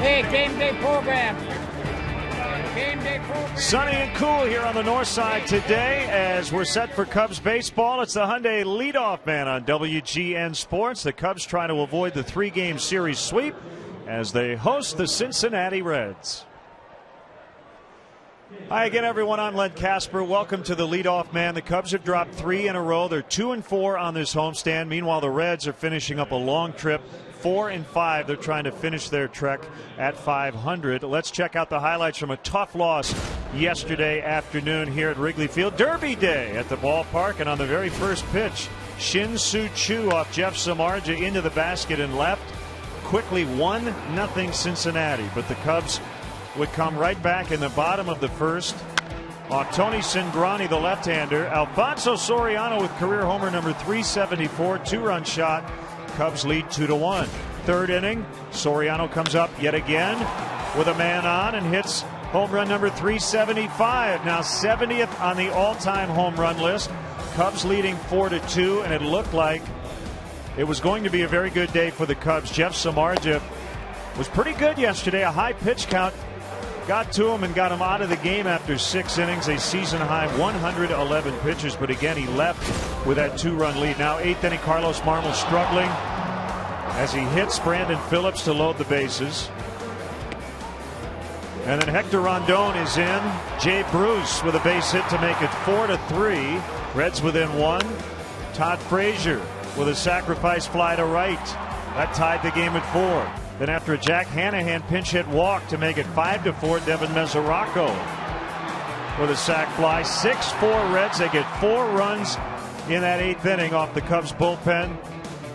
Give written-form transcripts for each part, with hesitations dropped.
Hey, game day program. Game day program. Sunny and cool here on the north side today as we're set for Cubs baseball. It's the Hyundai leadoff man on WGN Sports. The Cubs try to avoid the 3-game series sweep as they host the Cincinnati Reds. Hi again, everyone. I'm Len Casper. Welcome to the leadoff man. The Cubs have dropped 3 in a row. They're 2-4 on this homestand. Meanwhile, the Reds are finishing up a long trip. 4-5. They're trying to finish their trek at 500. Let's check out the highlights from a tough loss yesterday afternoon here at Wrigley Field. Derby Day at the ballpark, and on the very first pitch, Shin-Soo Choo off Jeff Samardzija into the basket and left. Quickly 1-0 Cincinnati, but the Cubs would come right back in the bottom of the first. Tony Cingrani, the left-hander. Alfonso Soriano with career homer number 374, 2-run shot. Cubs lead 2-1. Third inning, Soriano comes up yet again with a man on and hits home run number 375. Now 70th on the all-time home run list. Cubs leading 4-2, and it looked like it was going to be a very good day for the Cubs. Jeff Samardzija was pretty good yesterday. A high pitch count got to him and got him out of the game after 6 innings, a season-high 111 pitches. But again, he left with that 2-run lead. Now 8th inning, Carlos Marmol struggling as he hits Brandon Phillips to load the bases. And then Hector Rondon is in. Jay Bruce with a base hit to make it 4-3. Reds within 1. Todd Frazier with a sacrifice fly to right. That tied the game at 4. Then after a Jack Hanahan pinch hit walk to make it 5-4, Devin Mesoraco with a sac fly. 6-4 Reds. They get 4 runs in that 8th inning off the Cubs bullpen.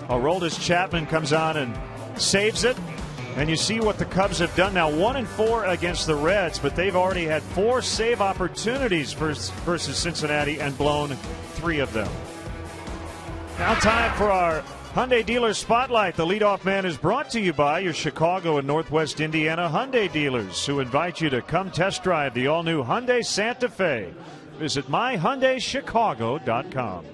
Aroldis Chapman comes on and saves it. And you see what the Cubs have done now. 1-4 against the Reds, but they've already had 4 save opportunities versus Cincinnati and blown 3 of them. Now time for our Hyundai Dealer Spotlight. The leadoff man is brought to you by your Chicago and Northwest Indiana Hyundai dealers, who invite you to come test drive the all-new Hyundai Santa Fe. Visit myhyundaichicago.com.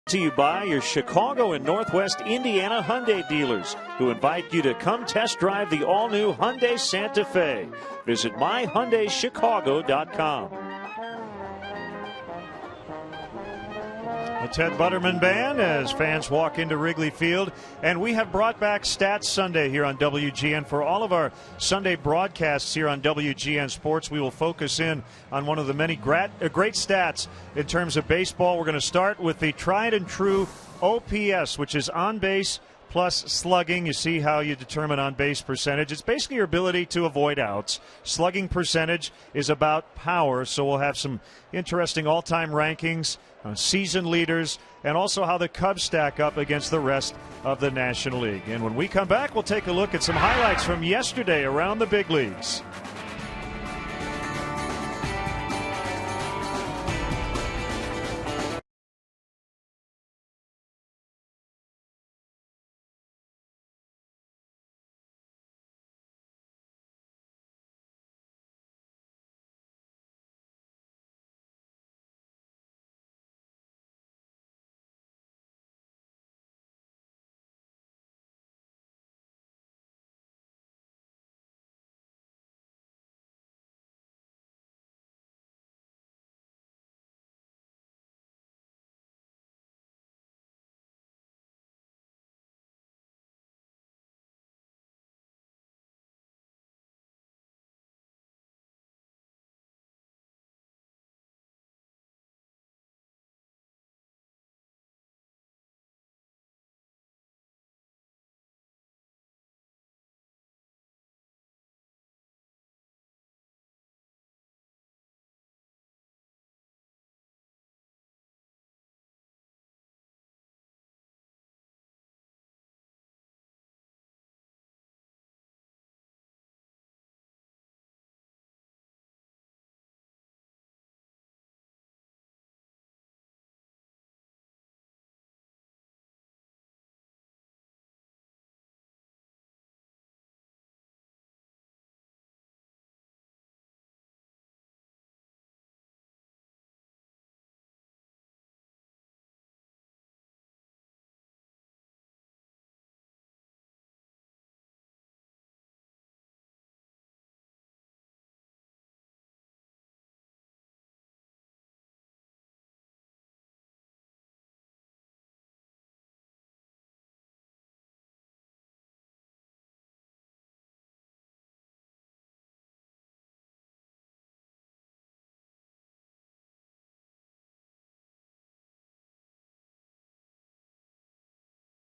To you by your Chicago and Northwest Indiana Hyundai dealers, who invite you to come test drive the all-new Hyundai Santa Fe. Visit myhyundaichicago.com. Ted Butterman Band as fans walk into Wrigley Field. And we have brought back Stats Sunday here on WGN. For all of our Sunday broadcasts here on WGN Sports, we will focus in on one of the many great stats in terms of baseball. We're going to start with the tried and true OPS, which is on base plus slugging. You see how you determine on-base percentage. It's basically your ability to avoid outs. Slugging percentage is about power, so we'll have some interesting all-time rankings, season leaders, and also how the Cubs stack up against the rest of the National League. And when we come back, we'll take a look at some highlights from yesterday around the big leagues.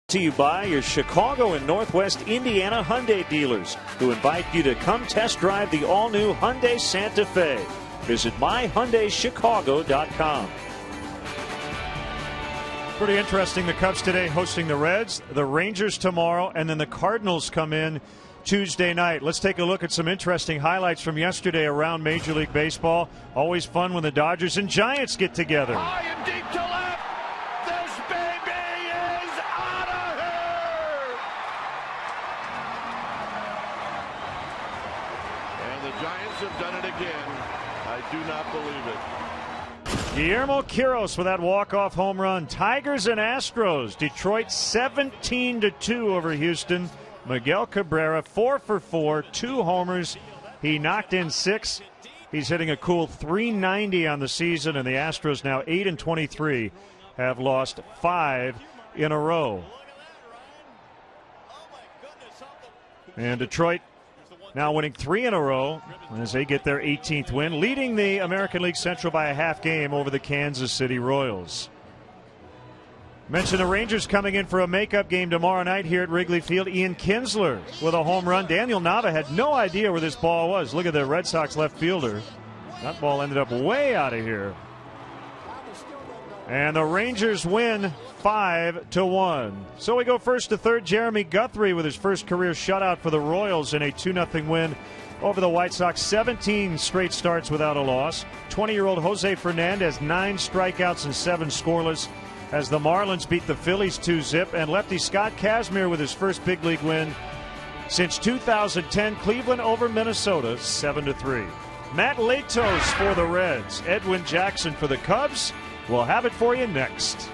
To you by your Chicago and Northwest Indiana Hyundai dealers, who invite you to come test drive the all-new Hyundai Santa Fe. Visit myhyundaichicago.com. Pretty interesting. The Cubs today hosting the Reds, the Rangers tomorrow, and then the Cardinals come in Tuesday night. Let's take a look at some interesting highlights from yesterday around Major League Baseball. Always fun when the Dodgers and Giants get together. High and deep to left. This baby is out of here. And the Giants have done it again. I do not believe it. Guillermo Quiros with that walk-off home run. Tigers and Astros. Detroit 17-2 over Houston. Miguel Cabrera 4 for 4, 2 homers. He knocked in 6. He's hitting a cool .390 on the season, and the Astros now 8-23 have lost 5 in a row. And Detroit now winning 3 in a row as they get their 18th win, leading the American League Central by a half game over the Kansas City Royals. Mention the Rangers coming in for a makeup game tomorrow night here at Wrigley Field. Ian Kinsler with a home run. Daniel Nava had no idea where this ball was. Look at the Red Sox left fielder. That ball ended up way out of here. And the Rangers win 5-1. So we go first to third. Jeremy Guthrie with his first career shutout for the Royals in a 2-0 win over the White Sox. 17 straight starts without a loss. 20-year-old Jose Fernandez, 9 strikeouts and 7 scoreless as the Marlins beat the Phillies 2-0. And lefty Scott Kazmir with his first big league win since 2010. Cleveland over Minnesota 7-3. Matt Latos for the Reds. Edwin Jackson for the Cubs. We'll have it for you next.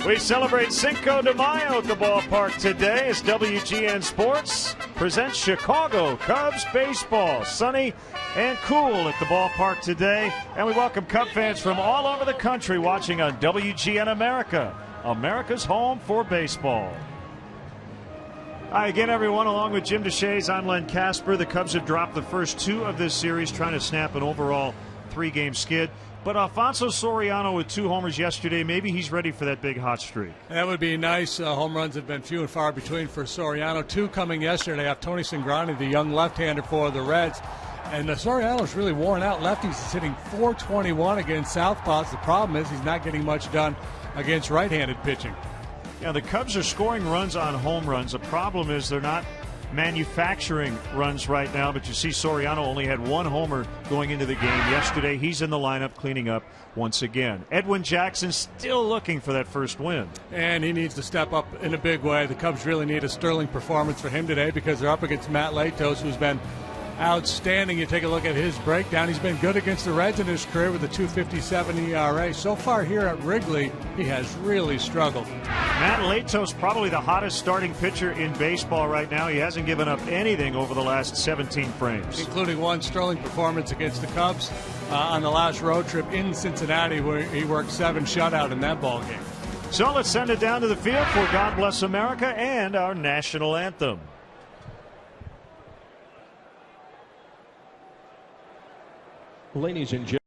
We celebrate Cinco de Mayo at the ballpark today as WGN Sports presents Chicago Cubs baseball. Sunny and cool at the ballpark today. And we welcome Cub fans from all over the country watching on WGN America, America's home for baseball. Hi again, everyone. Along with Jim DeShays, I'm Len Casper. The Cubs have dropped the first two of this series, trying to snap an overall three-game skid. But Alfonso Soriano with 2 homers yesterday, maybe he's ready for that big hot streak. That would be nice. Home runs have been few and far between for Soriano. 2 coming yesterday off Tony Cingrani, the young left-hander for the Reds. And Soriano's really worn out. Lefties is hitting .421 against southpaws. The problem is he's not getting much done against right-handed pitching. Yeah, the Cubs are scoring runs on home runs. The problem is they're not manufacturing runs right now, but you see Soriano only had 1 homer going into the game yesterday. He's in the lineup cleaning up once again. Edwin Jackson still looking for that first win. And he needs to step up in a big way. The Cubs really need a sterling performance for him today because they're up against Matt Latos, who's been outstanding. You take a look at his breakdown. He's been good against the Reds in his career with a .257 ERA. So far here at Wrigley, he has really struggled. Matt Latos, probably the hottest starting pitcher in baseball right now. He hasn't given up anything over the last 17 frames. Including 1 sterling performance against the Cubs on the last road trip in Cincinnati, where he worked 7 shutout in that ball game. So let's send it down to the field for God Bless America and our national anthem. Ladies and gentlemen.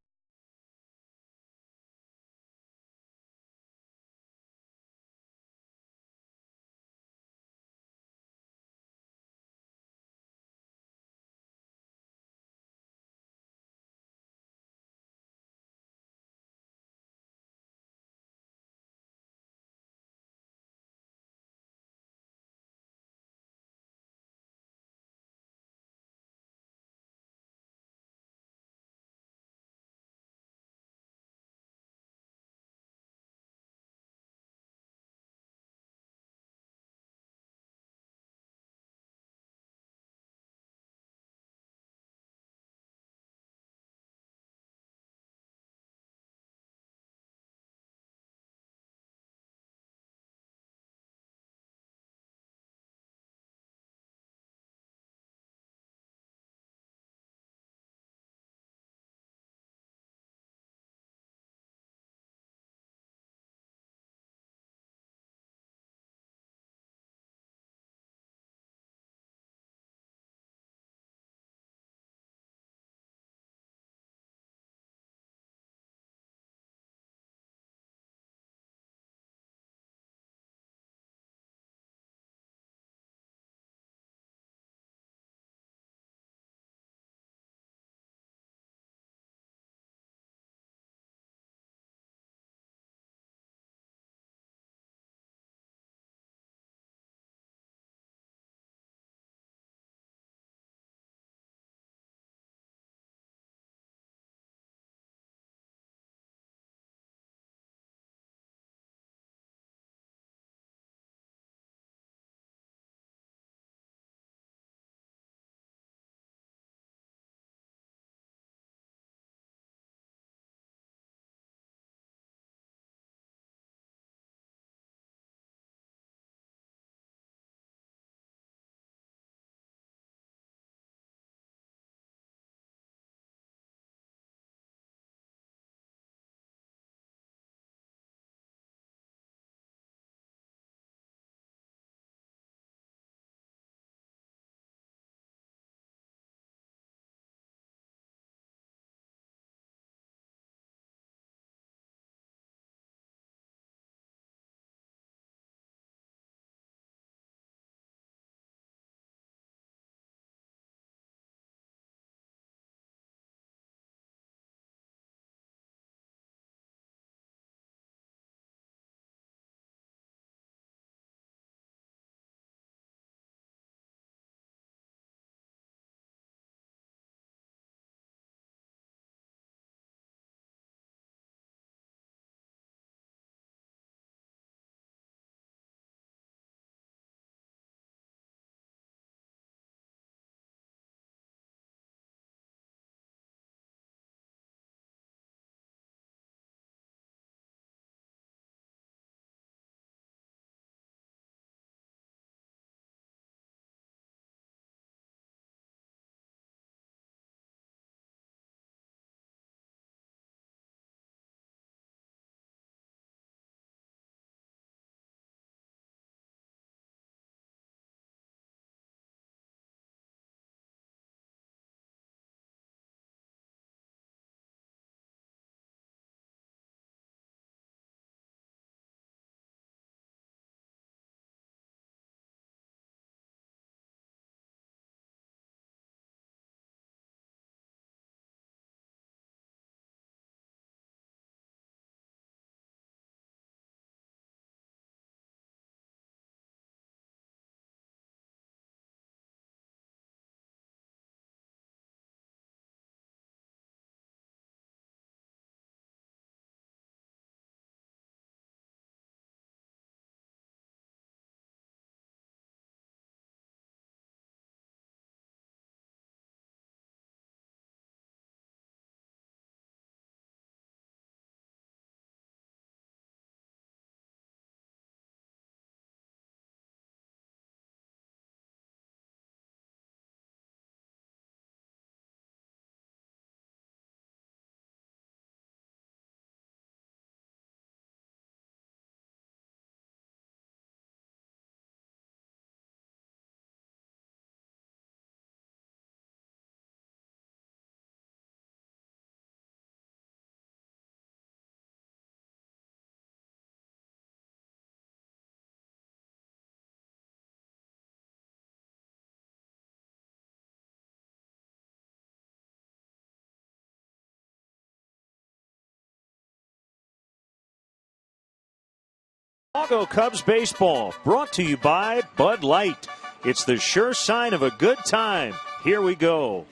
Chicago Cubs baseball, brought to you by Bud Light. It's the sure sign of a good time. Here we go.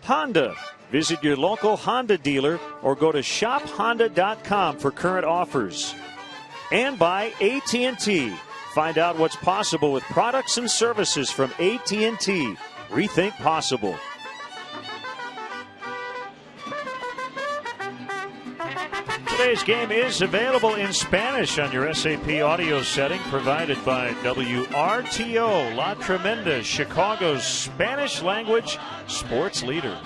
Honda. Visit your local Honda dealer or go to shophonda.com for current offers. And by AT&T. Find out what's possible with products and services from AT&T. Rethink possible. Today's game is available in Spanish on your SAP audio setting, provided by WRTO, La Tremenda, Chicago's Spanish language sports leader.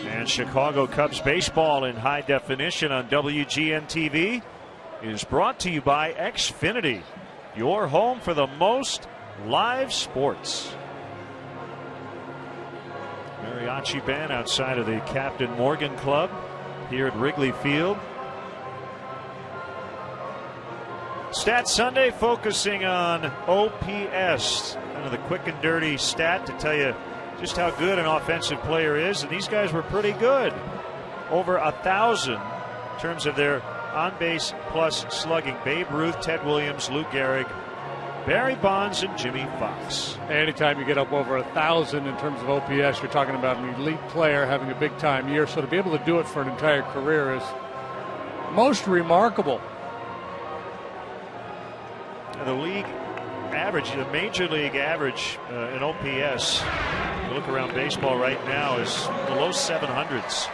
And Chicago Cubs baseball in high definition on WGN TV is brought to you by Xfinity, your home for the most live sports. Mariachi band outside of the Captain Morgan Club here at Wrigley Field. Stat Sunday focusing on OPS, kind of the quick and dirty stat to tell you just how good an offensive player is. And these guys were pretty good. Over 1,000 in terms of their on-base plus slugging. Babe Ruth, Ted Williams, Lou Gehrig, Barry Bonds, and Jimmy Fox. Anytime you get up over 1,000 in terms of OPS, you're talking about an elite player having a big-time year. So to be able to do it for an entire career is most remarkable. The league average, the major league average in OPS, you look around baseball right now, is the low 700s.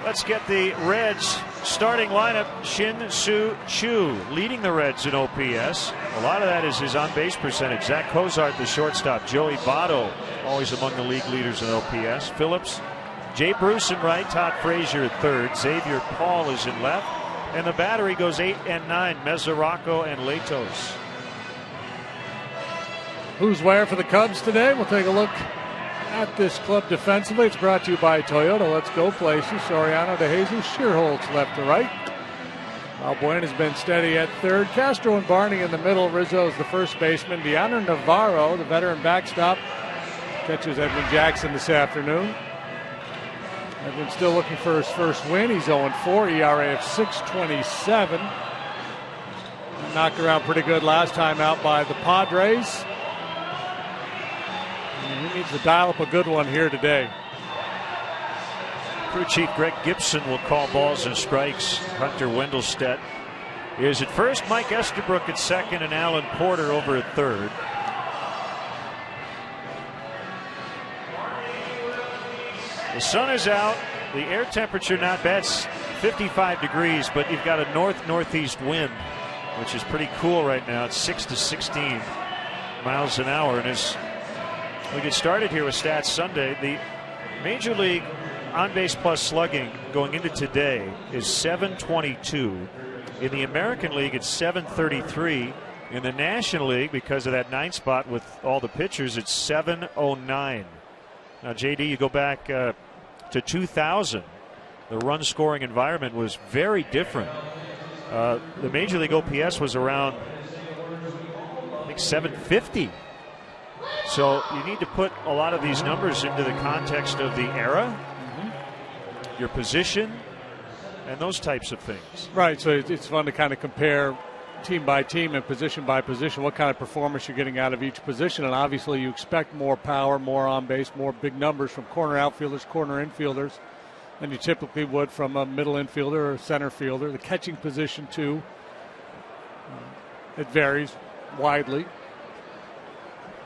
Let's get the Reds starting lineup. Shin-Soo Choo leading the Reds in OPS. A lot of that is his on-base percentage. Zach Cozart, the shortstop. Joey Votto, always among the league leaders in OPS. Phillips, Jay Bruce in right, Todd Frazier at third. Xavier Paul is in left. And the battery goes 8 and 9, Mesoraco and Latos. Who's where for the Cubs today? We'll take a look at this club defensively. It's brought to you by Toyota. Let's go places. Soriano to Jesus, Shearholtz left to right. Albuena has been steady at third. Castro and Barney in the middle. Rizzo is the first baseman. Deanna Navarro, the veteran backstop, catches Edwin Jackson this afternoon. Edwin still looking for his first win. He's 0-4, ERA of 6.27. Knocked around pretty good last time out by the Padres. And he needs to dial up a good one here today. Crew chief Greg Gibson will call balls and strikes. Hunter Wendelstedt is at first. Mike Estabrook at second, and Alan Porter over at third. The sun is out. The air temperature not bad. It's 55 degrees, but you've got a north-northeast wind, which is pretty cool right now. It's 6 to 16 miles an hour. And as we get started here with Stats Sunday, the Major League on-base plus slugging going into today is 722. In the American League, it's 733. In the National League, because of that 9th spot with all the pitchers, it's 709. Now, JD, you go back to 2000. The run-scoring environment was very different. The Major League OPS was around, I think, 750. So you need to put a lot of these numbers into the context of the era, your position, and those types of things. Right, so it's fun to kind of compare team by team and position by position, what kind of performance you're getting out of each position. And obviously you expect more power, more on base, more big numbers from corner outfielders, corner infielders than you typically would from a middle infielder or center fielder. The catching position too, it varies widely.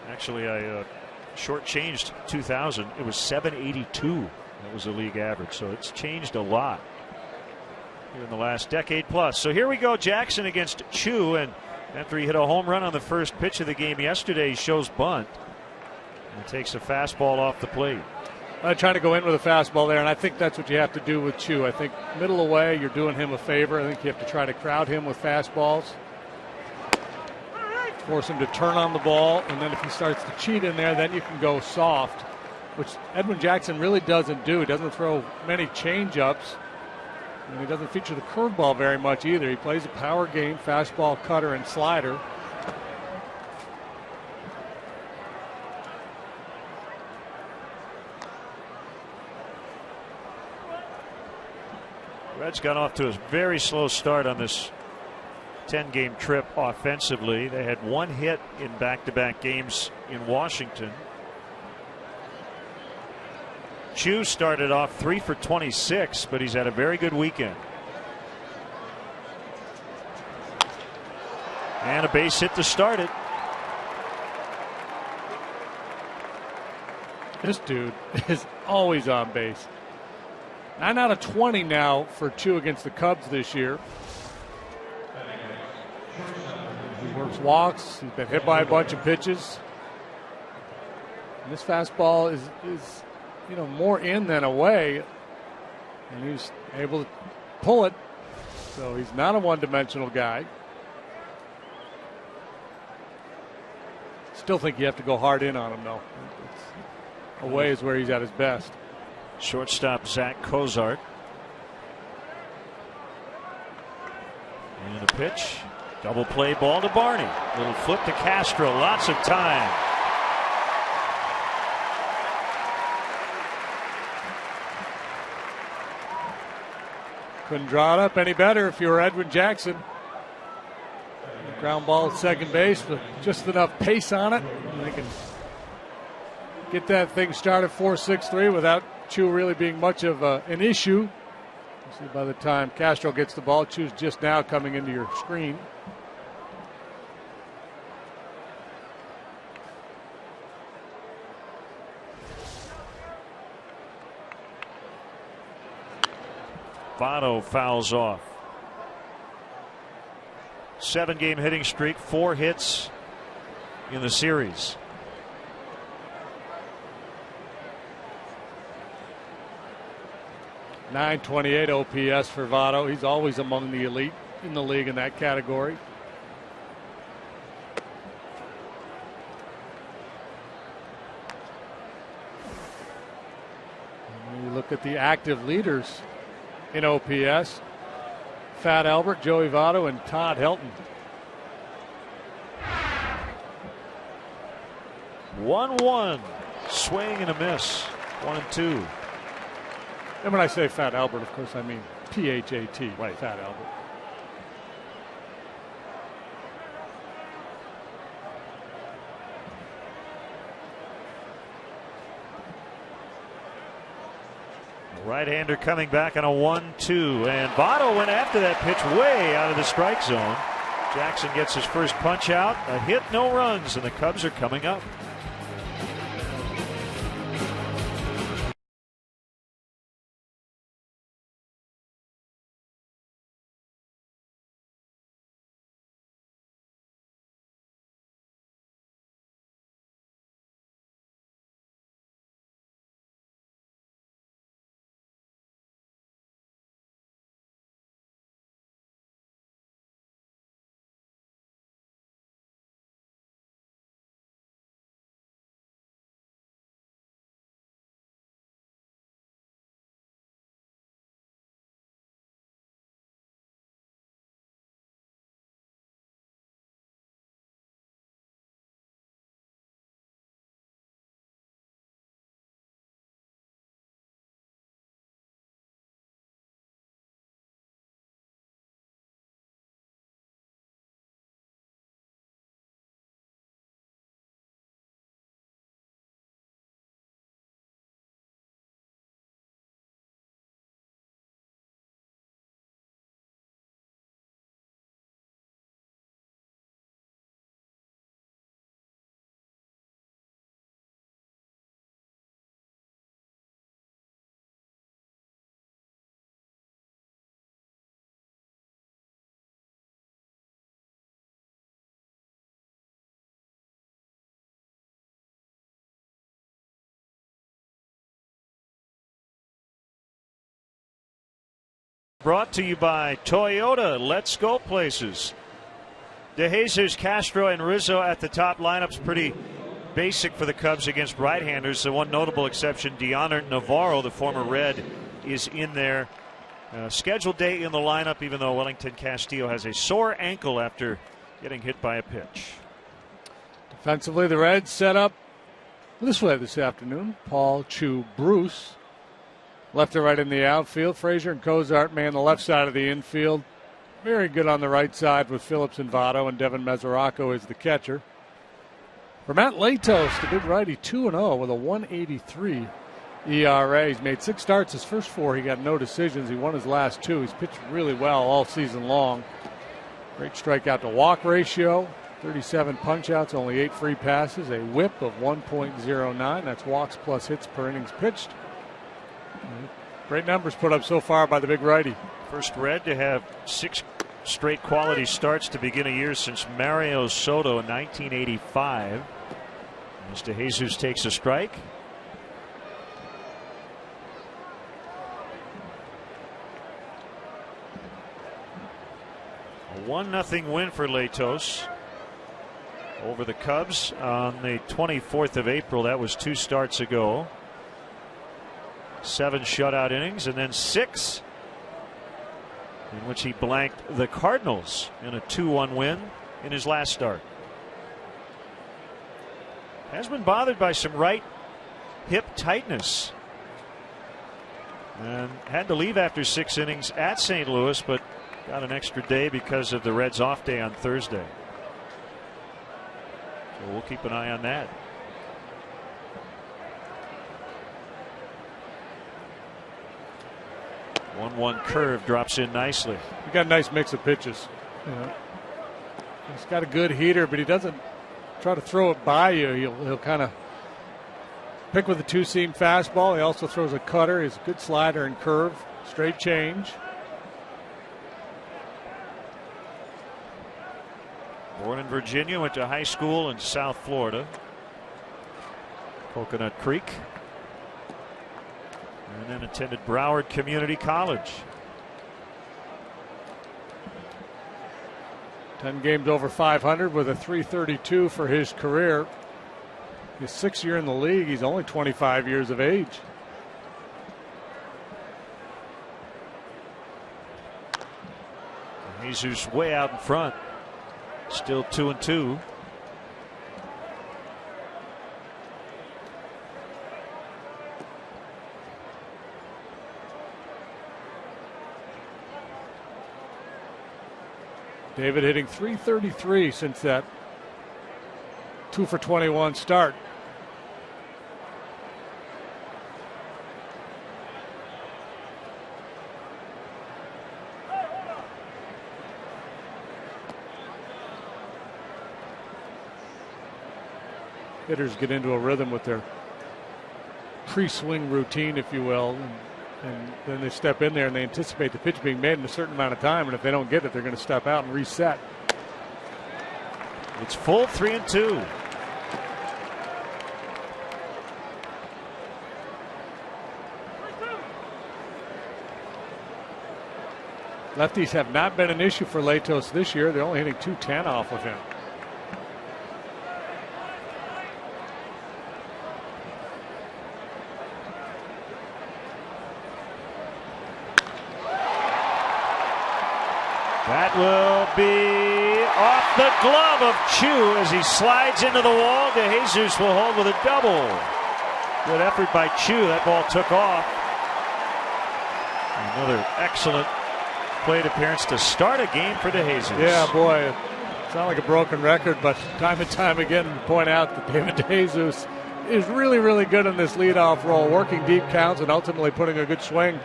Actually, I shortchanged 2000. It was 782. That was the league average, so it's changed a lot here in the last decade plus. So here we go. Jackson against Choo, and after he hit a home run on the first pitch of the game yesterday, he shows bunt and takes a fastball off the plate. Trying to go in with a fastball there, and I think that's what you have to do with Choo. I think middle away, you're doing him a favor. I think you have to try to crowd him with fastballs, force him to turn on the ball, and then if he starts to cheat in there, then you can go soft, which Edwin Jackson really doesn't do. He doesn't throw many change-ups. And he doesn't feature the curveball very much either. He plays a power game, fastball, cutter, and slider. Reds got off to a very slow start on this 10-game trip offensively. They had one hit in back-to-back games in Washington. Chu started off 3 for 26, but he's had a very good weekend. And a base hit to start it. This dude is always on base. 9 out of 20 now for Chu against the Cubs this year. He works walks. He's been hit by a bunch of pitches. And this fastball is more in than away, and he's able to pull it. So he's not a one-dimensional guy. Still think you have to go hard in on him, though. Away is where he's at his best. Shortstop Zach Cozart. And a pitch. Double play ball to Barney. Little flip to Castro. Lots of time. Couldn't draw it up any better if you were Edwin Jackson. Ground ball at second base with just enough pace on it. And they can get that thing started 4-6-3 without Chu really being much of an issue. See, by the time Castro gets the ball, Chu's just now coming into your screen. Votto fouls off. 7-game hitting streak, 4 hits in the series. .928 OPS for Votto. He's always among the elite in the league in that category. And you look at the active leaders in OPS. Fat Albert, Joey Votto, and Todd Helton. 1-1. Swing and a miss. 1-2. And when I say Fat Albert, of course, I mean P-H-A-T. Right. Fat Albert. Right-hander coming back on a 1-2, and Votto went after that pitch way out of the strike zone. Jackson gets his first punch out, a hit, no runs, and the Cubs are coming up. Brought to you by Toyota. Let's go places. De Jesus, Castro, and Rizzo at the top. Lineups pretty basic for the Cubs against right-handers. The one notable exception, Deoner Navarro, the former Red, is in there. Scheduled day in the lineup, even though Wellington Castillo has a sore ankle after getting hit by a pitch. Defensively, the Reds set up this way this afternoon. Paul, Chu, Bruce. Left and right in the outfield. Frazier and Cozart man the left side of the infield. Very good on the right side with Phillips and Votto, and Devin Mesoraco is the catcher. For Matt Latos, the big righty, 2-0 with a 1.83 ERA. He's made 6 starts. His first 4, he got no decisions. He won his last 2. He's pitched really well all season long. Great strikeout to walk ratio. 37 punch-outs, only 8 free passes. A whip of 1.09. That's walks plus hits per innings pitched. Great numbers put up so far by the big righty. First Red to have 6 straight quality starts to begin a year since Mario Soto in 1985. As DeJesus takes a strike. A 1-0 win for Latos over the Cubs on the 24th of April. That was 2 starts ago. 7 shutout innings and then 6 in which he blanked the Cardinals in a 2-1 win in his last start. Has been bothered by some right hip tightness and had to leave after 6 innings at St. Louis, but got an extra day because of the Reds' off day on Thursday. So we'll keep an eye on that. 1-1 curve drops in nicely. He got a nice mix of pitches. He's got a good heater, but he doesn't try to throw it by you. He'll kind of pick with a 2-seam fastball. He also throws a cutter. He's a good slider and curve. Straight change. Born in Virginia, went to high school in South Florida, Coconut Creek, and then attended Broward Community College. 10 games over 500 with a 332 for his career. His 6th year in the league. He's only 25 years of age. Jesus way out in front. Still 2-2. David hitting .333 since that 2-for-21 start. Hitters get into a rhythm with their pre-swing routine, if you will, and then they step in there and they anticipate the pitch being made in a certain amount of time, and if they don't get it, they're going to step out and reset. It's full 3-2. Lefties have not been an issue for Latos this year. They're only hitting .210 off of him. That will be off the glove of Chu as he slides into the wall. DeJesus will hold with a double. Good effort by Chu. That ball took off. Another excellent plate appearance to start a game for DeJesus. Yeah, boy, it's not like a broken record, but time and time again point out that David DeJesus is really, really good in this leadoff role, working deep counts and ultimately putting a good swing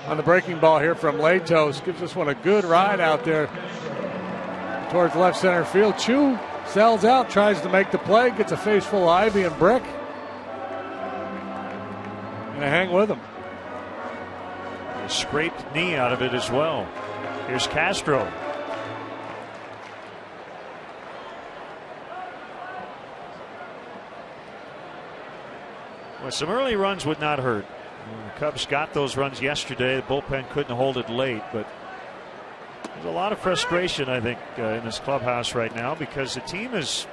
on the breaking ball here from Latos. Gives this one a good ride out there towards left center field. Chu sells out, tries to make the play, gets a face full of ivy and brick. And I hang with him. A scraped knee out of it as well. Here's Castro. Well, some early runs would not hurt. The Cubs got those runs yesterday. The bullpen couldn't hold it late, but there's a lot of frustration, I think, in this clubhouse right now because the team is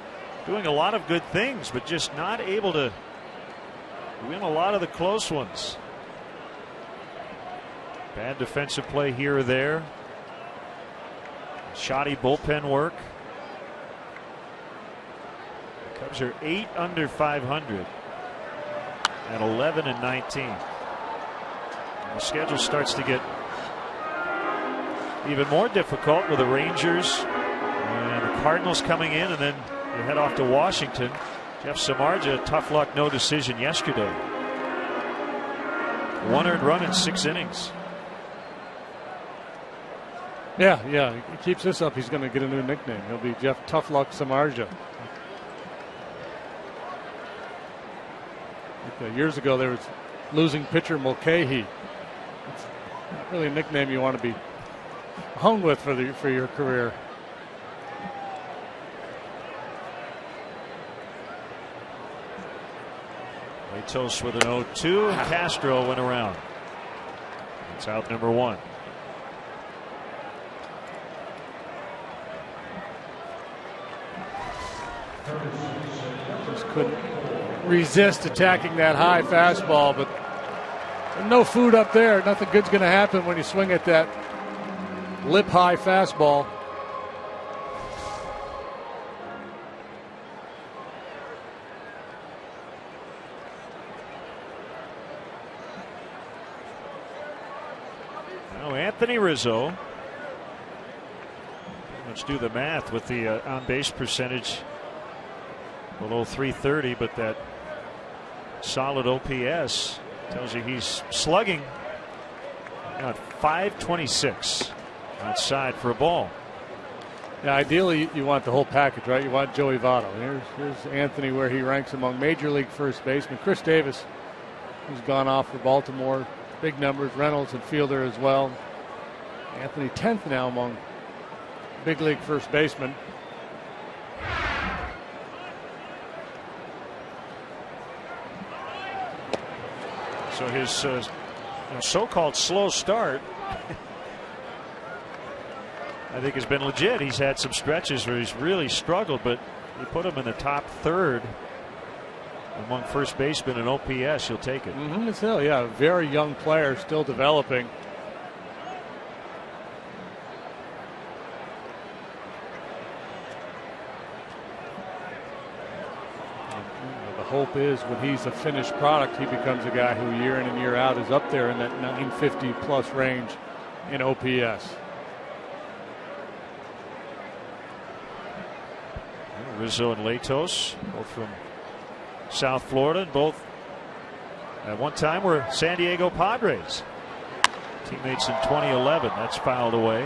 doing a lot of good things, but just not able to win a lot of the close ones. Bad defensive play here or there. Shoddy bullpen work. The Cubs are 8 under 500 at 11-19. The schedule starts to get even more difficult with the Rangers and the Cardinals coming in, and then you head off to Washington. Jeff Samardzija, tough luck, no decision yesterday. 1 earned run in 6 innings. Yeah, he keeps this up, he's going to get a new nickname. He'll be Jeff Tough Luck Samardzija. Years ago, there was losing pitcher Mulcahy. It's not really a nickname you want to be hung with for your career. Latos with an 0-2, and Castro went around. It's out number 1. Just couldn't resist attacking that high fastball, but no food up there. Nothing good's going to happen when you swing at that lip high fastball. Now Anthony Rizzo. Let's do the math with the on base percentage below 330, but that solid OPS tells you he's slugging at 526 outside for a ball. Yeah, ideally you want the whole package, right? You want Joey Votto. Here's Anthony, where he ranks among major league first basemen. Chris Davis, who's gone off for Baltimore, big numbers. Reynolds and Fielder as well. Anthony 10th now among big league first baseman. So his so-called slow start, I think, has been legit. He's had some stretches where he's really struggled, but you put him in the top third among first basemen in OPS, you'll take it. It's still, yeah, a very young player, still developing. Hope is when he's a finished product, he becomes a guy who year in and year out is up there in that 950 plus range in OPS. Rizzo and Latos, both from South Florida, and both at one time were San Diego Padres teammates in 2011. That's fouled away.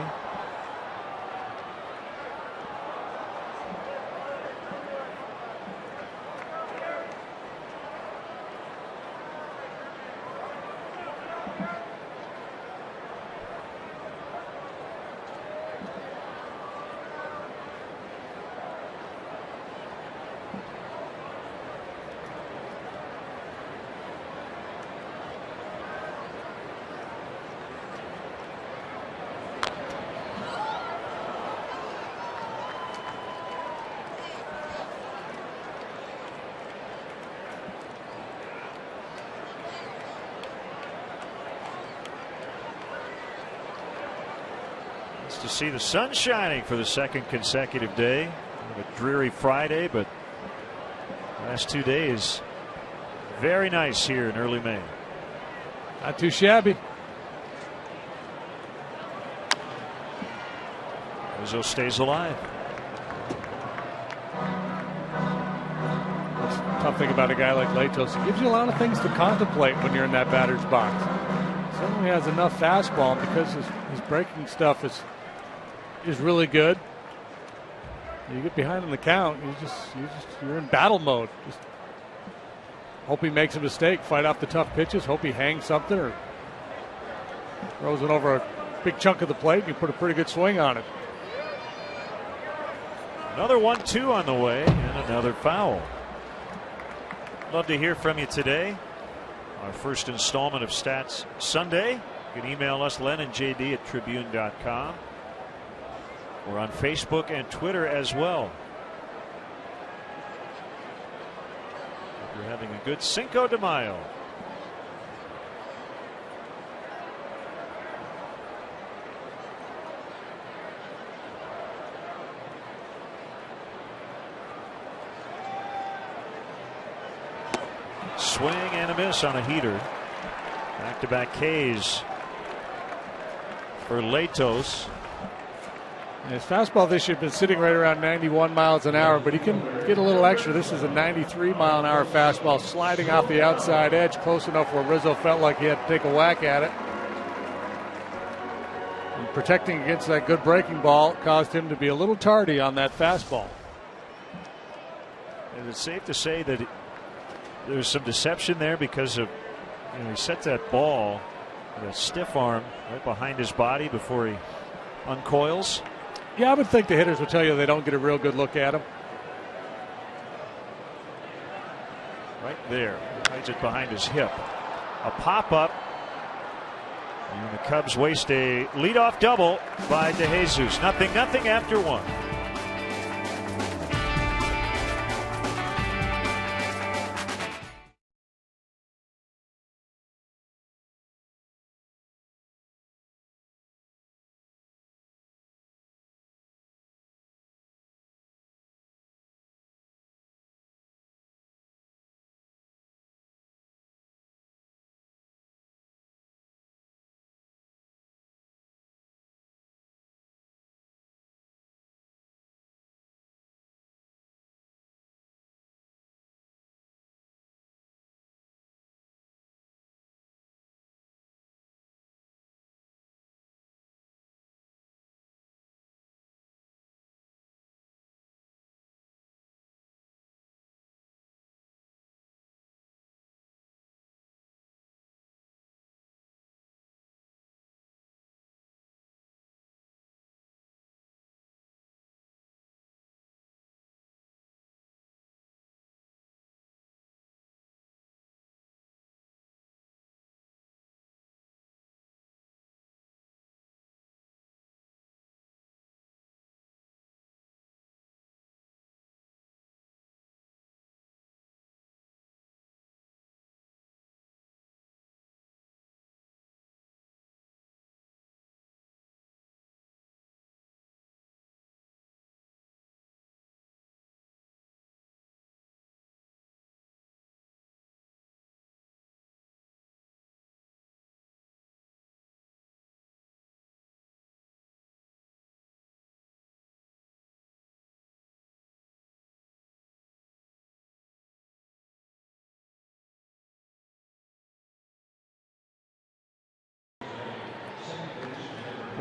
To see the sun shining for the second consecutive day. A dreary Friday, but last 2 days very nice here in early May. Not too shabby. Rizzo stays alive. That's the tough thing about a guy like Latos. It gives you a lot of things to contemplate when you're in that batter's box. Certainly has enough fastball, because his breaking stuff is really good. You get behind in the count, you're in battle mode. Just hope he makes a mistake, fight off the tough pitches, hope he hangs something or throws it over a big chunk of the plate, and you put a pretty good swing on it. Another 1-2 on the way, and another foul. Love to hear from you today. Our first installment of Stats Sunday. You can email us, Len and JD at Tribune.com. We're on Facebook and Twitter as well. Hope you're having a good Cinco de Mayo. Swing and a miss on a heater. Back-to-back Ks for Latos. His fastball this year has been sitting right around 91 miles an hour, but he can get a little extra. This is a 93-mile-an-hour fastball sliding off the outside edge, close enough where Rizzo felt like he had to take a whack at it. And protecting against that good breaking ball caused him to be a little tardy on that fastball. Is it safe to say that there's some deception there because of, he sets that ball with a stiff arm right behind his body before he uncoils? Yeah, I would think the hitters will tell you they don't get a real good look at him. Right there. Hides it behind his hip. A pop-up. And the Cubs waste a leadoff double by DeJesus. Nothing after one.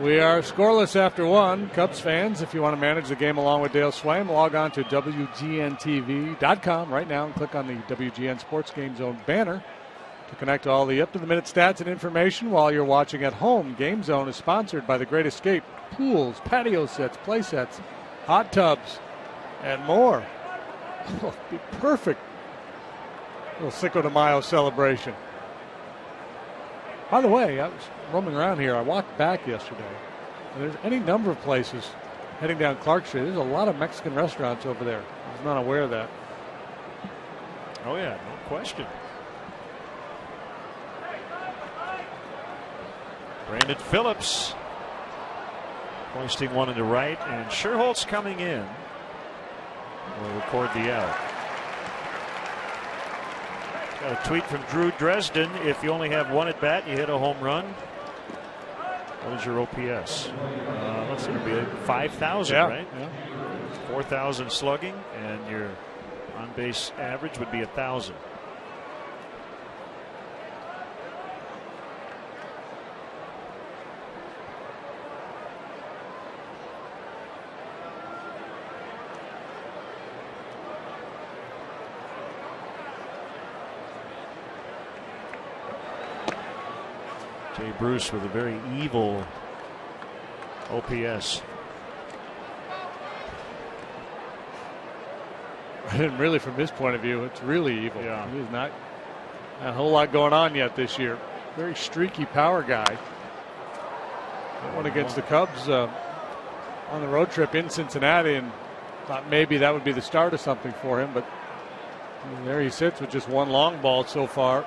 We are scoreless after one. Cubs fans, if you want to manage the game along with Dale Swaim, log on to WGNTV.com right now and click on the WGN Sports Game Zone banner to connect all the up-to-the-minute stats and information while you're watching at home. Game Zone is sponsored by The Great Escape, pools, patio sets, play sets, hot tubs, and more. Oh, be perfect little Cinco de Mayo celebration. By the way, I was roaming around here. I walked back yesterday. And there's any number of places heading down Clark Street. There's a lot of Mexican restaurants over there. I was not aware of that. Oh, yeah, no question. Brandon Phillips hoisting one into right, and Sherholtz coming in. We'll record the out. Got a tweet from Drew Dresden. If you only have one at bat, you hit a home run. What is your OPS? Let's see, it'll be 5,000, right? Yeah. 4,000 slugging, and your on-base average would be 1,000. Jay Bruce with a very evil OPS. And really, from his point of view, it's really evil. Yeah. He's not a whole lot going on yet this year. Very streaky power guy. That one against the Cubs on the road trip in Cincinnati, and thought maybe that would be the start of something for him. But there he sits with just one long ball so far.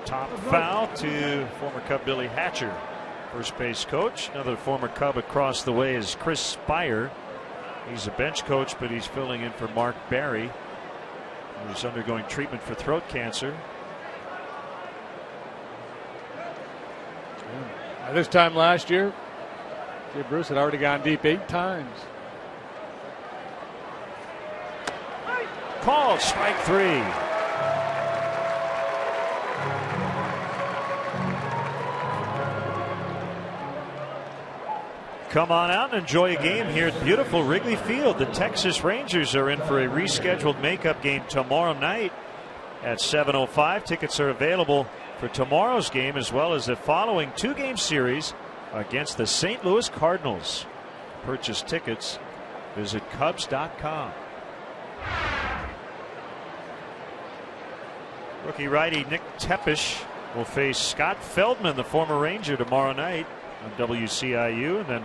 Top foul to former Cub Billy Hatcher, first base coach. Another former Cub across the way is Chris Spire. He's a bench coach, but he's filling in for Mark Barry, who's undergoing treatment for throat cancer. This time last year, Jay Bruce had already gone deep 8 times. Called strike 3. Come on out and enjoy a game here at beautiful Wrigley Field. The Texas Rangers are in for a rescheduled makeup game tomorrow night at 7:05. Tickets are available for tomorrow's game as well as the following 2-game series against the St. Louis Cardinals. Purchase tickets, visit Cubs.com. Rookie righty Nick Tepesch will face Scott Feldman, the former Ranger, tomorrow night on WCIU, and then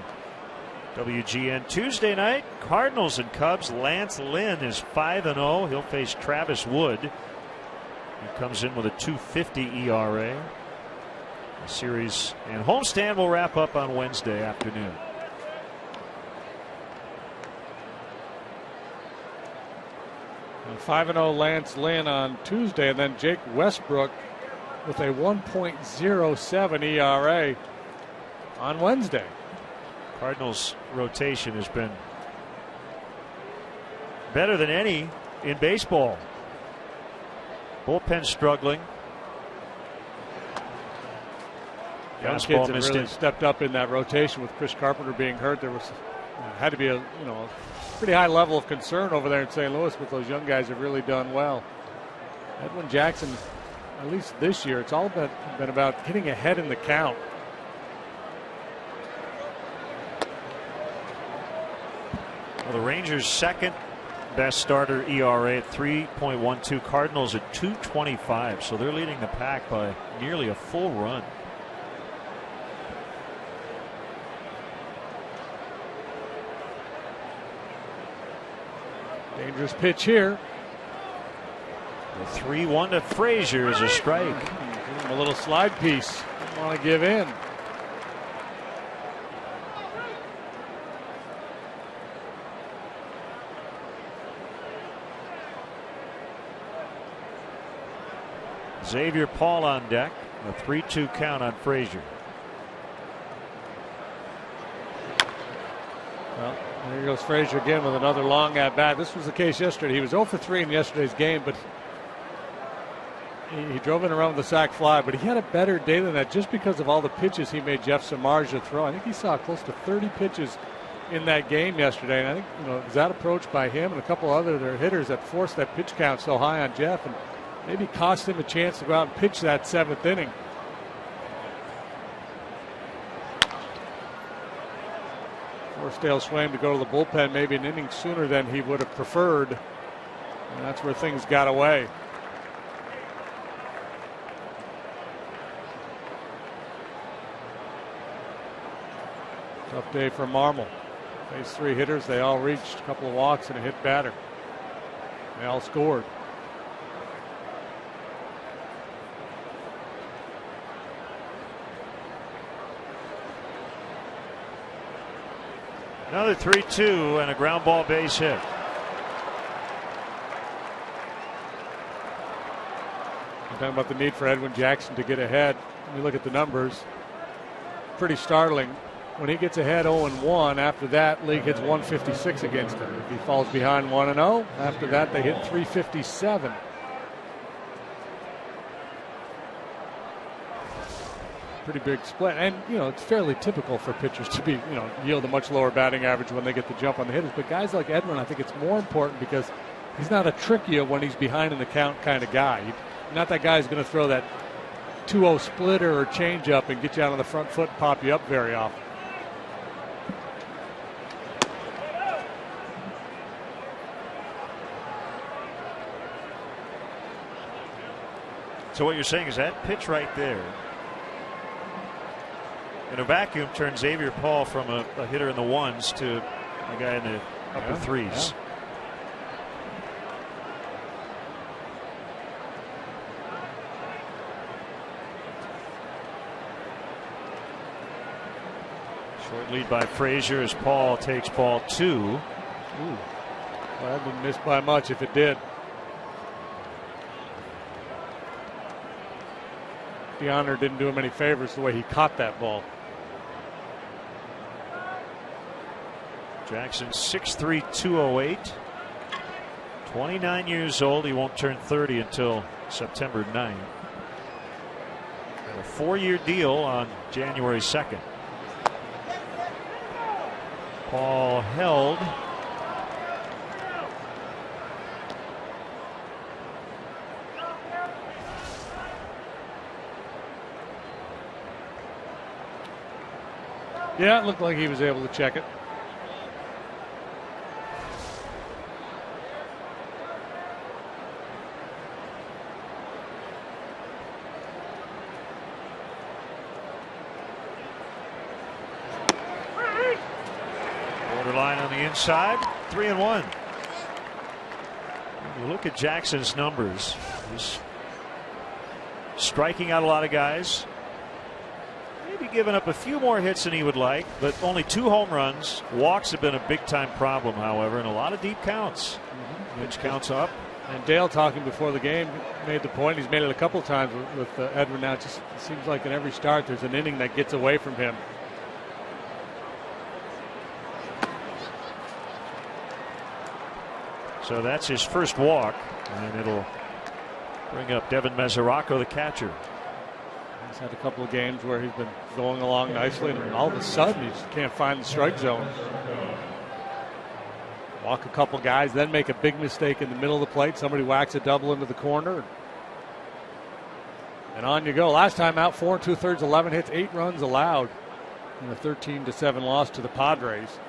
WGN Tuesday night. Cardinals and Cubs. Lance Lynn is 5-0. He'll face Travis Wood. He comes in with a 2.50 ERA. The series and homestand will wrap up on Wednesday afternoon. And 5-0 Lance Lynn on Tuesday, and then Jake Westbrook with a 1.07 ERA on Wednesday. Cardinals rotation has been better than any in baseball. Bullpen struggling. Young kids have really stepped up in that rotation with Chris Carpenter being hurt. There was had to be a pretty high level of concern over there in St. Louis, but those young guys have really done well. Edwin Jackson, at least this year, it's all been about getting ahead in the count. Well, the Rangers' second best starter ERA at 3.12. Cardinals at 2.25. So they're leading the pack by nearly a full run. Dangerous pitch here. The 3-1 to Frazier is a strike. Give him a little slide piece. Don't want to give in. Xavier Paul on deck. A 3-2 count on Frazier. Well, there goes Frazier again with another long at bat. This was the case yesterday. He was 0 for 3 in yesterday's game, but he drove in around with the sac fly. But he had a better day than that just because of all the pitches he made Jeff Samardzija throw. I think he saw close to 30 pitches in that game yesterday. And I think it was that approach by him and a couple other their hitters that forced that pitch count so high on Jeff and maybe cost him a chance to go out and pitch that 7th inning. Forced Dale Swaim to go to the bullpen maybe an inning sooner than he would have preferred. And that's where things got away. Tough day for Marmol. Faced 3 hitters. They all reached a couple of walks and a hit batter. They all scored. Another 3-2 and a ground ball base hit. I'm talking about the need for Edwin Jackson to get ahead. When you look at the numbers, pretty startling. When he gets ahead 0-1, after that, league hits 156 against him. If he falls behind 1-0, after that, they hit 357. Pretty big split, and it's fairly typical for pitchers to be yield a much lower batting average when they get the jump on the hitters. But guys like Edwin, I think it's more important because he's not a trick you when he's behind in the count kind of guy. Not that guy who's going to throw that 2-0 splitter or changeup and get you out on the front foot and pop you up very often. So what you're saying is that pitch right there, in a vacuum, turns Xavier Paul from a hitter in the ones to a guy in the upper threes. Yeah. Short lead by Frazier as Paul takes ball 2. Ooh. Well, that didn't miss by much if it did. DeHonor didn't do him any favors the way he caught that ball. Jackson 6'3", 208. 29 years old. He won't turn 30 until September 9th. A 4-year deal on January 2nd. Paul held. Yeah, it looked like he was able to check it. Borderline on the inside. 3-1. You look at Jackson's numbers. He's striking out a lot of guys. Maybe giving up a few more hits than he would like, but only 2 home runs. Walks have been a big time problem, however, and a lot of deep counts. Pitch counts up. And Dale, talking before the game, made the point. He's made it a couple times with Edwin now. It just seems like in every start there's an inning that gets away from him. So that's his first walk, and it'll bring up Devin Mesoraco, the catcher. He's had a couple of games where he's been going along nicely, and all of a sudden he just can't find the strike zone. Walk a couple guys, then make a big mistake in the middle of the plate. Somebody whacks a double into the corner, and on you go. Last time out, 4 2/3, 11 hits, 8 runs allowed in a 13-7 loss to the Padres.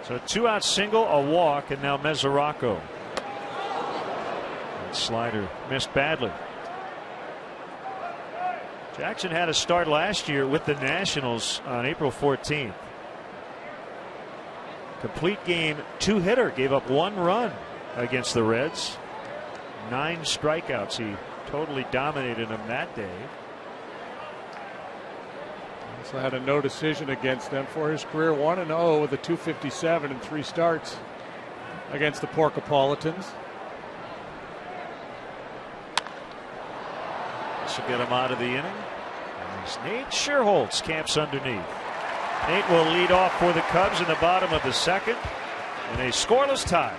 So a 2-out single, a walk, and now Mesoraco. That slider missed badly. Jackson had a start last year with the Nationals on April 14th. Complete game 2-hitter, gave up 1 run against the Reds. 9 strikeouts. He totally dominated them that day. Also had a no decision against them for his career. 1-0 with a 257 in 3 starts against the Porcopolitans. This will get him out of the inning. As Nate Scherholtz camps underneath. Nate will lead off for the Cubs in the bottom of the 2nd in a scoreless tie.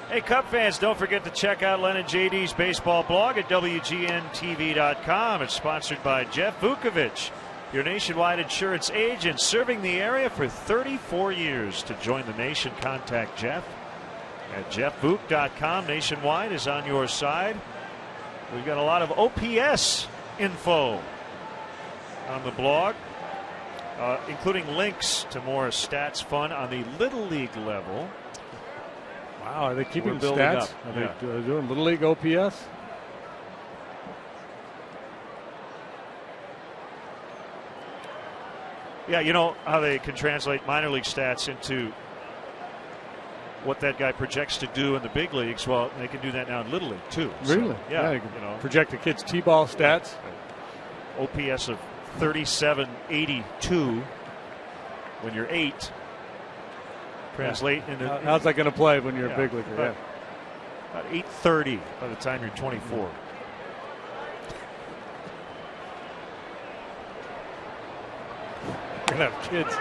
Hey, Cub fans, don't forget to check out Len and JD's baseball blog at WGNTV.com. It's sponsored by Jeff Vukovich. your nationwide insurance agent, serving the area for 34 years. To join the nation, contact Jeff at jeffbook.com. Nationwide is on your side. We've got a lot of OPS info on the blog, including links to more stats fun on the Little League level. Wow, are they keeping building stats? up. Are Yeah. they doing Little League OPS? Yeah, you know how they can translate minor league stats into what that guy projects to do in the big leagues. Well, they can do that now in Little League too. Really? So, yeah, you can you know, project a kid's T-ball stats. OPS of 3782 when you're 8. Translate into How's that going to play when you're yeah, a big leaguer? Yeah. about 830 by the time you're 24. You're going to have kids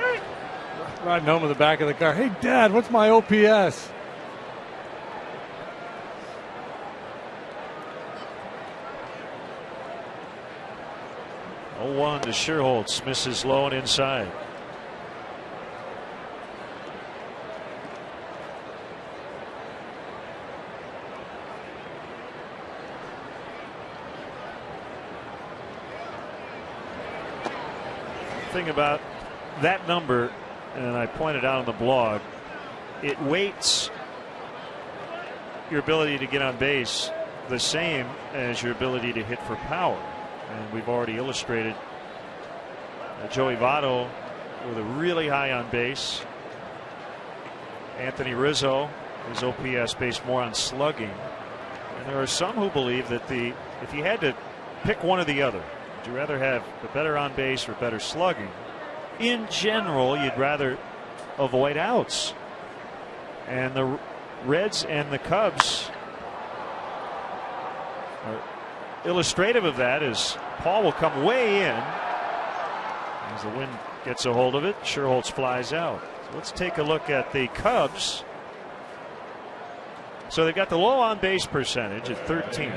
riding home in the back of the car. Hey, Dad, what's my OPS? Oh, 1 to Sherholtz, misses low and inside. Thing about that number, and I pointed out on the blog, it weights your ability to get on base the same as your ability to hit for power. And we've already illustrated Joey Votto with a really high on base. Anthony Rizzo, his OPS based more on slugging. And there are some who believe that if you had to pick one or the other, would you rather have the better on base or better slugging? In general, you'd rather avoid outs. And the Reds and the Cubs are illustrative of that, as Paul will come way in as the wind gets a hold of it. Sherholtz flies out. So let's take a look at the Cubs. So they've got the low on base percentage at 13.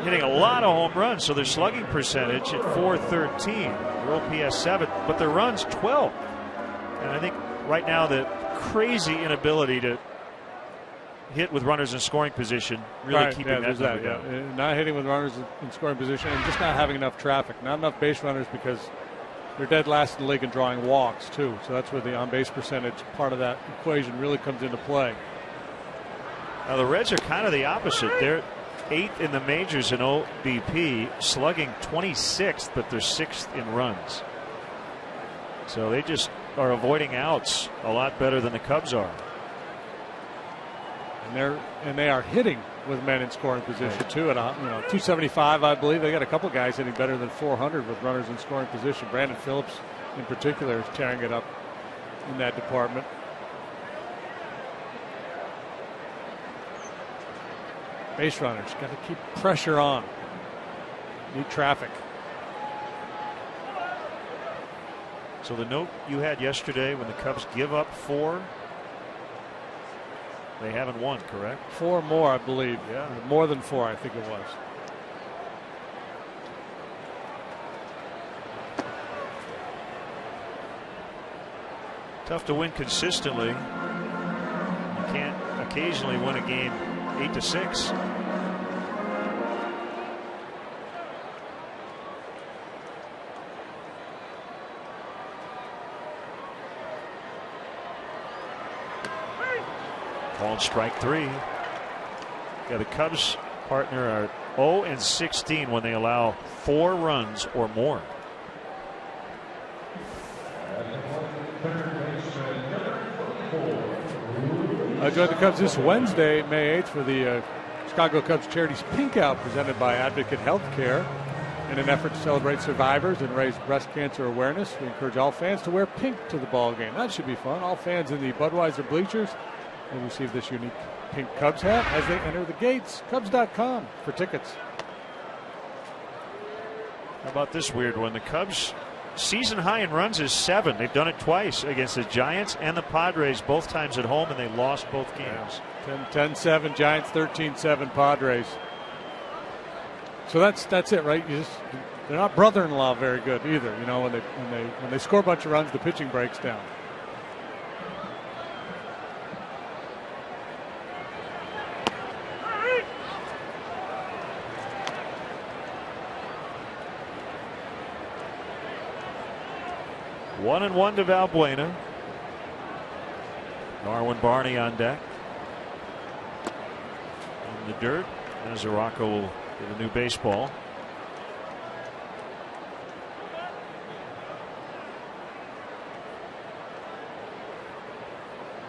Hitting a lot of home runs, so their slugging percentage at 413. Their OPS 7, but their runs 12. And I think right now the crazy inability to hit with runners in scoring position really keeping that number down. Not hitting with runners in scoring position, and just not having enough traffic. Not enough base runners, because they're dead last in the league in drawing walks too. So that's where the on base percentage part of that equation really comes into play. Now the Reds are kind of the opposite. They're 8th in the majors in OBP, slugging 26th, but they're 6th in runs. So they just are avoiding outs a lot better than the Cubs are. And they are hitting with men in scoring position too. At 275, I believe. They got a couple guys hitting better than 400 with runners in scoring position. Brandon Phillips, in particular, is tearing it up in that department. Base runners got to keep pressure on. Need traffic. So the note you had yesterday, when the Cubs give up 4, they haven't won, correct? 4 more, I believe. Yeah. More than 4, I think it was. Tough to win consistently. You can't occasionally win a game 8-6. Called strike 3. Yeah, the Cubs partner are 0-16 when they allow 4 runs or more. I joined the Cubs this Wednesday, May 8th, for the Chicago Cubs Charities Pink Out, presented by Advocate Healthcare. In an effort to celebrate survivors and raise breast cancer awareness, we encourage all fans to wear pink to the ball game. That should be fun. All fans in the Budweiser bleachers will receive this unique pink Cubs hat as they enter the gates. Cubs.com for tickets. How about this weird one? The Cubs' season high in runs is 7. They've done it twice against the Giants and the Padres, both times at home, and they lost both games. 10-7 Giants, 13-7 Padres. So that's it, right? You just They're not brother-in-law very good either. You know, when they score a bunch of runs, the pitching breaks down. One and one to Valbuena. Darwin Barney on deck. In the dirt. And Zaraka will get a new baseball.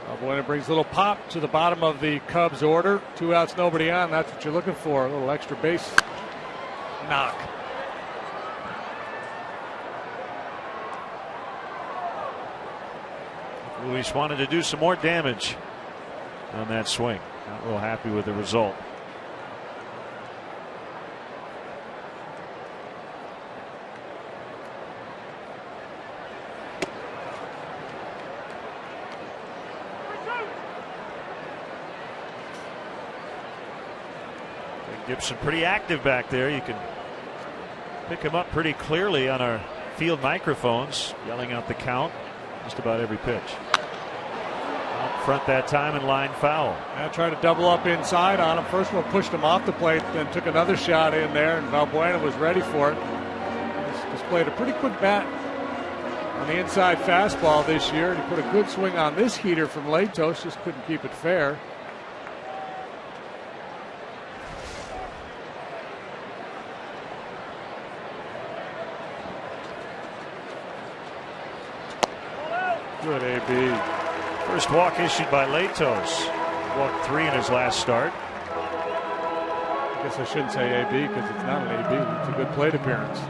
Valbuena brings a little pop to the bottom of the Cubs order. 2 outs, nobody on. That's what you're looking for. A little extra base knock. Luis wanted to do some more damage on that swing. Not real happy with the result. Gibson pretty active back there. You can pick him up pretty clearly on our field microphones, yelling out the count just about every pitch. Out front that time and line foul. I tried to double up inside on him. First one pushed him off the plate, then took another shot in there, and Valbuena was ready for it. He's displayed a pretty quick bat on the inside fastball this year. He put a good swing on this heater from Latos, just couldn't keep it fair. Good AB. First walk issued by Latos. Walked 3 in his last start. I guess I shouldn't say AB because it's not an AB. It's a good plate appearance.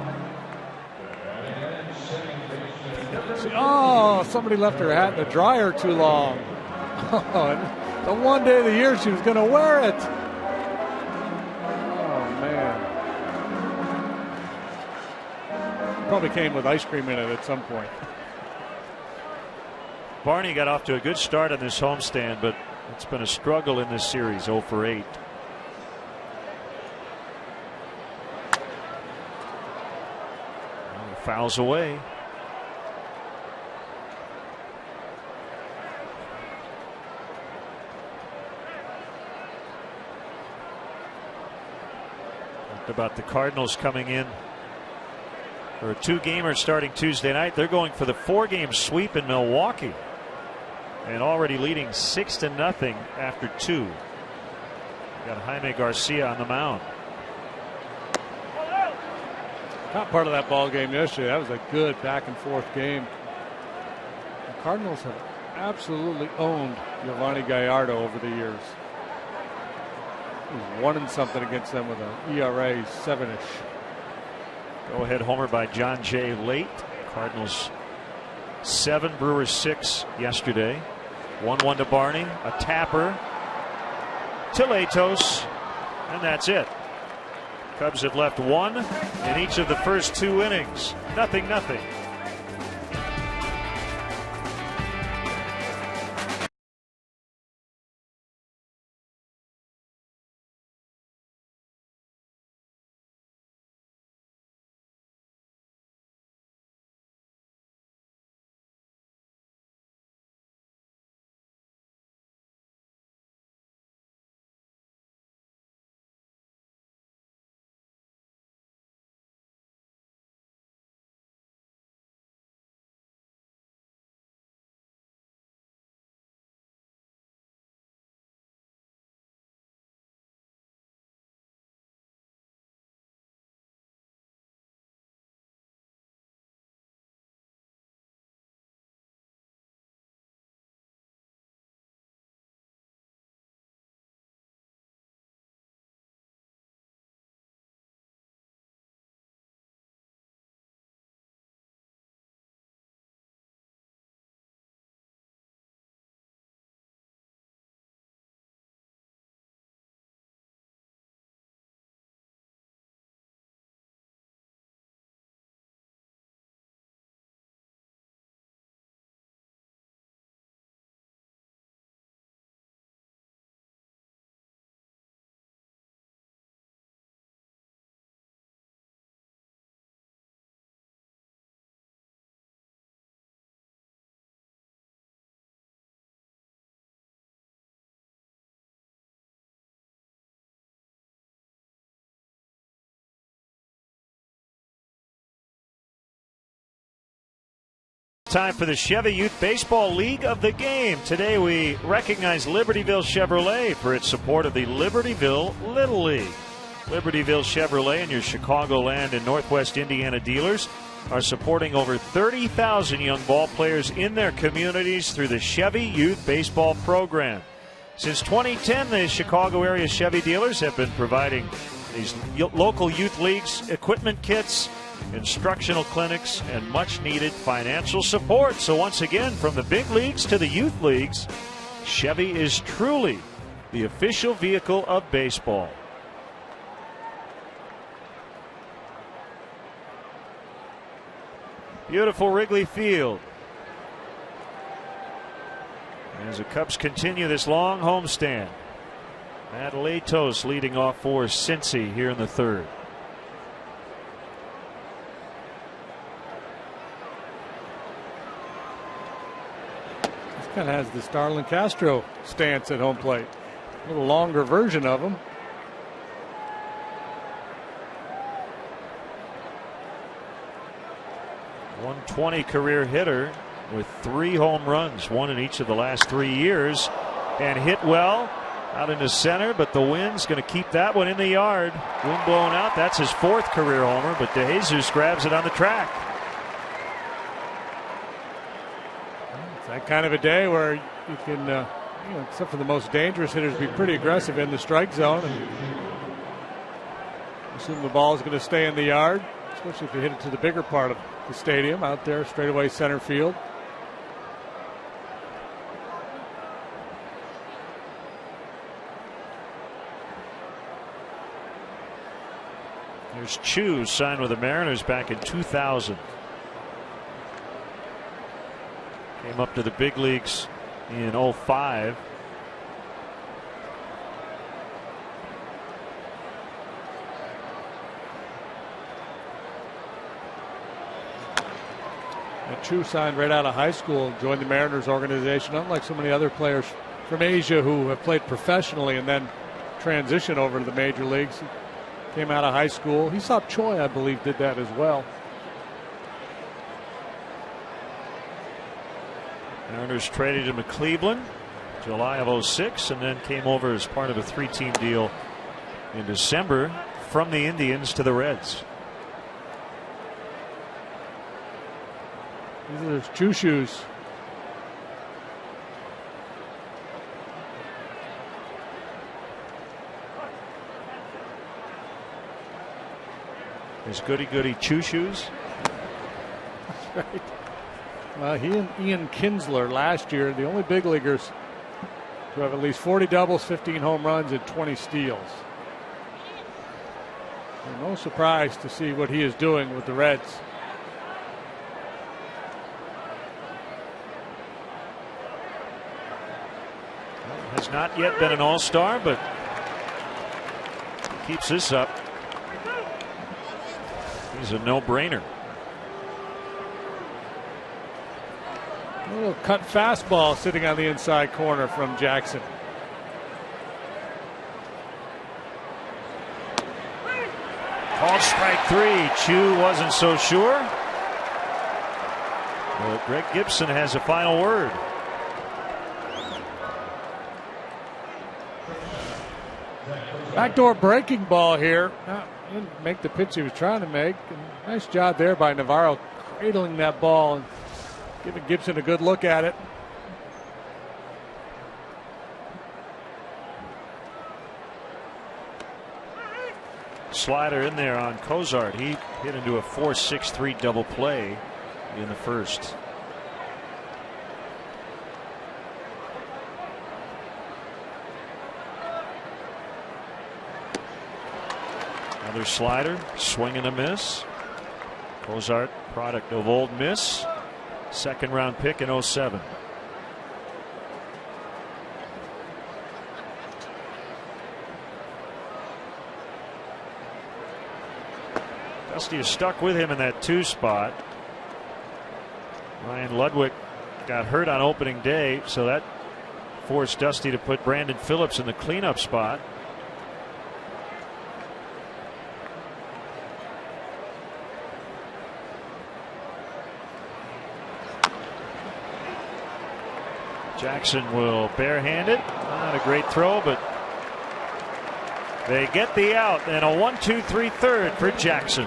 Oh, somebody left her hat in the dryer too long. Oh, the one day of the year she was going to wear it. Oh, man. Probably came with ice cream in it at some point. Barney got off to a good start on this homestand, but it's been a struggle in this series. 0 for 8. Fouls away. Talked about the Cardinals coming in for a 2-gamer starting Tuesday night. They're going for the 4-game sweep in Milwaukee. And already leading 6-0 after 2. Got Jaime Garcia on the mound. Not part of that ball game yesterday. That was a good back and forth game. The Cardinals have absolutely owned Giovanni Gallardo over the years. He's 1-something against them with an ERA 7-ish. Go ahead homer by John Jay late. Cardinals 7, Brewers 6 yesterday. 1-1 to Barney. A tapper to Latos. And that's it. Cubs have left 1 in each of the first 2 innings. 0-0. Time for the Chevy Youth Baseball League of the Game. Today we recognize Libertyville Chevrolet for its support of the Libertyville Little League. Libertyville Chevrolet and your Chicagoland and Northwest Indiana dealers are supporting over 30,000 young ball players in their communities through the Chevy Youth Baseball program. Since 2010, the Chicago area Chevy dealers have been providing these local youth leagues equipment kits, instructional clinics, and much needed financial support. So once again, from the big leagues to the youth leagues, Chevy is truly the official vehicle of baseball. Beautiful Wrigley Field as the Cubs continue this long homestand. Matt Latos leading off for Cincy here in the third. Kind of has the Starlin Castro stance at home plate. A little longer version of him. .120 career hitter with 3 home runs, 1 in each of the last 3 years, and hit well out into center, but the wind's going to keep that one in the yard. Wind blown out. That's his 4th career homer, but DeJesus grabs it on the track. That kind of a day where you can, except for the most dangerous hitters, be pretty aggressive in the strike zone. And assume the ball is going to stay in the yard, especially if you hit it to the bigger part of the stadium out there, straightaway center field. There's Chu, signed with the Mariners back in 2000. Came up to the big leagues in 05. Chu signed right out of high school, joined the Mariners organization, unlike so many other players from Asia who have played professionally and then transitioned over to the major leagues. He came out of high school. Hisop Choi, I believe, did that as well. Mariners traded him to Cleveland July of 06 and then came over as part of a 3-team deal in December from the Indians to the Reds. These are his Chu shoes. His goody Chu shoes. That's right. He and Ian Kinsler last year, the only big leaguers to have at least 40 doubles, 15 home runs, and 20 steals. And no surprise to see what he is doing with the Reds. Has not yet been an all-star, but keeps this up. He's a no-brainer. A little cut fastball sitting on the inside corner from Jackson. Called strike 3. Chu wasn't so sure. But Greg Gibson has a final word. Backdoor breaking ball here. Didn't make the pitch he was trying to make. And nice job there by Navarro, cradling that ball and giving Gibson a good look at it. Slider in there on Cozart. He hit into a 4-6-3 double play in the first. Another slider, swing and a miss. Cozart, product of Old Miss. Second round pick in 07. Dusty is stuck with him in that 2 spot. Ryan Ludwig got hurt on opening day, so that forced Dusty to put Brandon Phillips in the cleanup spot. Jackson will barehand it. Not a great throw, but they get the out, and a 1-2-3 third for Jackson.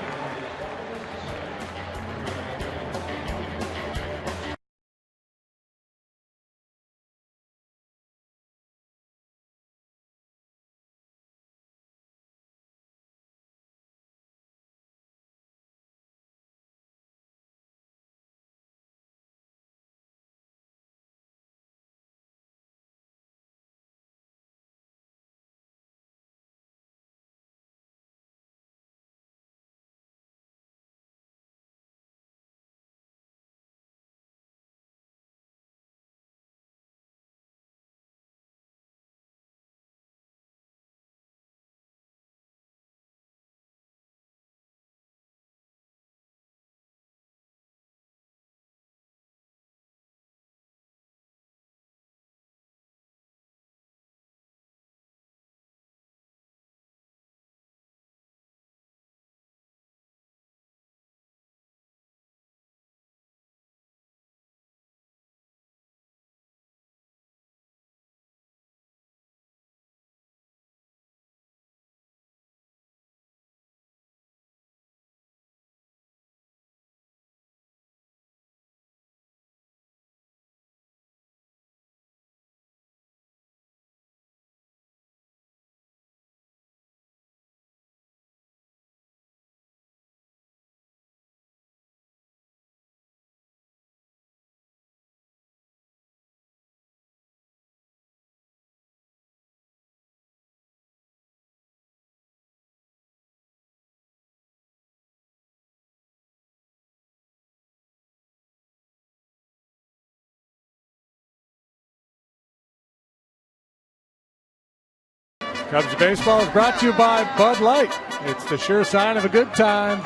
Cubs baseball is brought to you by Bud Light. It's the sure sign of a good time.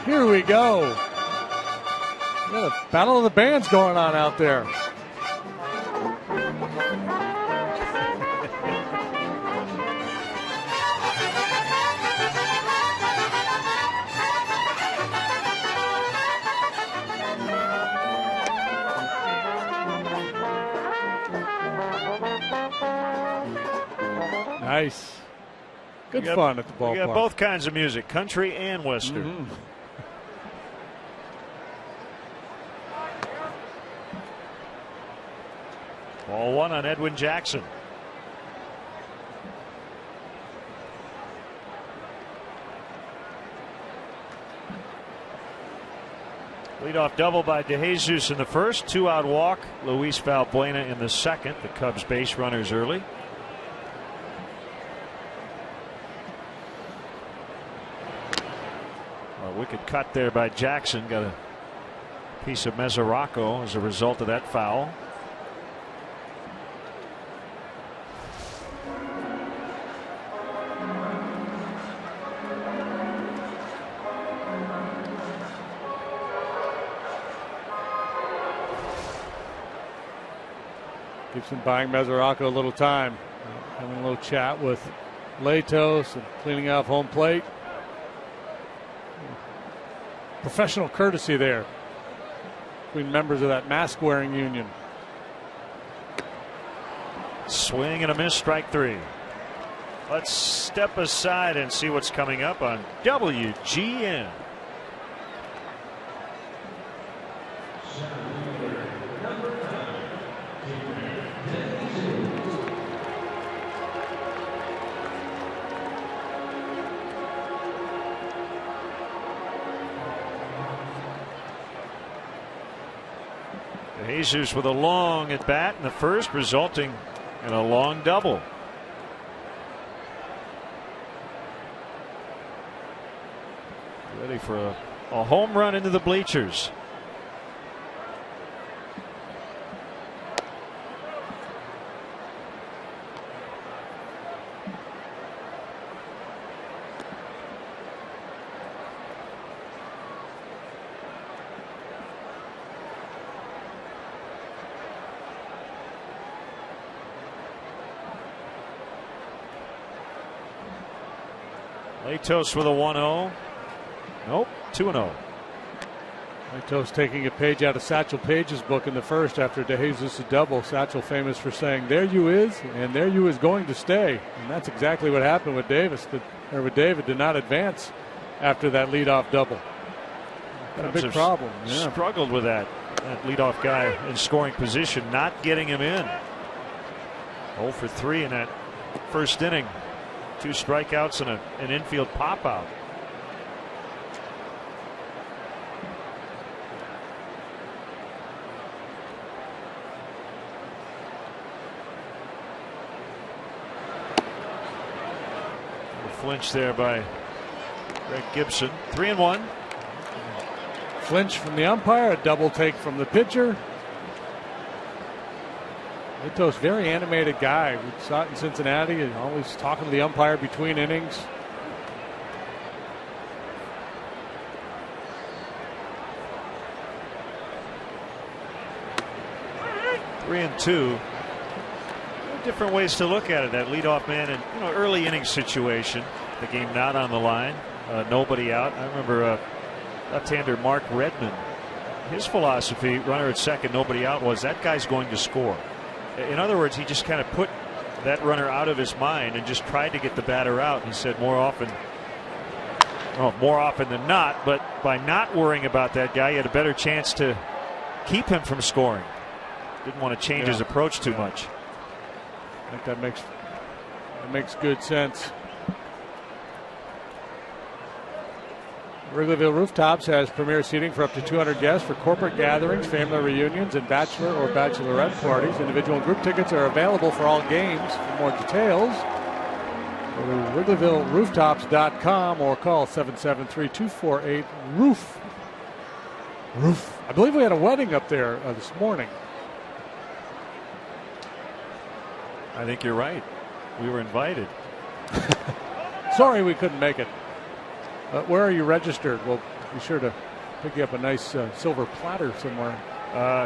Here we go. We got a battle of the bands going on out there. Nice. Good fun at the ballpark. We got both kinds of music, country and western. Mm-hmm. Ball one on Edwin Jackson. Leadoff double by DeJesus in the first. 2-out walk. Luis Valbuena in the second. The Cubs base runners early. A wicked cut there by Jackson. Got a piece of Mesoraco as a result of that foul. Gibson buying Mesoraco a little time, having a little chat with Latos and cleaning off home plate. Professional courtesy there between members of that mask wearing union. Swing and a miss, strike three. Let's step aside and see what's coming up on WGN. Jesus with a long at bat in the first, resulting in a long double. Ready for a home run into the bleachers. Latos with a 1-0. Nope, 2-0. Lato's taking a page out of Satchel Paige's book in the first after DeJesus' double. Satchel famous for saying, "There you is, and there you is going to stay." And that's exactly what happened with Davis. With David did not advance after that leadoff double. Got a big problem. Yeah. Struggled with that leadoff guy in scoring position, not getting him in. 0 for 3 in that first inning. 2 strikeouts and an infield pop out. Flinch there by Greg Gibson. 3-1. Flinch from the umpire, a double take from the pitcher. Lito's very animated guy. We saw it in Cincinnati, and always talking to the umpire between innings. Three and 2. Different ways to look at it. That leadoff man in early inning situation. The game not on the line, nobody out. I remember left-hander Mark Redmond. His philosophy, runner at second, nobody out, was that guy's going to score. In other words, he just kind of put that runner out of his mind and just tried to get the batter out. He said more often than not, but by not worrying about that guy, he had a better chance to keep him from scoring. Didn't want to change his approach too much. I think that makes good sense. Wrigleyville Rooftops has premier seating for up to 200 guests for corporate gatherings, family reunions, and bachelor or bachelorette parties. Individual and group tickets are available for all games. For more details, go to WrigleyvilleRooftops.com or call 773-248-ROOF. Roof. I believe we had a wedding up there this morning. I think you're right. We were invited. Sorry we couldn't make it. Where are you registered? We'll be sure to pick you up a nice silver platter somewhere.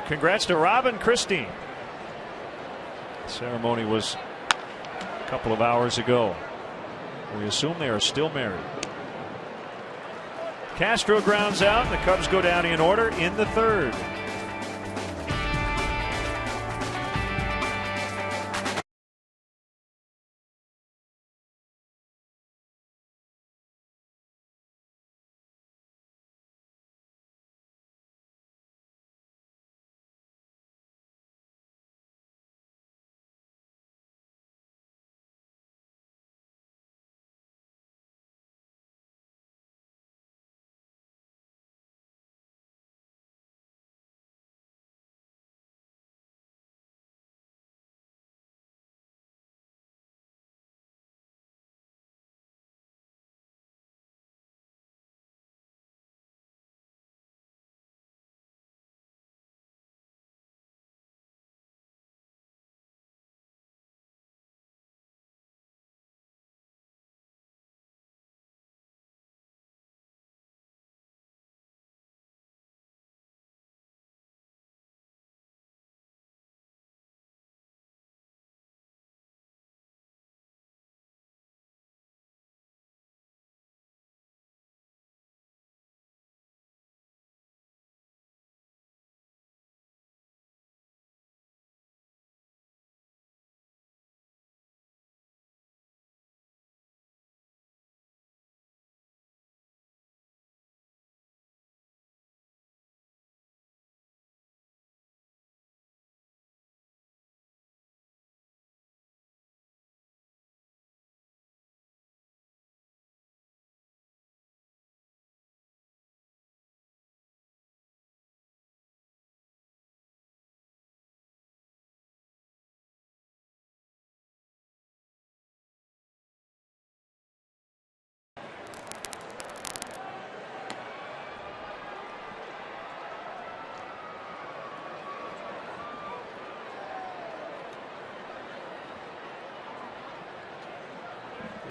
Congrats to Rob and Christine. The ceremony was a couple of hours ago. We assume they are still married. Castro grounds out, and the Cubs go down in order in the third.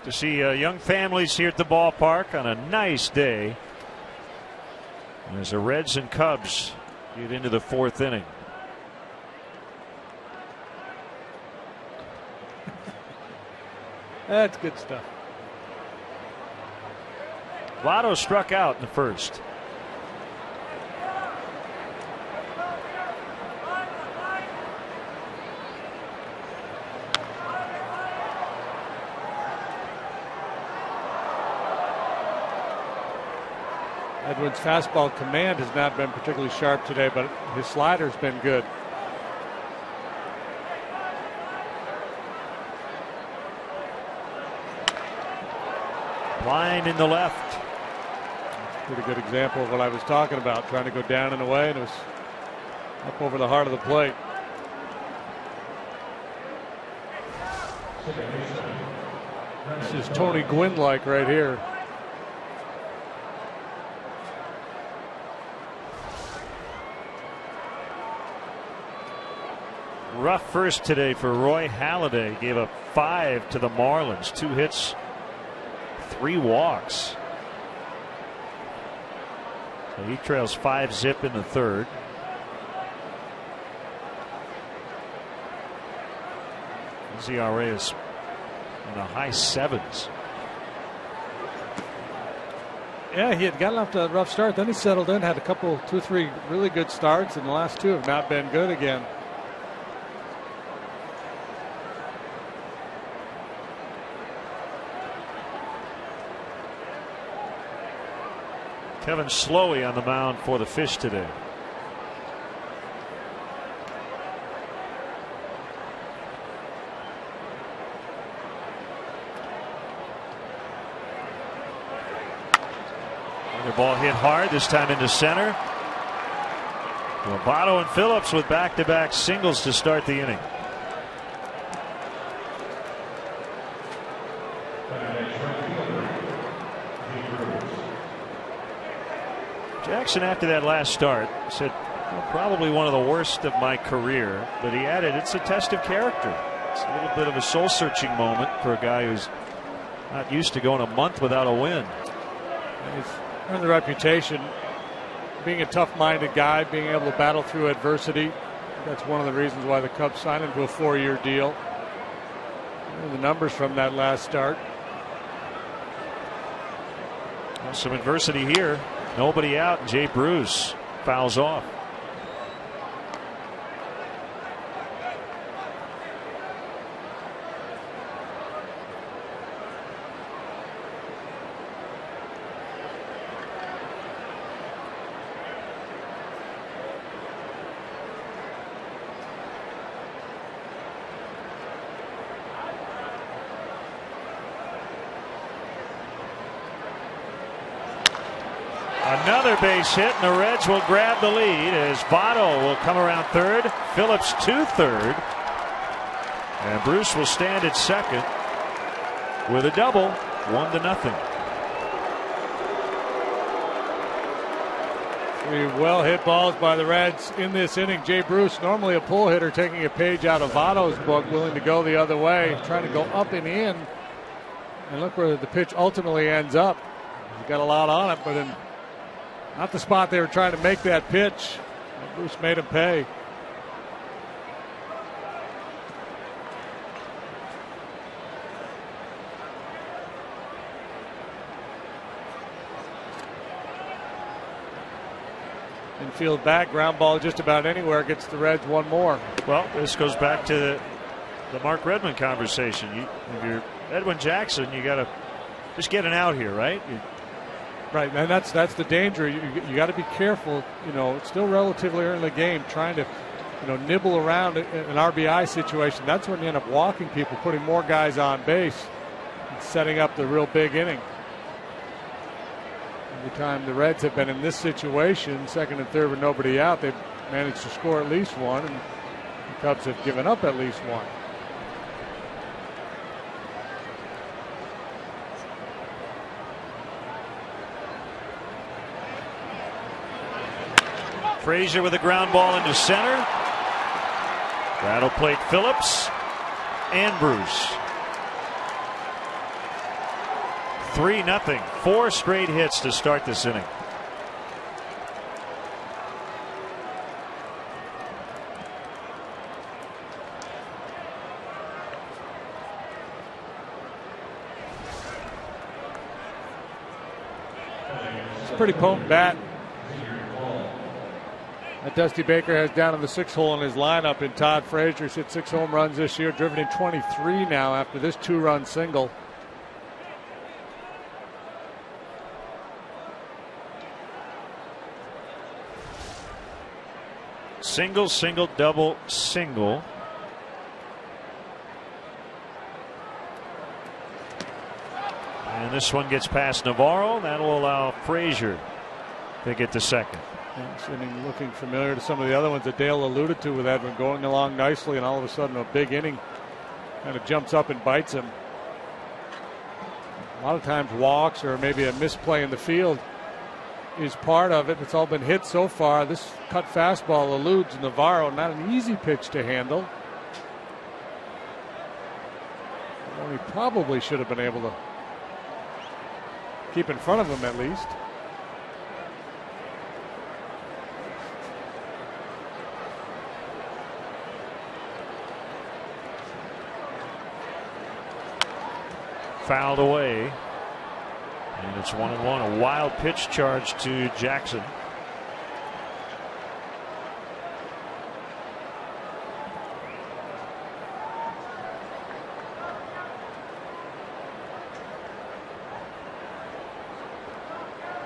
To see young families here at the ballpark on a nice day as the Reds and Cubs get into the fourth inning. That's good stuff. Votto struck out in the first. Edwin's fastball command has not been particularly sharp today, but his slider's been good. Line in the left. Pretty good example of what I was talking about, trying to go down and away, and it was up over the heart of the plate. This is Tony Gwynn-like right here. Rough first today for Roy Halladay. Gave up 5 to the Marlins. 2 hits, 3 walks. So he trails 5-zip in the third. His ERA is in the high 7s. Yeah, he had gotten off to a rough start. Then he settled in, had a couple, 2 or 3 really good starts, and the last 2 have not been good again. Kevin Slowey on the mound for the Fish today. The ball hit hard, this time into center. Lovato and Phillips with back-to-back singles to start the inning. Jackson, after that last start, said, well, probably one of the worst of my career, but he added, it's a test of character. It's a little bit of a soul-searching moment for a guy who's not used to going a month without a win. He's earned the reputation, being a tough-minded guy, being able to battle through adversity. That's one of the reasons why the Cubs signed him to a 4-year deal. And the numbers from that last start. Well, some adversity here. Nobody out. Jay Bruce fouls off. Another base hit, and the Reds will grab the lead as Votto will come around third, Phillips to third, and Bruce will stand at second with a double, 1-0. 3 well-hit balls by the Reds in this inning. Jay Bruce, normally a pull hitter, taking a page out of Votto's book, willing to go the other way, trying to go up and in. And look where the pitch ultimately ends up. He's got a lot on it, but in not the spot they were trying to make that pitch. Bruce made him pay. Infield back, ground ball just about anywhere, gets the Reds one more. Well, this goes back to the Mark Redmond conversation. If you're Edwin Jackson, you got to just get an out here, right? Right, and that's the danger. You got to be careful. You know, it's still relatively early in the game, trying to, nibble around an RBI situation. That's when you end up walking people, putting more guys on base, and setting up the real big inning. Every time the Reds have been in this situation, second and third with nobody out, they've managed to score at least one, and the Cubs have given up at least one. Frazier with a ground ball into center. That'll plate Phillips and Bruce. 3-0. 4 straight hits to start this inning. It's a pretty potent bat that Dusty Baker has down in the 6th hole in his lineup in Todd Frazier. He's hit 6 home runs this year, driven in 23 now after this 2-run single. Single, single, double, single. And this one gets past Navarro. That'll allow Frazier to get to second. This inning looking familiar to some of the other ones that Dale alluded to, with Edwin going along nicely, and all of a sudden a big inning kind of jumps up and bites him. A lot of times walks or maybe a misplay in the field is part of it. It's all been hit so far. This cut fastball eludes Navarro. Not an easy pitch to handle. Well, he probably should have been able to keep in front of him at least. Fouled away. And it's 1-1. A wild pitch charge to Jackson.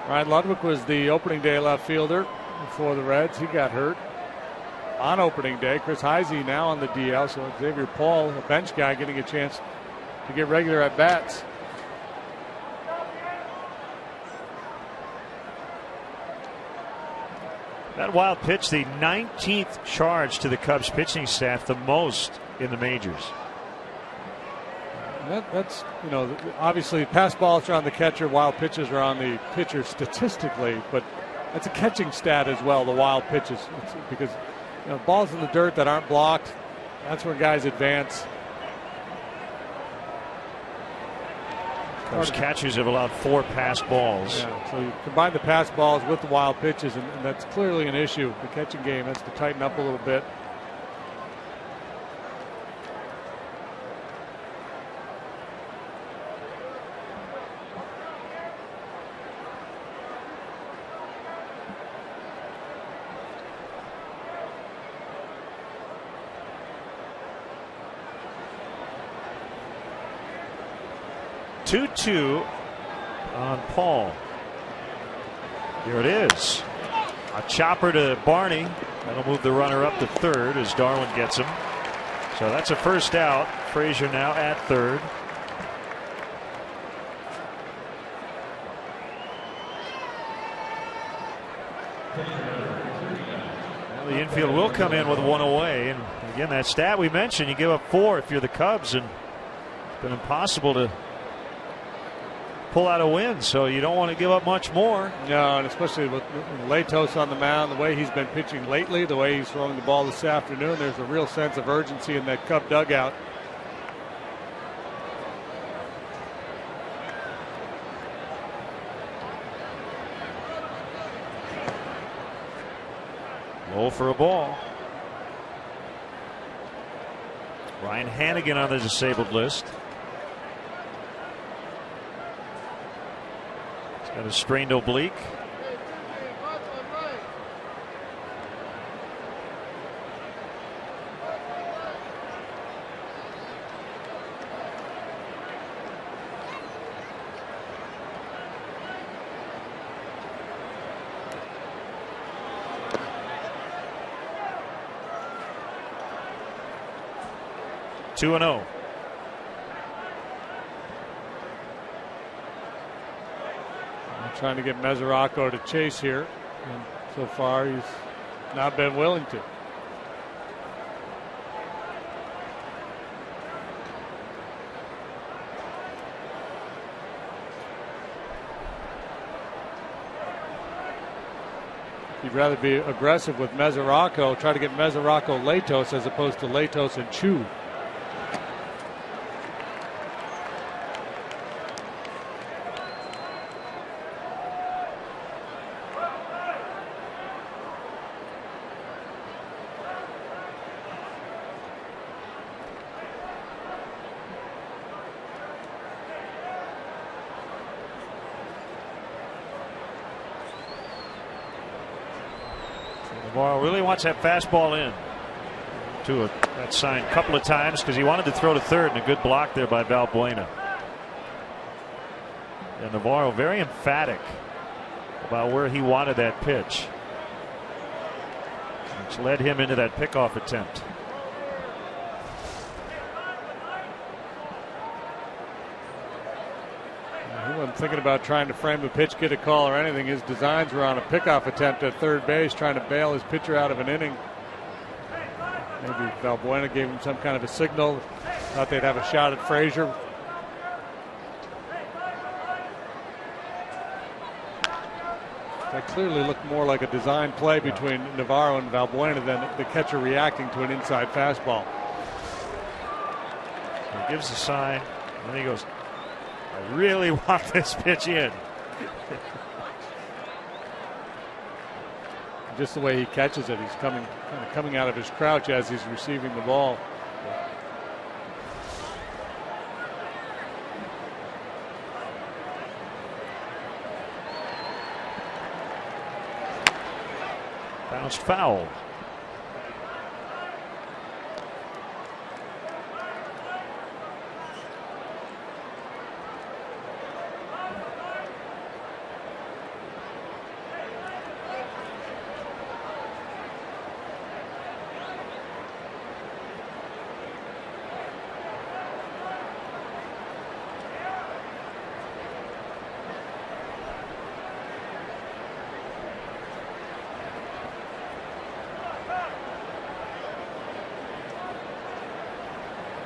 Ryan Ludwig was the opening day left fielder for the Reds. He got hurt on opening day. Chris Heisey now on the DL. So Xavier Paul, a bench guy, getting a chance to get regular at bats. That wild pitch, the 19th charge to the Cubs pitching staff, the most in the majors. That's, you know, obviously pass balls are on the catcher, wild pitches are on the pitcher statistically, but that's a catching stat as well, the wild pitches. It's because, you know, balls in the dirt that aren't blocked, that's where guys advance. Those catchers have allowed 4 pass balls. Yeah, so you combine the pass balls with the wild pitches, and that's clearly an issue. The catching game has to tighten up a little bit. Two on Paul. Here it is. A chopper to Barney. That'll move the runner up to third as Darwin gets him. So that's a first out. Frazier now at third. Well, the infield will come in with 1 away. And again, that stat we mentioned, you give up 4 if you're the Cubs, and it's been impossible to pull out a win, so you don't want to give up much more. No, and especially with Latos on the mound, the way he's been pitching lately, the way he's throwing the ball this afternoon, there's a real sense of urgency in that Cub dugout. Low for a ball. Ryan Hannigan on the disabled list. Got a strained oblique. Two and 0. Trying to get Mesoraco to chase here, and so far he's not been willing to. You'd rather be aggressive with Mesoraco, try to get Mesoraco Latos as opposed to Latos and Chu. Navarro really wants that fastball in. To that sign a couple of times because he wanted to throw to third, and a good block there by Valbuena. And Navarro very emphatic about where he wanted that pitch. And which led him into that pickoff attempt. He wasn't thinking about trying to frame a pitch, get a call, or anything. His designs were on a pickoff attempt at third base, trying to bail his pitcher out of an inning. Maybe Valbuena gave him some kind of a signal. Thought they'd have a shot at Frazier. That clearly looked more like a design play between Navarro and Valbuena than the catcher reacting to an inside fastball. He gives a sign, and then he goes, I really want this pitch in. Just the way he catches it, he's kind of coming out of his crouch as he's receiving the ball. Bounced foul.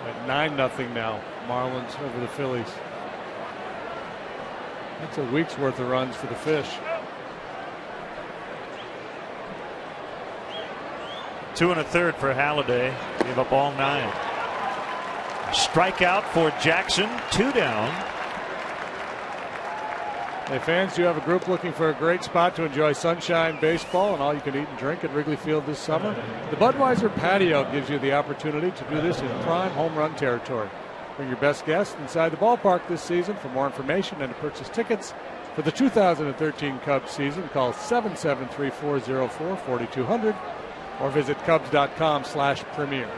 At 9-0 now, Marlins over the Phillies. That's a week's worth of runs for the Fish. 2 1/3 for Halladay. Gave up all 9. Strikeout for Jackson. 2 down. Hey fans, you have a group looking for a great spot to enjoy sunshine, baseball, and all you can eat and drink at Wrigley Field this summer? The Budweiser Patio gives you the opportunity to do this in prime home run territory. Bring your best guests inside the ballpark this season. For more information and to purchase tickets for the 2013 Cubs season, call 773-404-4200 or visit Cubs.com/premier.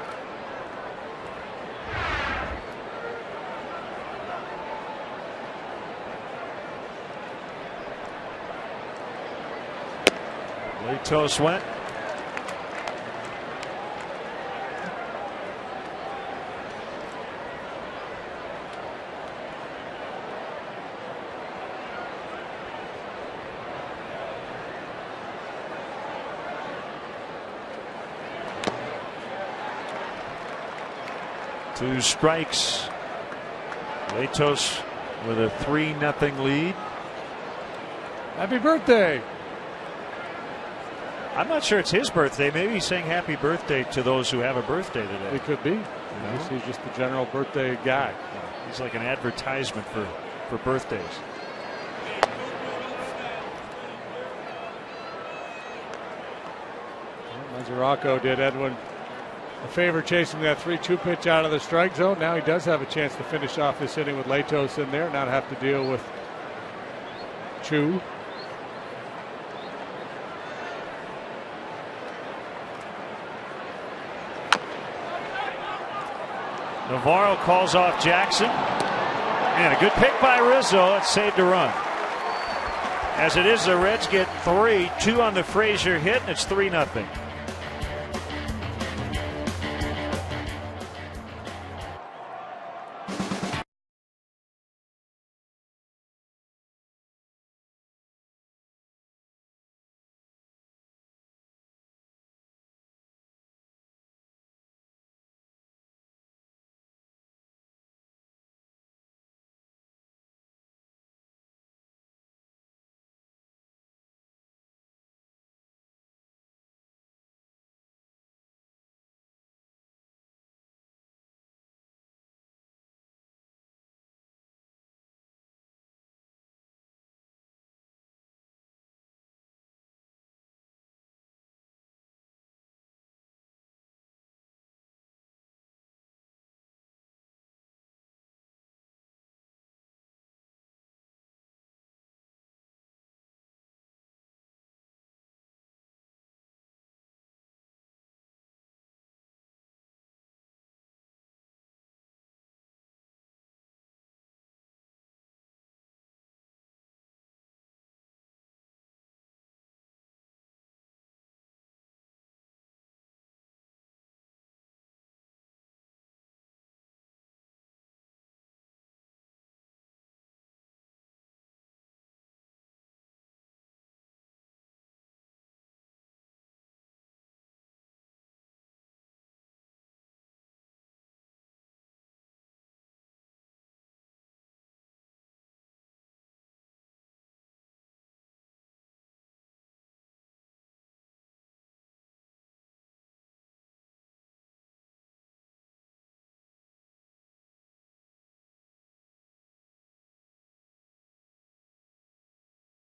Toast went. Two strikes. Latos with a 3-0 lead. Happy birthday. I'm not sure it's his birthday. Maybe he's saying happy birthday to those who have a birthday today. It could be. He's just the general birthday guy. He's like an advertisement for birthdays. Mazzaraco did Edwin a favor chasing that 3-2 pitch out of the strike zone. Now he does have a chance to finish off this inning with Latos in there, not have to deal with Chu. Navarro calls off Jackson. And a good pick by Rizzo. It saved a run. As it is, the Reds get 3, 2 on the Frazier hit, and it's 3-0.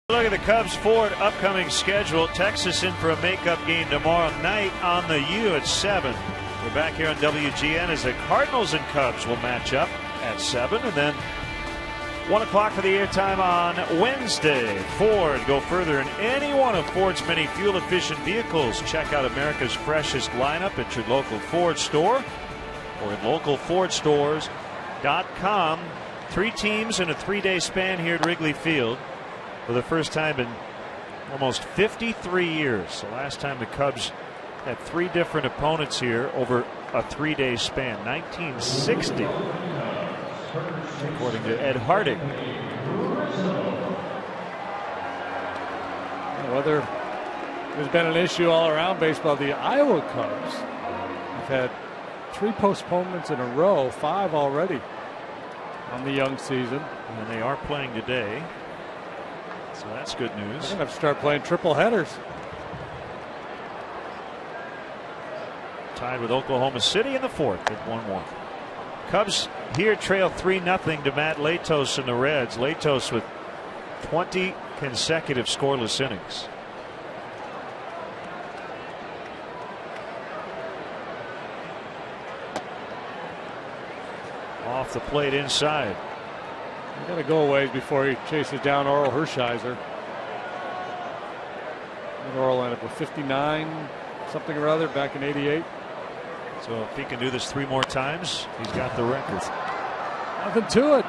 Look at the Cubs' forward upcoming schedule. Texas in for a makeup game tomorrow night on the U at 7. We're back here on WGN as the Cardinals and Cubs will match up at 7. And then 1 o'clock for the airtime on Wednesday. Ford, go further in any one of Ford's many fuel-efficient vehicles. Check out America's freshest lineup at your local Ford store or at localfordstores.com. 3 teams in a 3-day span here at Wrigley Field for the first time in almost 53 years. The last time the Cubs had 3 different opponents here over a 3-day span. 1960. According to Ed Harding. Whether there's been an issue all around baseball, the Iowa Cubs have had 3 postponements in a row, 5 already on the young season. And they are playing today, so that's good news. They're going to have to start playing triple headers. Tied with Oklahoma City in the 4th at 1-1. Cubs here trail 3-0 to Matt Latos and the Reds. Latos with 20 consecutive scoreless innings. Off the plate inside. He's got to go a ways before he chases down Oral Hershiser. And Oral ended up with 59 something or other back in '88. So if he can do this 3 more times, he's got the record. Nothing to it.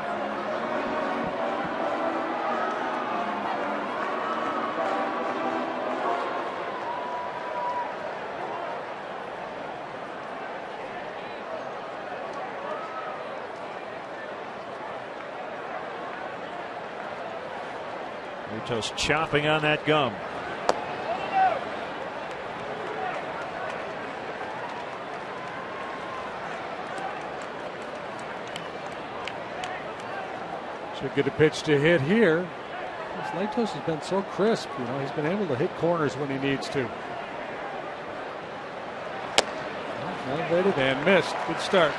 Latos chopping on that gum. Should get a pitch to hit here. Latos has been so crisp. You know, he's been able to hit corners when he needs to. Elevated and missed. Good start.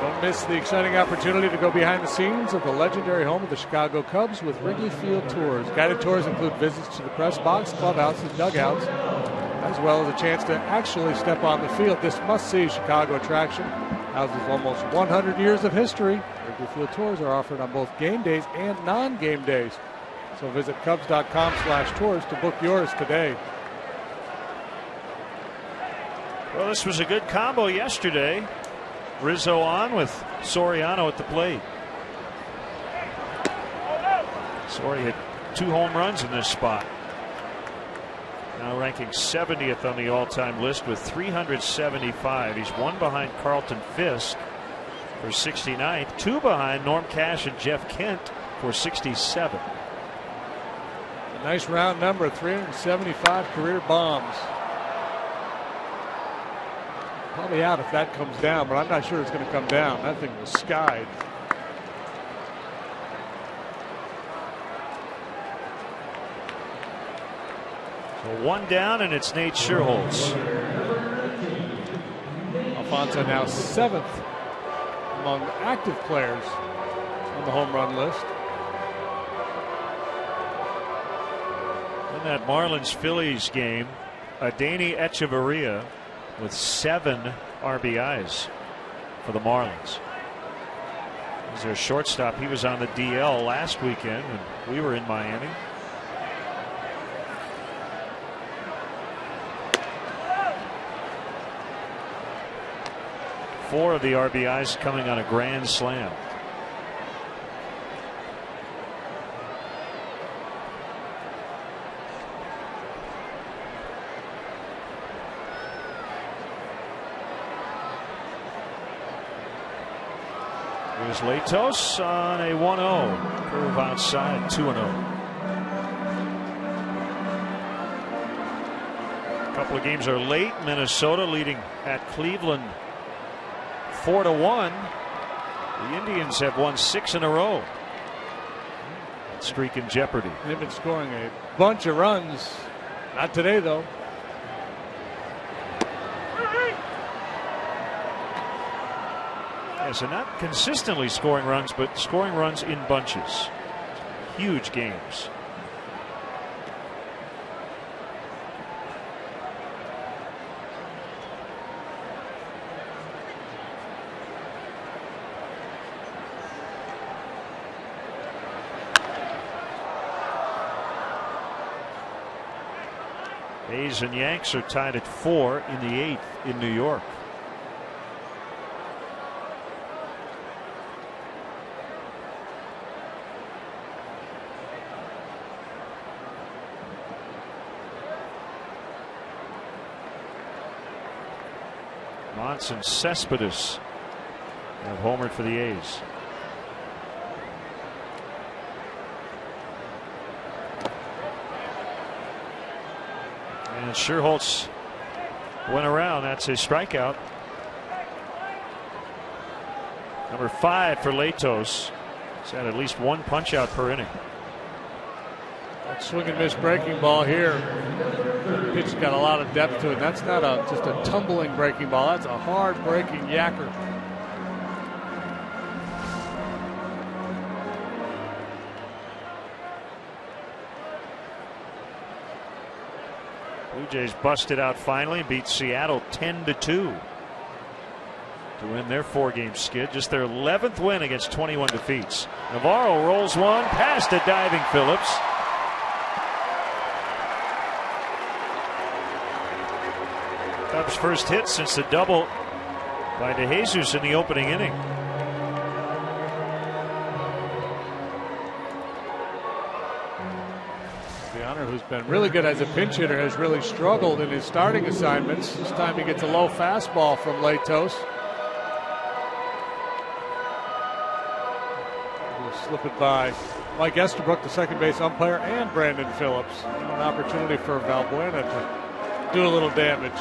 Don't miss the exciting opportunity to go behind the scenes of the legendary home of the Chicago Cubs with Wrigley Field tours. Guided tours include visits to the press box, clubhouses, dugouts, as well as a chance to actually step on the field. This must-see Chicago attraction houses almost 100 years of history. Wrigley Field tours are offered on both game days and non-game days. So visit Cubs.com/tours to book yours today. Well, this was a good combo yesterday. Rizzo on with Soriano at the plate. Sori hit 2 home runs in this spot. Now ranking 70th on the all-time list with 375. He's 1 behind Carlton Fisk for 69th, 2 behind Norm Cash and Jeff Kent for 67. A nice round number, 375 career bombs. Probably out if that comes down, but I'm not sure it's going to come down. That thing was skied. So 1 down, and it's Nate Scherholz. Alfonso now 7th among active players on the home run list. In that Marlins-Phillies game, Adeiny Echeverria with 7 RBIs for the Marlins. He's their shortstop. He was on the DL last weekend when we were in Miami. Four of the RBIs coming on a grand slam. Here's Latos on a 1-0. Curve outside, 2-0. A couple of games are late. Minnesota leading at Cleveland 4-1. The Indians have won 6 in a row. Streak in jeopardy. They've been scoring a bunch of runs. Not today, though. Yes, and not consistently scoring runs, but scoring runs in bunches. Huge games. A's and Yanks are tied at 4 in the 8th in New York. Monson, Cespedes have homered for the A's. And Sherholtz went around. That's his strikeout. Number 5 for Latos. He's had at least one punch out per inning. That swing and miss breaking ball here. Pitch got a lot of depth to it. That's not just a tumbling breaking ball. That's a hard breaking yacker. Blue Jays busted out finally, beat Seattle 10-2 to win their 4-game skid. Just their 11th win against 21 defeats. Navarro rolls one past a diving Phillips. Cubs' first hit since the double by DeJesus in the opening inning. Who's been really good as a pinch hitter, has really struggled in his starting assignments. This time he gets a low fastball from Latos. He'll slip it by Mike Estabrook, the second base umpire, and Brandon Phillips. An opportunity for Valbuena to do a little damage.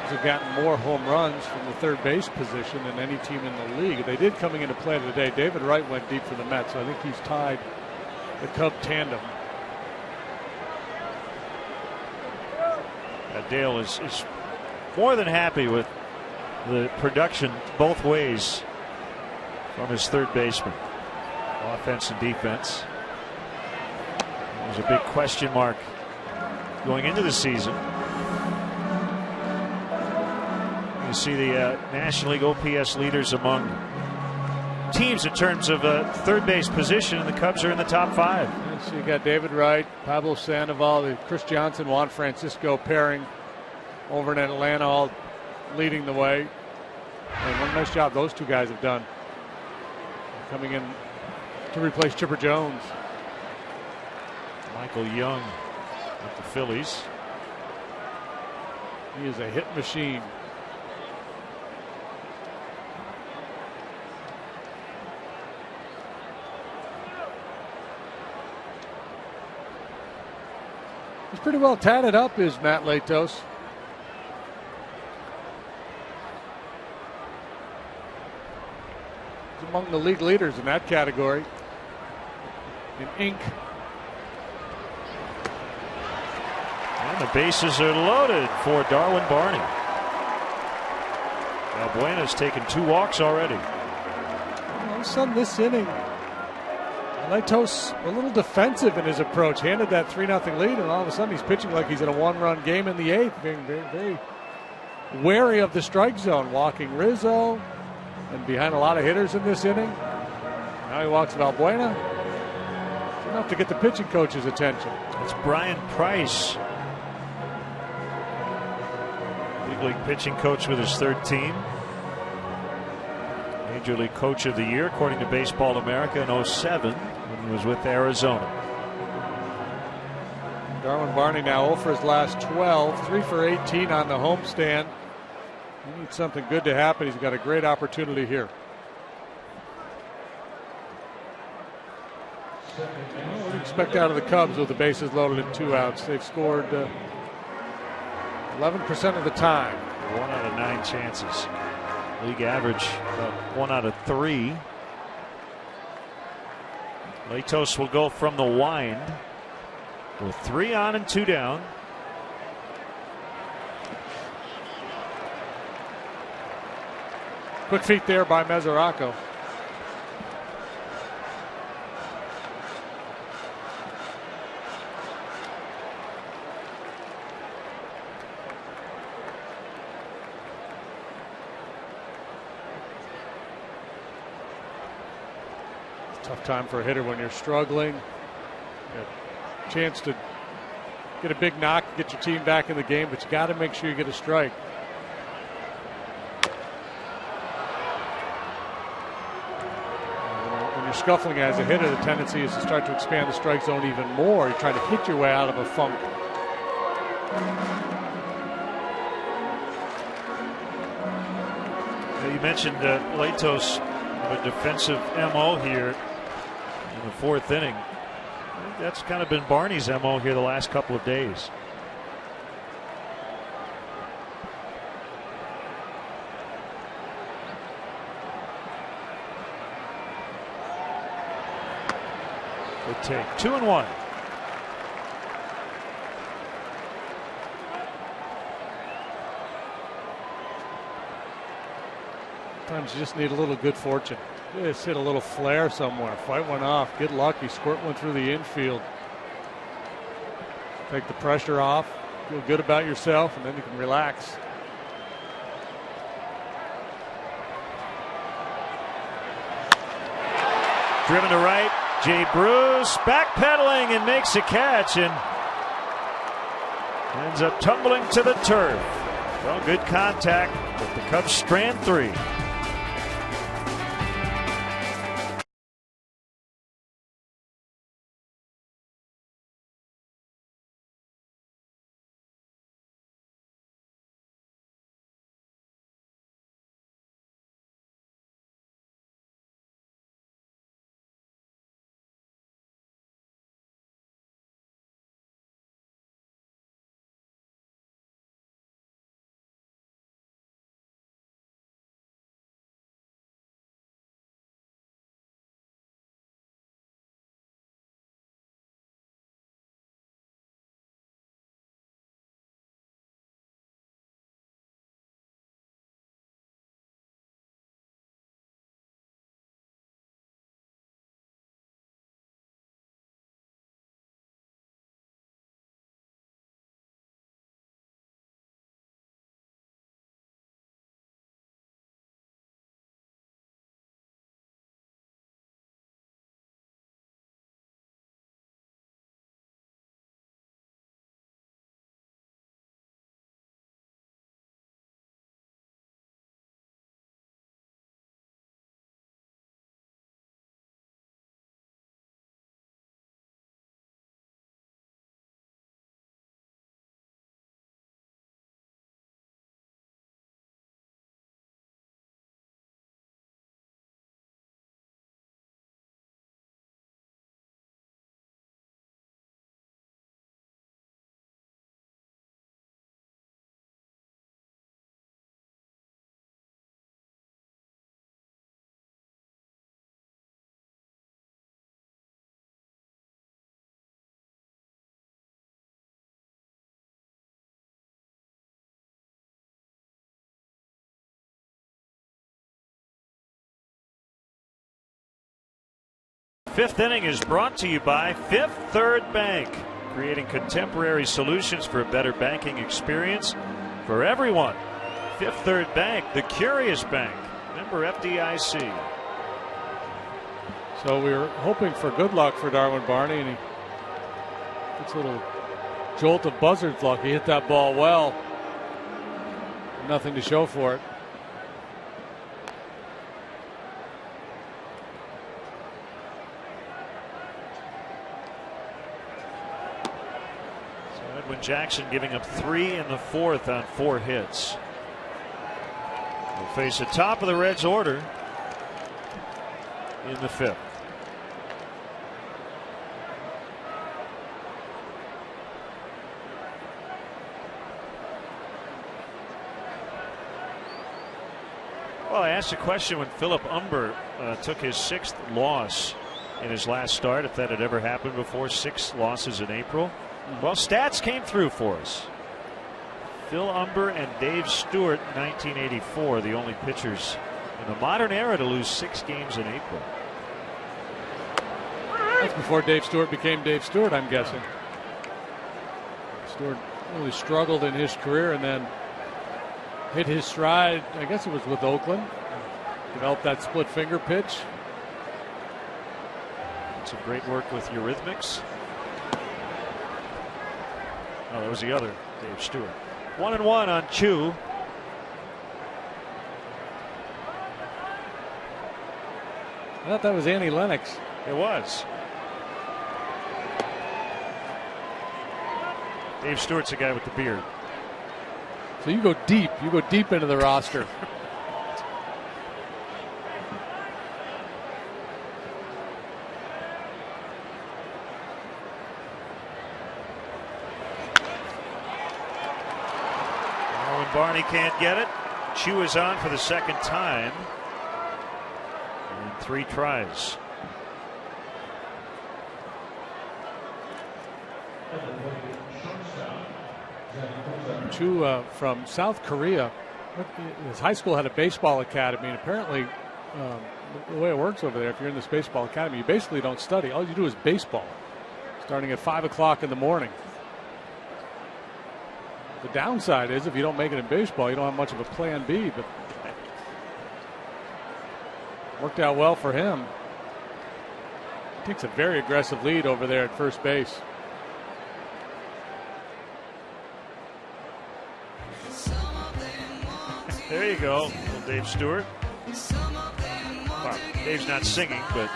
Have gotten more home runs from the third base position than any team in the league. They did coming into play today. David Wright went deep for the Mets, so I think he's tied the Cub tandem. Dale is more than happy with the production both ways from his third baseman, offense and defense. There's a big question mark going into the season. You see the National League OPS leaders among teams in terms of third base position, and the Cubs are in the top 5. So you got David Wright, Pablo Sandoval, the Chris Johnson, Juan Francisco pairing over in Atlanta, all leading the way. And one nice job those two guys have done coming in to replace Chipper Jones. Michael Young with the Phillies. He is a hit machine. He's pretty well tatted up, is Matt Latos. He's among the league leaders in that category in ink. And the bases are loaded for Darwin Barney. Valbuena's taken 2 walks already. All of a sudden this inning, Latos a little defensive in his approach, handed that 3-0 lead, and all of a sudden he's pitching like he's in a 1-run game in the 8th, being very, very wary of the strike zone, walking Rizzo and behind a lot of hitters in this inning. Now he walks Valbuena. It's enough to get the pitching coach's attention. It's Brian Price, Big League pitching coach with his 3rd team. Major League Coach of the Year, according to Baseball America, in 2007 when he was with Arizona. Darwin Barney now 0 for his last 12, 3 for 18 on the homestand. He needs something good to happen. He's got a great opportunity here. expect out of the Cubs with the bases loaded and 2 outs. They've scored 11% of the time. 1 out of 9 chances. League average about 1 out of 3. Latos will go from the wind with 3 on and 2 down. Quick feet there by Mesoraco. Tough time for a hitter when you're struggling. A chance to get a big knock, get your team back in the game, but you got to make sure you get a strike. When you're scuffling as a hitter, the tendency is to start to expand the strike zone even more. You're trying to hit your way out of a funk. You mentioned Latos, a defensive MO here in the 4th inning. I think that's kind of been Barney's MO here the last couple of days. Good take. 2-1. Sometimes you just need a little good fortune. Just hit a little flare somewhere. Fight one off. Get lucky. Squirt one through the infield. Take the pressure off. Feel good about yourself, and then you can relax. Driven to right. Jay Bruce backpedaling and makes a catch and ends up tumbling to the turf. Well, good contact, but the Cubs strand 3. Fifth inning is brought to you by Fifth Third Bank, creating contemporary solutions for a better banking experience for everyone. Fifth Third Bank, the curious bank. Member FDIC. So we were hoping for good luck for Darwin Barney, and he gets a little jolt of buzzard's luck. He hit that ball well. Nothing to show for it. Edwin Jackson giving up 3 in the 4th on 4 hits. Will face the top of the Reds order in the 5th. Well, I asked a question when Philip Umber took his 6th loss in his last start, if that had ever happened before. 6 losses in April. Well, stats came through for us. Phil Umber and Dave Stewart in 1984, the only pitchers in the modern era to lose 6 games in April. That's before Dave Stewart became Dave Stewart, I'm guessing. Stewart really struggled in his career and then hit his stride. I guess it was with Oakland. Developed that split finger pitch. Some great work with Eurythmics. Oh, that was the other Dave Stewart. 1-1 on Chu. I thought that was Annie Lennox. It was. Dave Stewart's the guy with the beard. So you go deep. You go deep into the roster. When Barney can't get it, Chu is on for the 2nd time in 3 tries. Chu from South Korea. His high school had a baseball academy, and apparently the way it works over there, if you're in this baseball academy, you basically don't study. All you do is baseball, starting at 5 o'clock in the morning. The downside is if you don't make it in baseball, you don't have much of a plan B, but worked out well for him. Takes a very aggressive lead over there at first base. There you go, little Dave Stewart. Well, Dave's not singing, but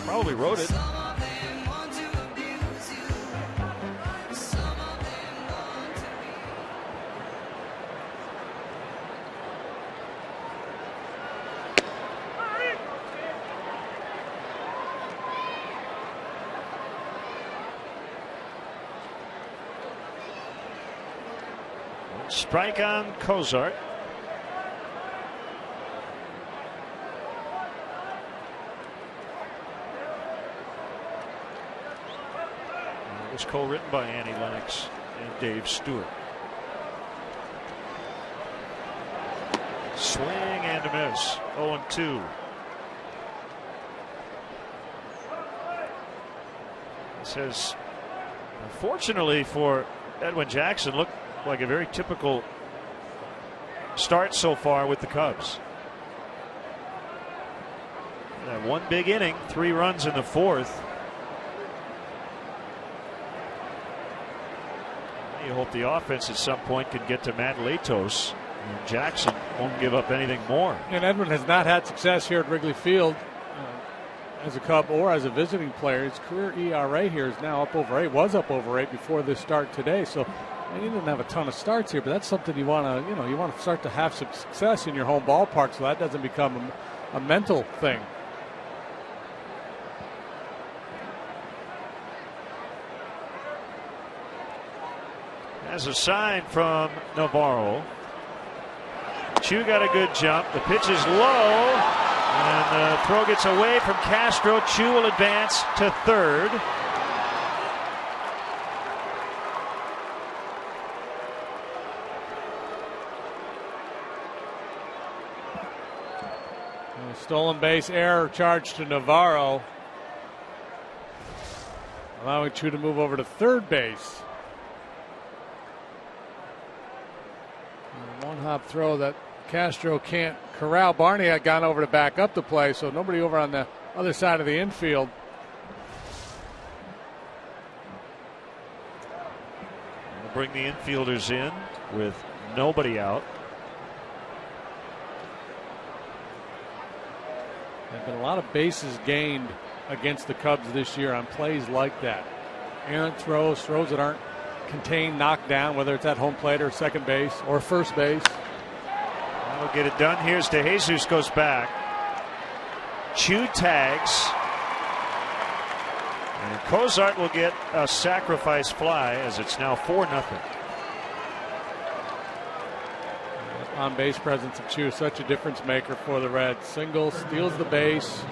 probably wrote it. Strike on Cozart. It was co-written by Annie Lennox and Dave Stewart. Swing and a miss. 0-2. It says, unfortunately for Edwin Jackson, looked like a very typical start so far with the Cubs. That one big inning, 3 runs in the 4th. You hope the offense at some point can get to Matt Latos. And Jackson won't give up anything more. And Edwin has not had success here at Wrigley Field as a Cub or as a visiting player. His career ERA here is now up over 8. Was up over 8 before this start today. So he didn't have a ton of starts here, but that's something you want to, you want to start to have some success in your home ballpark, so that doesn't become a mental thing. As a sign from Navarro. Chu got a good jump. The pitch is low, and the throw gets away from Castro. Chu will advance to 3rd. Stolen base error charged to Navarro, allowing Chu to move over to 3rd base. One hop throw that Castro can't corral. Barney had gone over to back up the play, so nobody over on the other side of the infield. We'll bring the infielders in with nobody out. There have been a lot of bases gained against the Cubs this year on plays like that. Errant throws that aren't contained, knocked down, whether it's at home plate or second base or first base. We'll get it done. Here's DeJesus, goes back. Chu tags. And Cozart will get a sacrifice fly as it's now 4-0. on-base presence of Chu, such a difference maker for the Reds. Single, steals the base.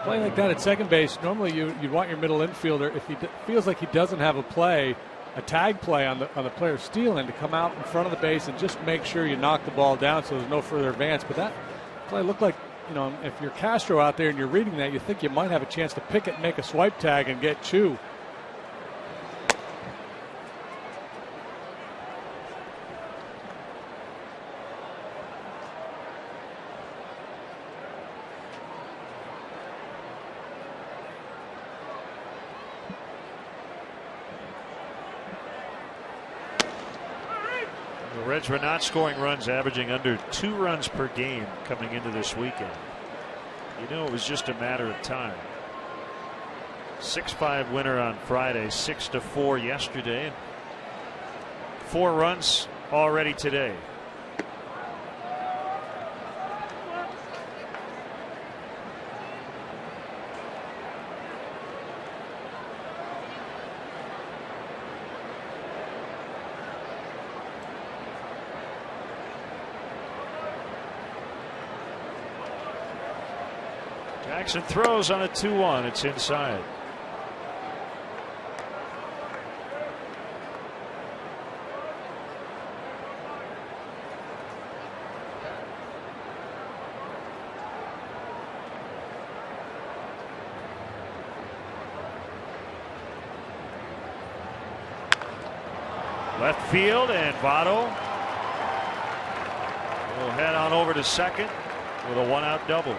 Playing like that at second base, normally you'd want your middle infielder, if he feels like he doesn't have a tag play on the player stealing, to come out in front of the base and just make sure you knock the ball down so there's no further advance. But that play looked like, if you're Castro out there and you're reading that, you think you might have a chance to pick it, make a swipe tag, and get Chu. The Reds were not scoring runs, averaging under 2 runs per game coming into this weekend. It was just a matter of time. 6-5 winner on Friday, 6-4 yesterday, and 4 runs already today. Jackson throws on a 2-1. It's inside. Left field, and Votto will head on over to second with a 1-out double.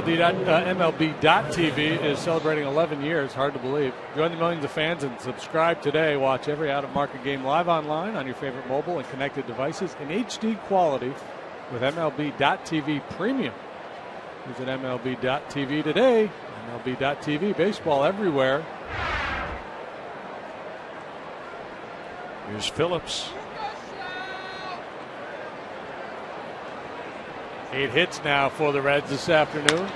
MLB.TV is celebrating 11 years. Hard to believe. Join the millions of fans and subscribe today. Watch every out-of-market game live online on your favorite mobile and connected devices in HD quality with MLB.TV Premium. Visit MLB.TV today. MLB.TV, baseball everywhere. Here's Phillips. 8 hits now for the Reds this afternoon.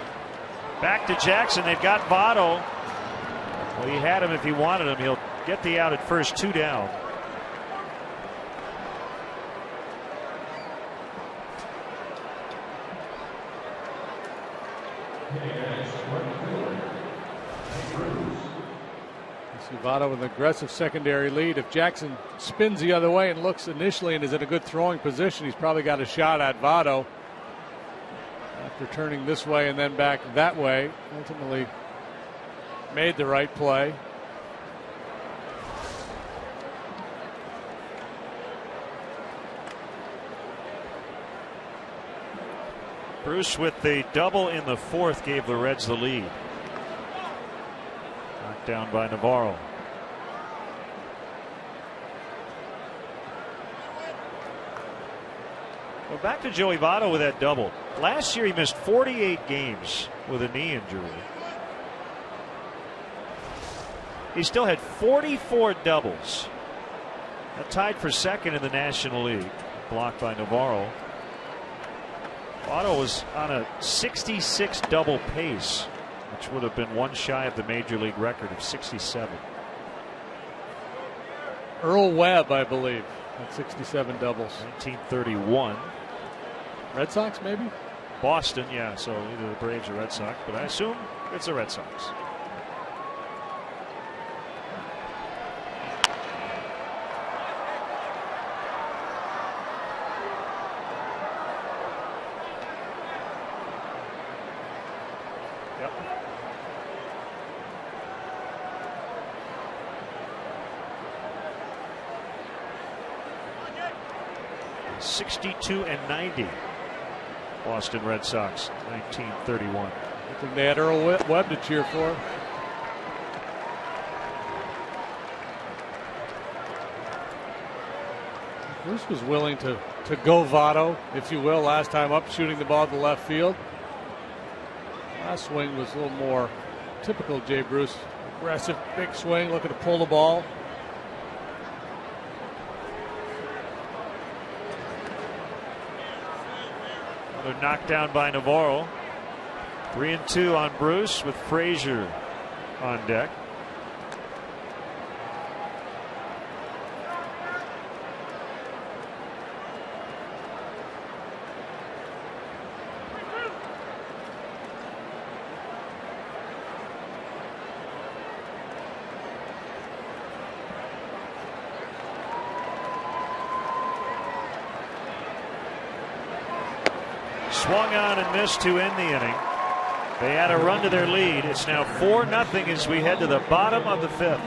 Back to Jackson. They've got Votto. Well, he had him if he wanted him. He'll get the out at first, 2 down. Votto with an aggressive secondary lead. If Jackson spins the other way and looks initially and is in a good throwing position, he's probably got a shot at Votto. After turning this way and then back that way, ultimately made the right play. Bruce with the double in the 4th gave the Reds the lead. Knocked down by Navarro. Well, back to Joey Votto with that double. Last year he missed 48 games with a knee injury. He still had 44 doubles. Tied for second in the National League. Blocked by Navarro. Votto was on a 66 double pace, which would have been one shy of the major league record of 67. Earl Webb, I believe, at 67 doubles. 1931. Red Sox, maybe? Boston, yeah, so either the Braves or Red Sox, but I assume it's the Red Sox. Yep. 62-90. Boston Red Sox, 1931. I think they had Earl Webb to cheer for. Bruce was willing to go Votto, if you will, last time up, shooting the ball to left field. Last swing was a little more typical Jay Bruce. Aggressive, big swing, looking to pull the ball. Another knockdown by Navarro. 3-2 on Bruce with Frazier on deck. Swung on and missed to end the inning. They add a run to their lead. It's now 4-0 as we head to the bottom of the fifth.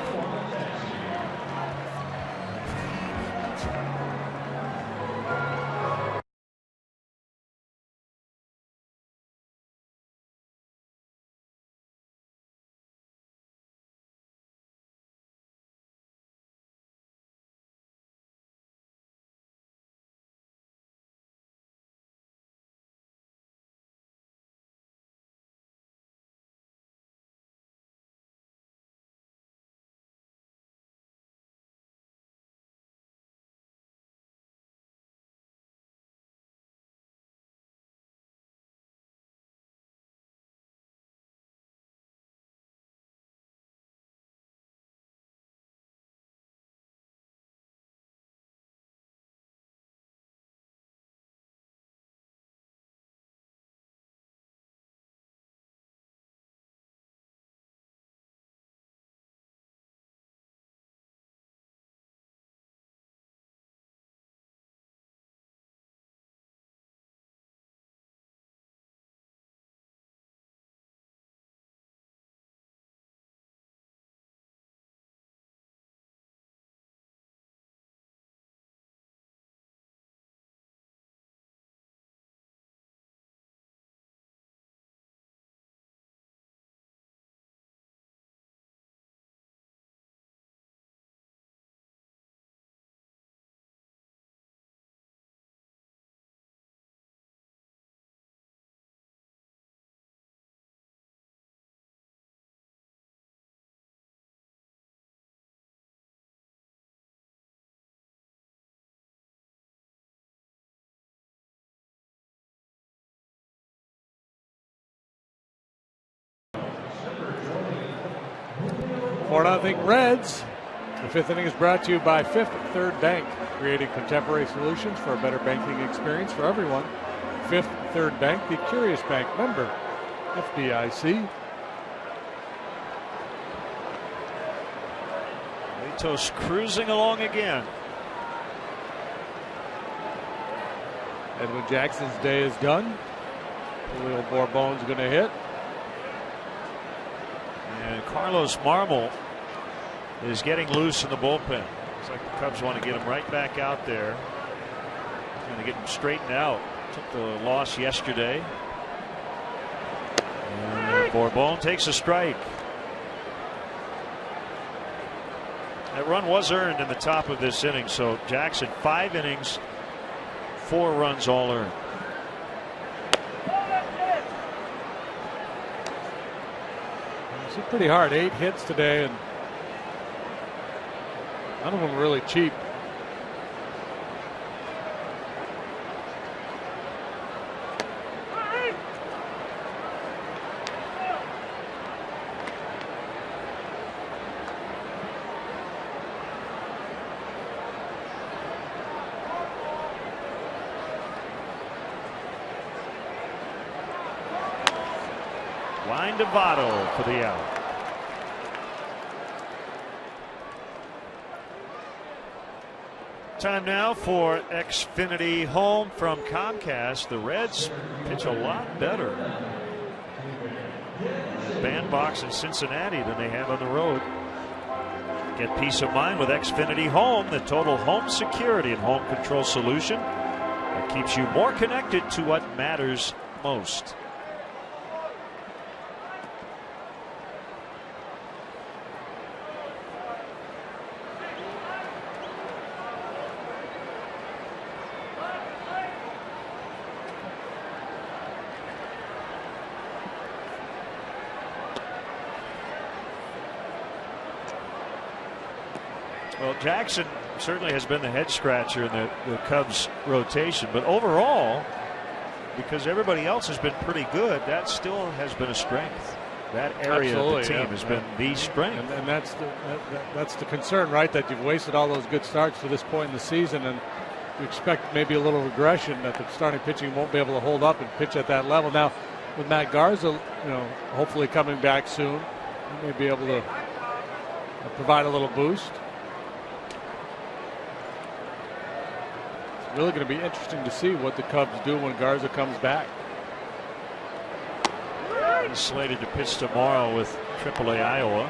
Four nothing Reds. The fifth inning is brought to you by Fifth Third Bank, creating contemporary solutions for a better banking experience for everyone. Fifth Third Bank, the Curious Bank, member FDIC. Litos cruising along again. Edwin Jackson's day is done. Julio Bourbon's going to hit. And Carlos Marmol is getting loose in the bullpen. Looks like the Cubs want to get him right back out there. Going to get him straightened out. Took the loss yesterday. And Bourbon takes a strike. That run was earned in the top of this inning. So Jackson, 5 innings, 4 runs all earned. Pretty hard. 8 hits today, and none of them really cheap. Line to Votto for the out. Time now for Xfinity Home from Comcast. The Reds pitch a lot better in the bandbox in Cincinnati than they have on the road. Get peace of mind with Xfinity Home, the total home security and home control solution that keeps you more connected to what matters most. Well, Jackson certainly has been the head scratcher in the Cubs rotation, but overall because everybody else has been pretty good, that still has been a strength. That area Absolutely, of the team has been the strength. And that's the concern, right? That you've wasted all those good starts to this point in the season, and you expect maybe a little regression, that the starting pitching won't be able to hold up and pitch at that level. Now, with Matt Garza, hopefully coming back soon, he may be able to provide a little boost. It's really going to be interesting to see what the Cubs do when Garza comes back. He's slated to pitch tomorrow with AAA Iowa.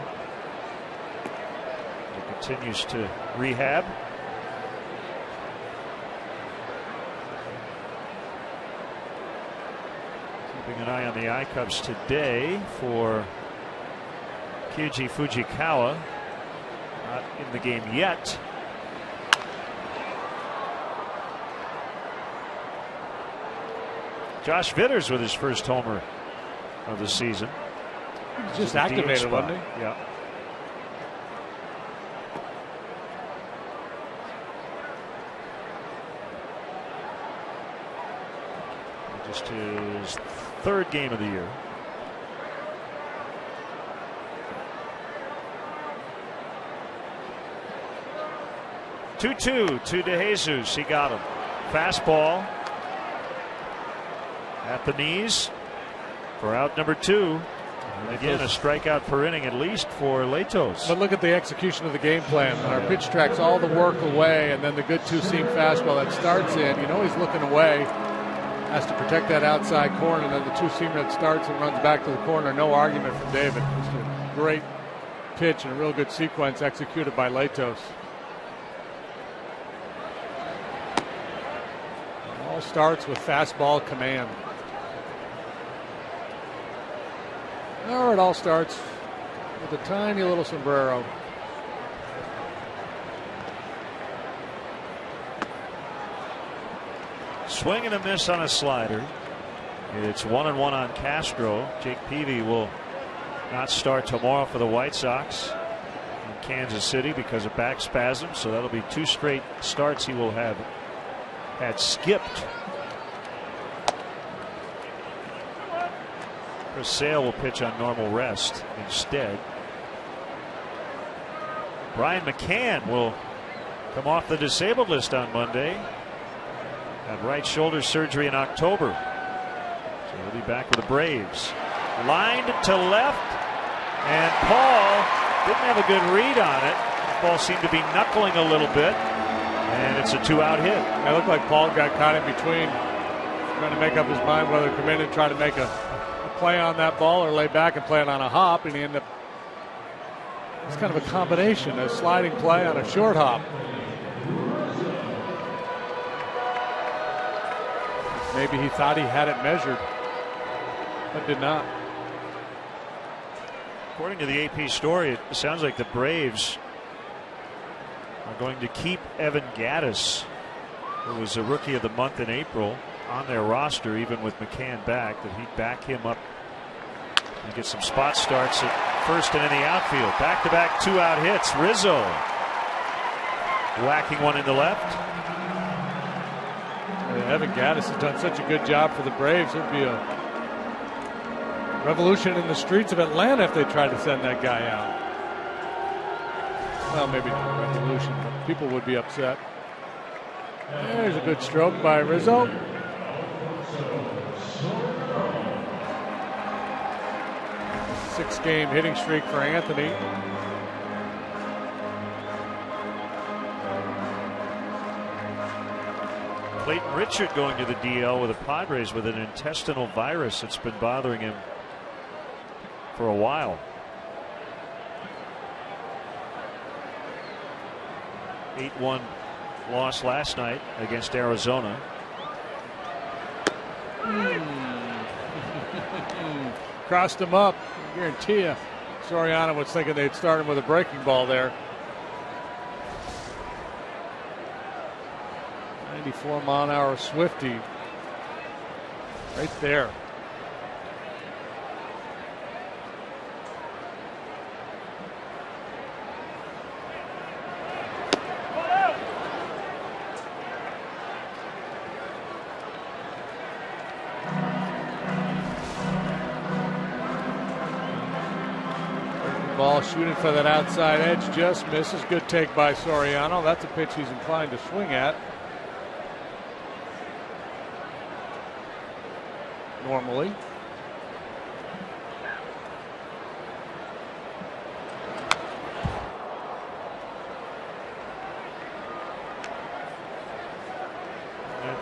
He continues to rehab. Keeping an eye on the I-Cubs today for Kyuji Fujikawa. Not in the game yet. Josh Vitters with his first homer of the season. He's just activated, wasn't he? Yeah. Just his third game of the year. Two-two to DeJesus. He got him. Fastball at the knees for out number 2. And again, a strikeout per inning at least for Latos. But look at the execution of the game plan. Our pitch tracks all the work away, and then the good two-seam fastball that starts in. He's looking away, has to protect that outside corner, and then the two-seam that starts and runs back to the corner. No argument from David. Just a great pitch and a real good sequence executed by Latos. It all starts with fastball command. Or it all starts with a tiny little sombrero. Swing and a miss on a slider. It's 1-1 on Castro. Jake Peavy will not start tomorrow for the White Sox in Kansas City because of back spasm. So that'll be 2 straight starts he will have had skipped. Chris Sale will pitch on normal rest instead. Brian McCann will come off the disabled list on Monday. Had right shoulder surgery in October. So he'll be back with the Braves. Lined to left, and Paul didn't have a good read on it. The ball seemed to be knuckling a little bit, and it's a 2-out hit. It looked like Paul got caught in between, trying to make up his mind whether to come in and try to make a play on that ball or lay back and play it on a hop, and he ended up, it's kind of a combination, a sliding play on a short hop. Maybe he thought he had it measured, but did not. According to the AP story, it sounds like the Braves are going to keep Evan Gattis, who was a Rookie of the Month in April, on their roster, even with McCann back, that he'd back him up and get some spot starts at first and in the outfield. Back-to-back 2-out hits. Rizzo whacking one in the left. Evan Gattis has done such a good job for the Braves. It would be a revolution in the streets of Atlanta if they tried to send that guy out. Well, maybe not a revolution, but people would be upset. There's a good stroke by Rizzo. Six-game hitting streak for Anthony. Clayton Richard going to the DL with the Padres with an intestinal virus that's been bothering him for a while. 8-1 loss last night against Arizona. Crossed him up. I guarantee you Soriano was thinking they'd start him with a breaking ball there. 94-mile-an-hour Swifty right there. ball, shooting for that outside edge, just misses. Good take by Soriano. That's a pitch he's inclined to swing at. Normally.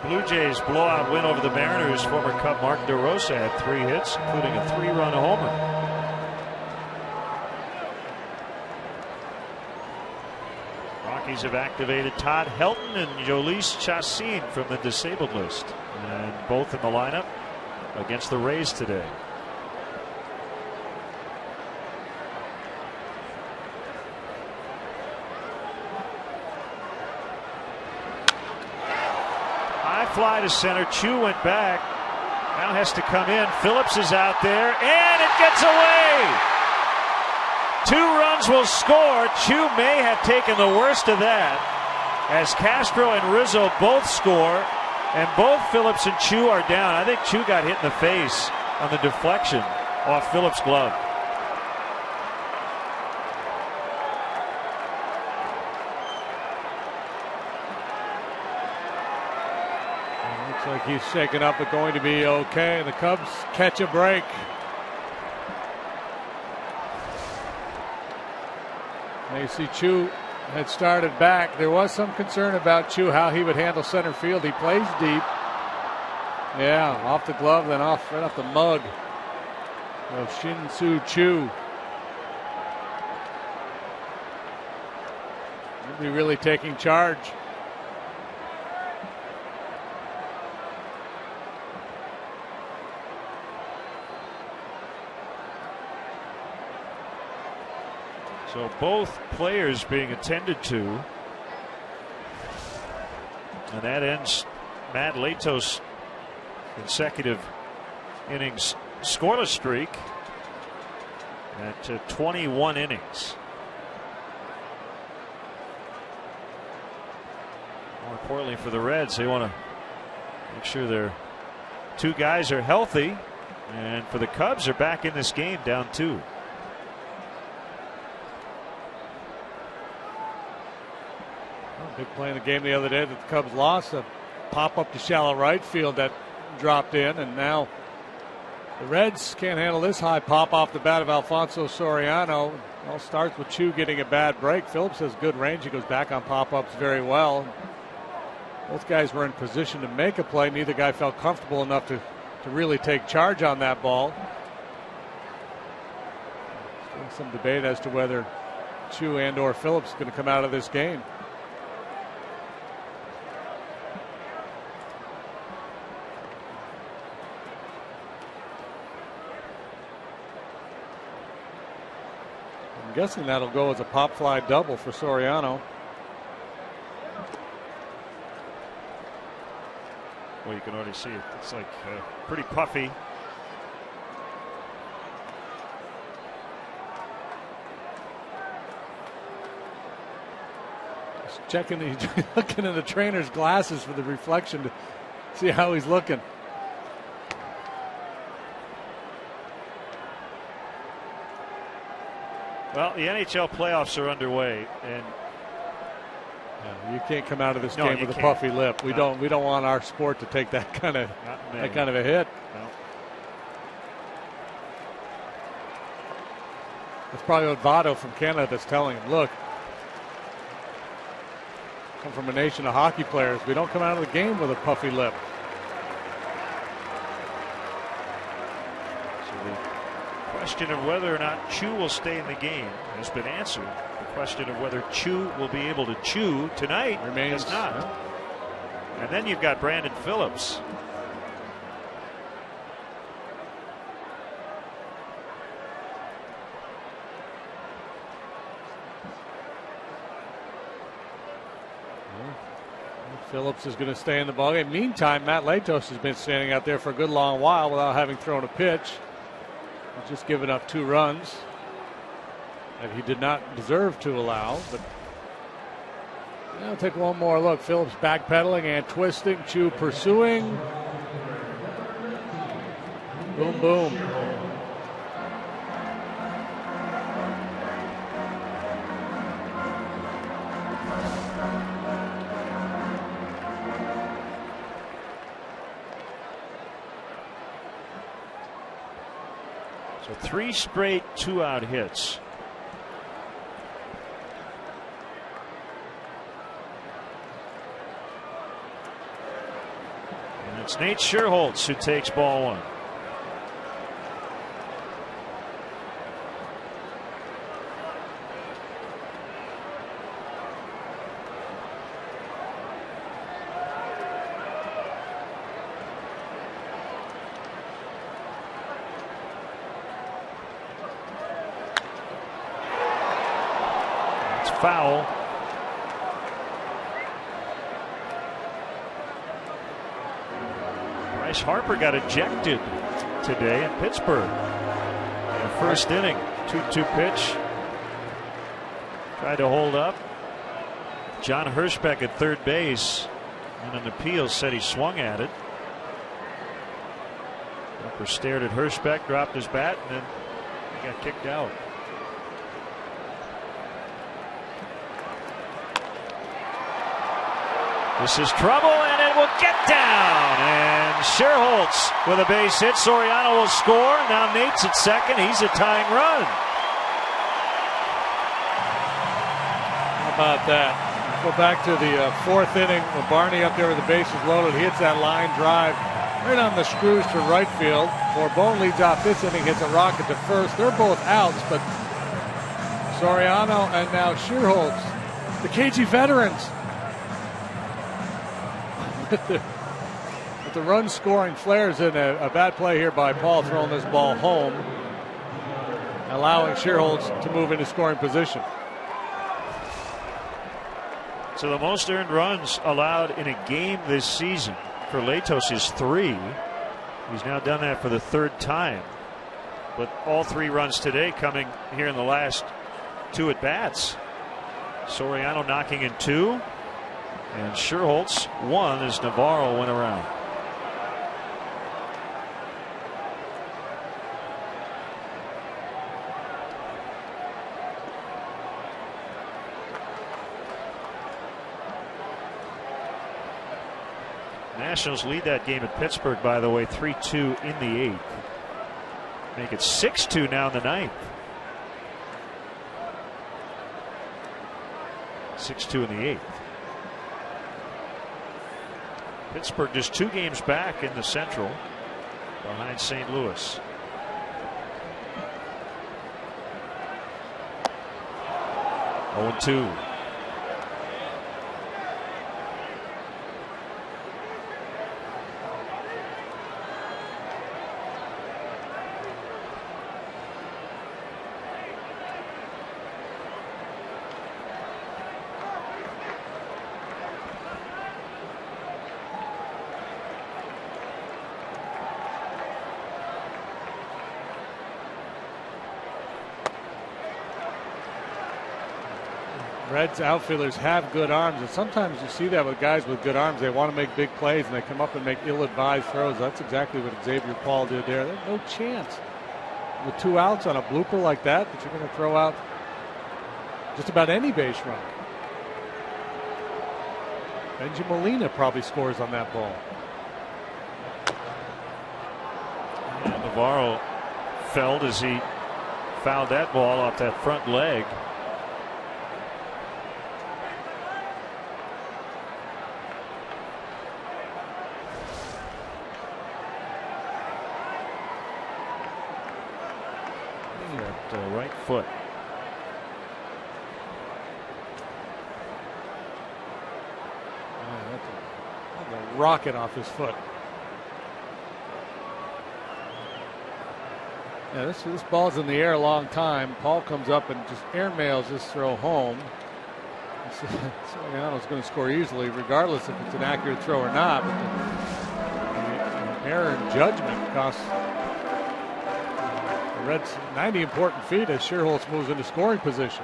Blue Jays blowout win over the Mariners. Former Cub Mark DeRosa had 3 hits, including a 3-run homer. Rockies have activated Todd Helton and Jhoulys Chacin from the disabled list, and both in the lineup against the Rays today. Fly to center. Chu went back. Now has to come in. Phillips is out there, and it gets away. 2 runs will score. Chu may have taken the worst of that, as Castro and Rizzo both score, and both Phillips and Chu are down. I think Chu got hit in the face on the deflection off Phillips' glove. Like he's shaken up, but going to be okay. The Cubs catch a break. You see Chu had started back. There was some concern about Chu, how he would handle center field. He plays deep. Yeah, off the glove, then right off the mug of Shin-Soo Choo. He'll be really taking charge. So both players being attended to. And that ends Matt Latos' consecutive innings scoreless streak at 21 innings. More importantly for the Reds, they want to make sure their 2 guys are healthy. And for the Cubs, they're back in this game down 2. Big play in the game the other day that the Cubs lost. A pop up to shallow right field that dropped in, and now the Reds can't handle this high pop off the bat of Alfonso Soriano. It all starts with Chu getting a bad break. Phillips has good range. He goes back on pop ups very well. Both guys were in position to make a play. Neither guy felt comfortable enough to really take charge on that ball. Still some debate as to whether Chu and or Phillips are going to come out of this game. I'm guessing that'll go as a pop fly double for Soriano. Well, you can already see it. It's like pretty puffy. Just checking, looking in the trainer's glasses for the reflection to see how he's looking. Well, the NHL playoffs are underway, and you can't come out of this game with a puffy lip. We don't want our sport to take that kind of a hit. No. That's probably what Votto from Canada that's telling him. Look, come from a nation of hockey players. We don't come out of the game with a puffy lip. The question of whether or not Chu will stay in the game has been answered. The question of whether Chu will be able to chew tonight remains not. And then you've got Brandon Phillips. Phillips is going to stay in the ballgame. Meantime, Matt Latos has been standing out there for a good long while without having thrown a pitch. He's just given up 2 runs that he did not deserve to allow. But I'll take one more look. Phillips backpedaling and twisting. Chu pursuing. Boom, boom. So 3 straight 2-out hits. And it's Nate Scherholz who takes ball 1. Foul. Bryce Harper got ejected today in Pittsburgh in the first inning. 2-2 pitch. Tried to hold up. John Hirschbeck at third base, and an appeal said he swung at it. Harper stared at Hirschbeck, dropped his bat, and then he got kicked out. This is trouble, and it will get down. And Scherholz with a base hit. Soriano will score. Now Nate's at second. He's a tying run. How about that? Go back to the 4th inning with Barney up there with the bases loaded. He hits that line drive right on the screws to right field. Borbone leads off this inning, hits a rocket to first. They're both outs, but Soriano and now Scherholz, the KG veterans, with the run scoring flares, in a bad play here by Paul throwing this ball home, allowing Scherholz to move into scoring position. So the most earned runs allowed in a game this season for Latos is 3. He's now done that for the 3rd time, but all 3 runs today coming here in the last 2 at bats. Soriano knocking in 2. And Scherholz 1 as Navarro went around. Nationals lead that game at Pittsburgh, by the way, 3-2 in the 8th. Make it 6-2 now in the 9th. 6-2 in the 8th. Pittsburgh just 2 games back in the Central behind St. Louis. Oh, 2. Reds outfielders have good arms, and sometimes you see that with guys with good arms. They want to make big plays, and they come up and make ill-advised throws. That's exactly what Xavier Paul did there. There's no chance with 2 outs on a blooper like that you're going to throw out just about any base run. Benji Molina probably scores on that ball. And Navarro felled as he fouled that ball off that front leg. Right foot. That's a rocket off his foot. Yeah, this ball's in the air a long time. Paul comes up and just airmails this throw home. Soriano's going to score easily, regardless if it's an accurate throw or not. But the error in judgment costs the Reds 90 important feet as Scherholz moves into scoring position.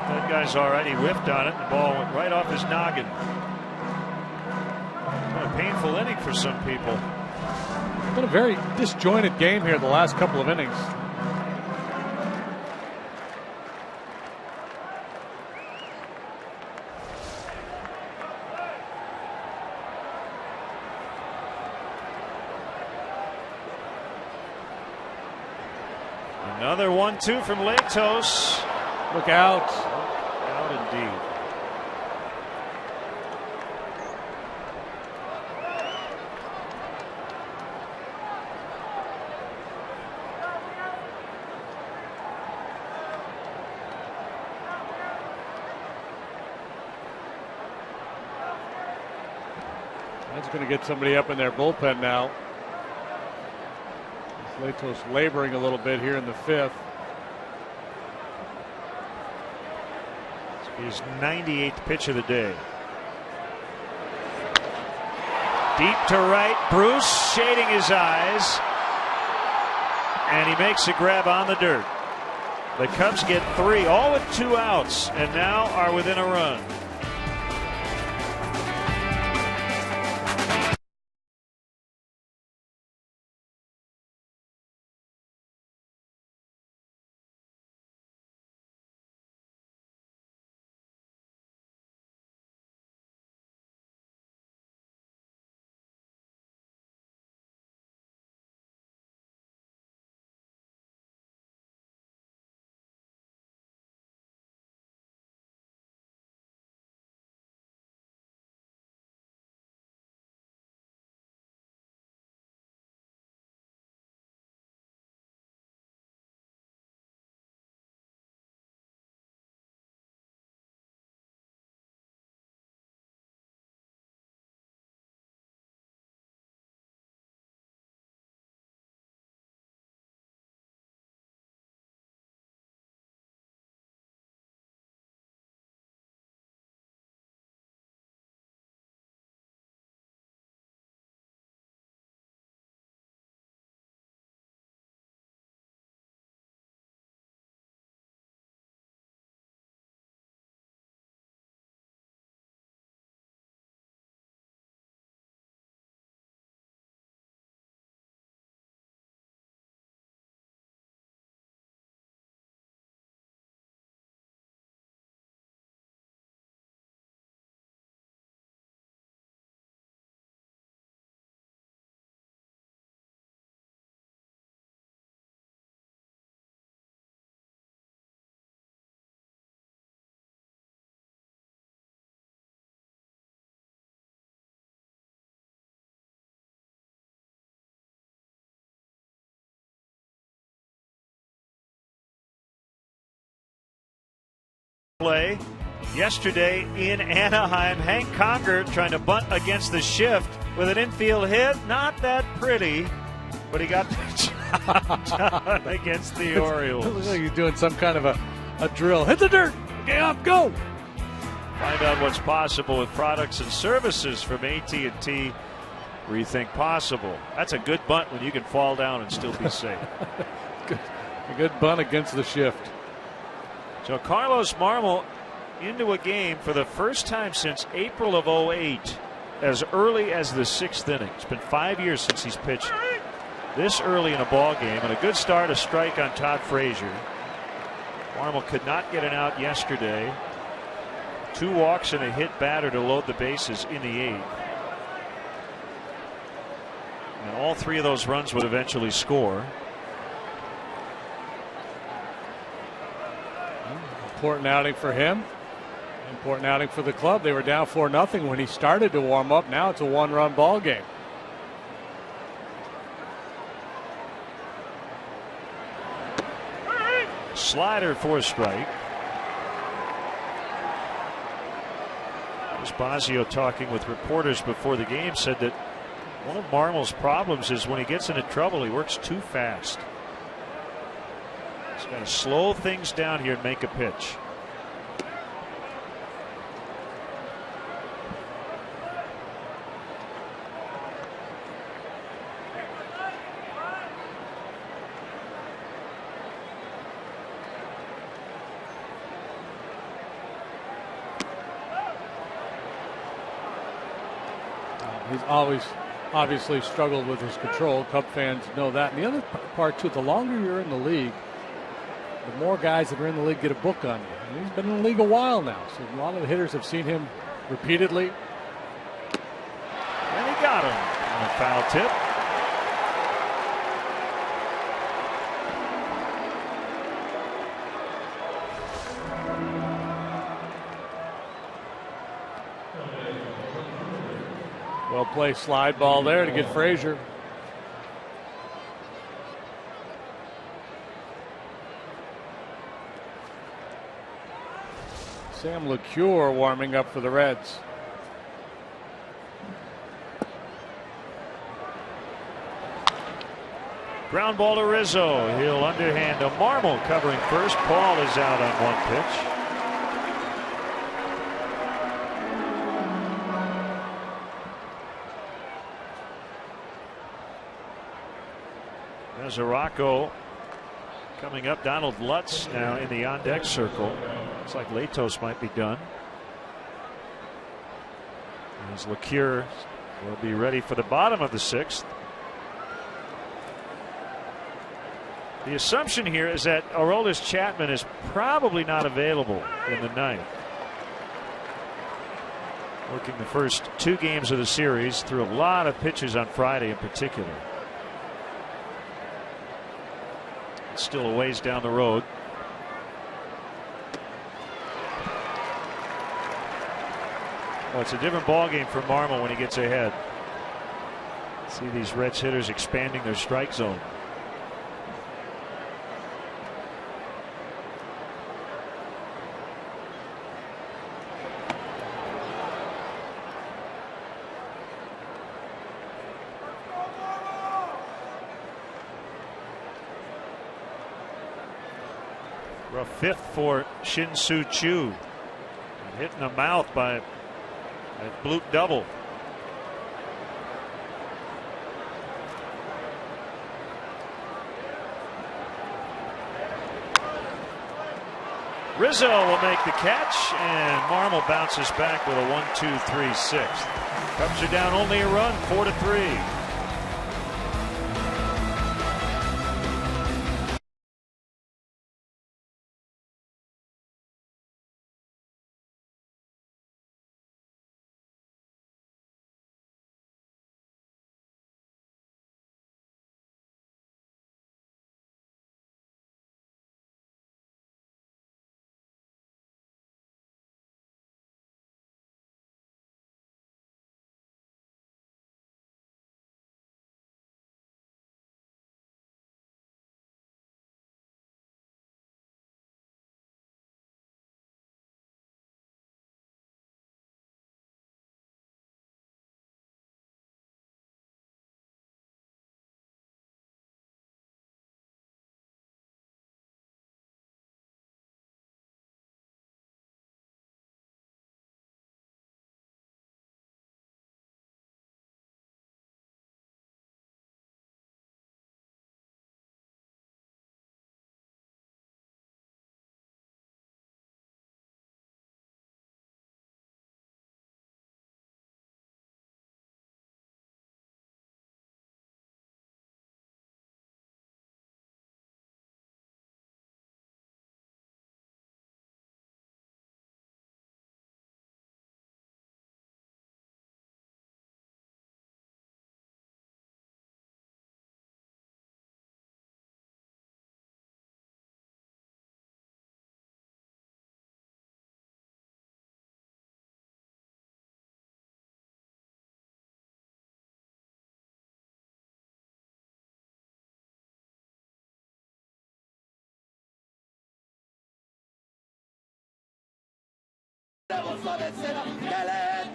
That guy's already whiffed on it. The ball went right off his noggin. What a painful inning for some people. been a very disjointed game here the last couple of innings. Another 1-2 from Latos. Look out. Out indeed. That's going to get somebody up in their bullpen now. Latos laboring a little bit here in the fifth. His 98th pitch of the day. Deep to right. Bruce shading his eyes. And he makes a grab on the dirt. The Cubs get 3, all with 2 outs, and now are within a run. Play yesterday in Anaheim. Hank Conger trying to bunt against the shift with an infield hit. Not that pretty, but he got the job done against the Orioles. It looks like he's doing some kind of a drill. Hit the dirt. Get up. Go. Find out what's possible with products and services from AT&T. Rethink possible. That's a good bunt when you can fall down and still be safe. A good bunt against the shift. So Carlos Marmol into a game for the first time since April of 08, as early as the 6th inning. It's been 5 years since he's pitched this early in a ball game, and a good start, a strike on Todd Frazier. Marmol could not get an out yesterday. 2 walks and a hit batter to load the bases in the 8th. And all 3 of those runs would eventually score. Important outing for him. Important outing for the club. They were down 4-0 when he started to warm up. Now it's a 1-run ball game. Slider for a strike. Spazio, talking with reporters before the game, said that one of Marmol's problems is when he gets into trouble, he works too fast. He's got to slow things down here and make a pitch. He's always obviously struggled with his control. Cub fans know that. And the other part, too, the longer you're in the league, the more guys that are in the league get a book on you. And he's been in the league a while now, so a lot of the hitters have seen him repeatedly. And he got him on a foul tip. Well played slide ball there to get Frazier. Sam LeCure warming up for the Reds. Ground ball to Rizzo. He'll underhand to Marmol covering first. Paul is out on one pitch. There's Araujo coming up. Donald Lutz now in the on-deck circle. Looks like Latos might be done. As LeCure will be ready for the bottom of the sixth. The assumption here is that Aroldis Chapman is probably not available in the ninth. Working the first 2 games of the series, threw a lot of pitches on Friday in particular. Still a ways down the road. Oh, it's a different ball game for Marmol when he gets ahead. See these Reds hitters expanding their strike zone. Rough fifth for Shin-Soo Choo. Hit in the mouth by that bloop double. Rizzo will make the catch, and Marmol bounces back with a 1-2-3 sixth. Cubs are down only a run, 4-3.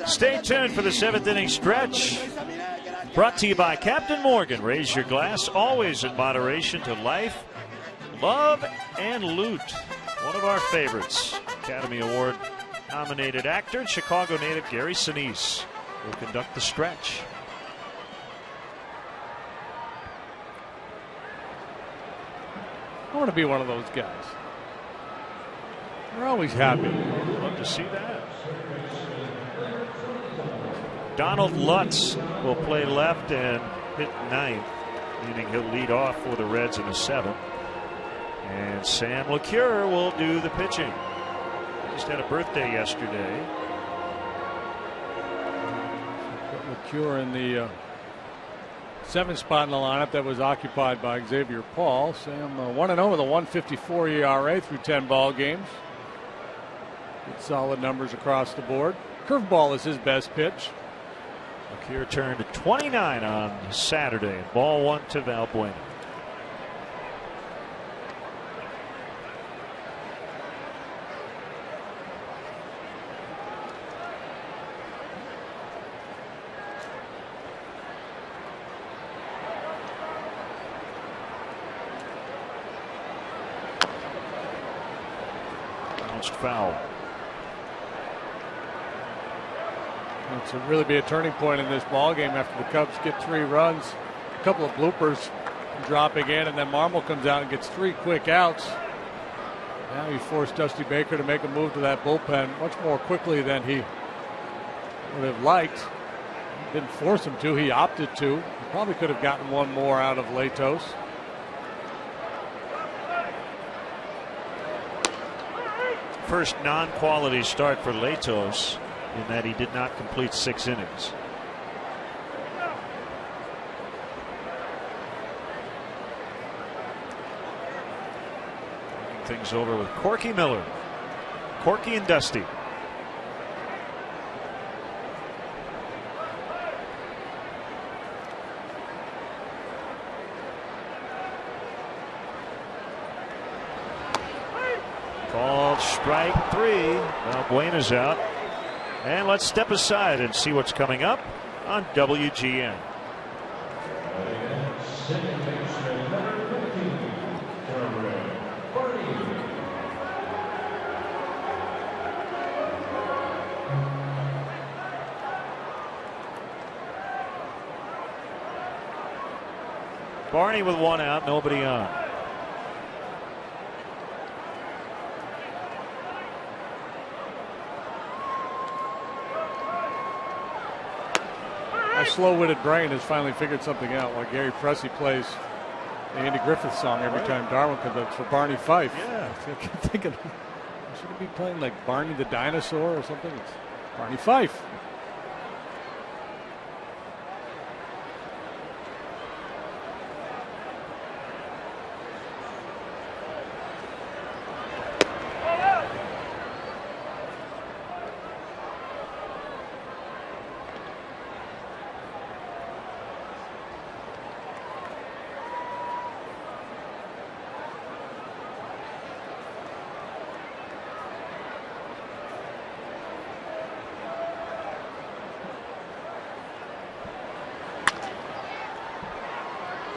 Stay tuned for the 7th inning stretch. Brought to you by Captain Morgan. Raise your glass always in moderation to life, love, and loot. One of our favorites. Academy Award nominated actor, Chicago native Gary Sinise will conduct the stretch. I want to be one of those guys. They're always happy. Love to see that. Donald Lutz will play left and hit ninth, meaning he'll lead off for the Reds in the seventh. And Sam LeCure will do the pitching. Just had a birthday yesterday. LeCure in the seventh spot in the lineup that was occupied by Xavier Paul. Sam 1-0 with a 1.54 ERA through 10 ball games. Good solid numbers across the board. Curveball is his best pitch. LeCure turned 29 on Saturday. Ball one to Valbuena. Foul. It's really be a turning point in this ball game after the Cubs get 3 runs, a couple of bloopers dropping in, and then Marmol comes out and gets 3 quick outs. Now he forced Dusty Baker to make a move to that bullpen much more quickly than he would have liked. He didn't force him to, he opted to. He probably could have gotten one more out of Latos. First non-quality start for Latos in that he did not complete 6 innings. Things over with Corky Miller. Corky and Dusty. Called strike 3. Valbuena's out. And let's step aside and see what's coming up on WGN. Barney with 1 out, nobody on. My slow-witted brain has finally figured something out while Gary Pressey plays the Andy Griffith song every time Darwin comes up. It's for Barney Fife. Yeah. I keep thinking, should it be playing like Barney the Dinosaur or something? It's Barney Fife.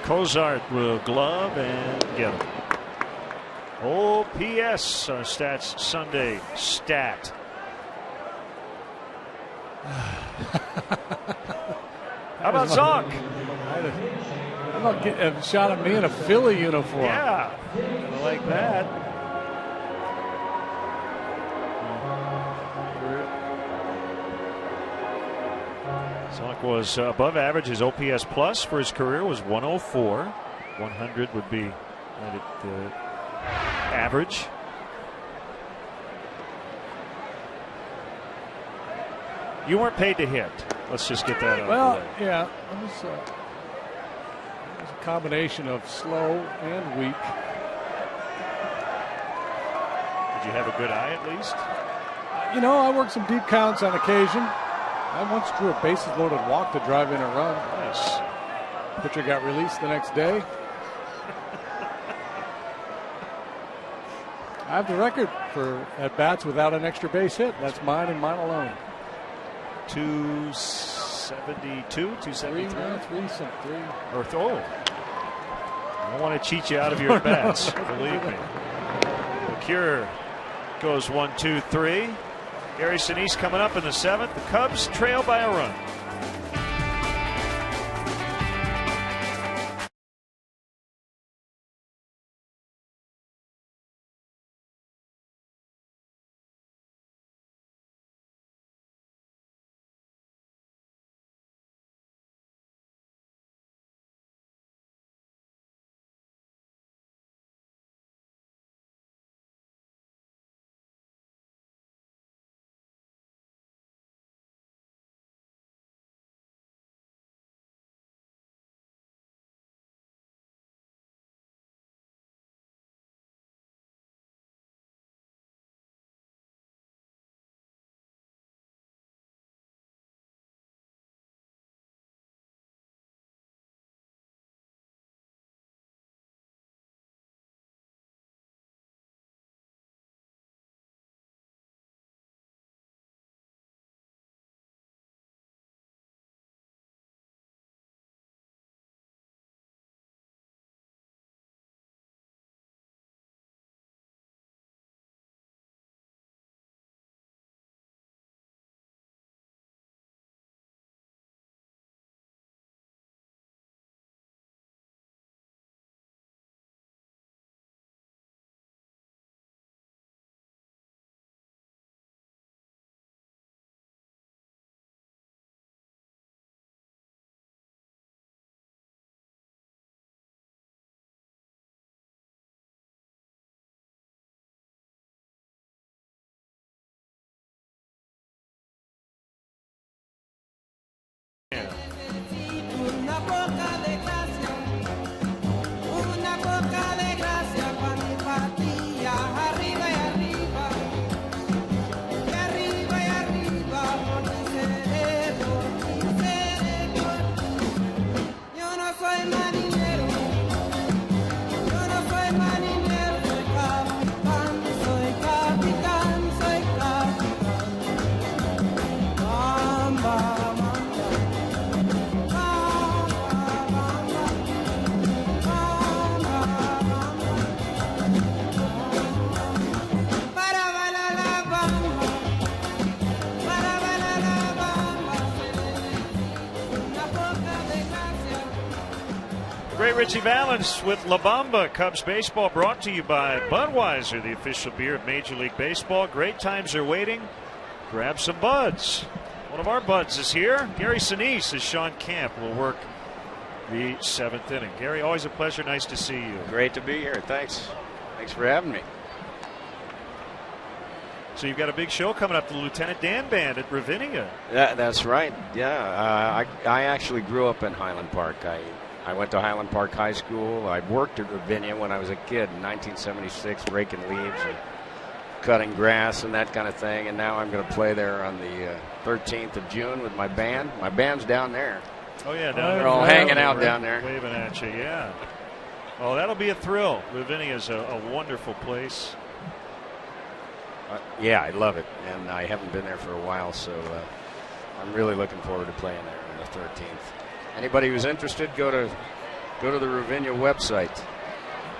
Cozart will glove and get him. OPS, our Stats Sunday stat. How about Zonk? How about getting a shot at me in a Philly uniform? Yeah, I like that. Zonk was above average. His OPS plus for his career was 104. 100 would be right at the average. You weren't paid to hit. Let's just get that out of the way. Yeah, it was a combination of slow and weak. Did you have a good eye at least? You know, I work some deep counts on occasion. I once drew a bases loaded walk to drive in a run. Nice. Pitcher got released the next day. I have the record for at bats without an extra base hit. That's mine and mine alone. 272, 273. 3. Or I don't want to cheat you out of your bats. Believe me. LeCure goes 1, 2, 3. Gary Sinise coming up in the 7th. The Cubs trail by a run. Great Richie Valens with La Bamba. Cubs baseball brought to you by Budweiser, the official beer of Major League Baseball. Great times are waiting. Grab some buds. One of our buds is here. Gary Sinise as Sean Camp will work the 7th inning. Gary, always a pleasure. Nice to see you. Great to be here. Thanks. Thanks for having me. So you've got a big show coming up, the Lieutenant Dan Band at Ravinia. That's right. Yeah, I actually grew up in Highland Park. I went to Highland Park High School. I worked at Ravinia when I was a kid in 1976, raking leaves and cutting grass and that kind of thing. And now I'm going to play there on the 13th of June with my band. My band's down there. Oh, yeah. Down there. They're all hanging out down there. Waving at you, yeah. Oh, that'll be a thrill. Ravinia is a wonderful place. Yeah, I love it. And I haven't been there for a while, so I'm really looking forward to playing there on the 13th. Anybody who's interested, go to the Ravinia website.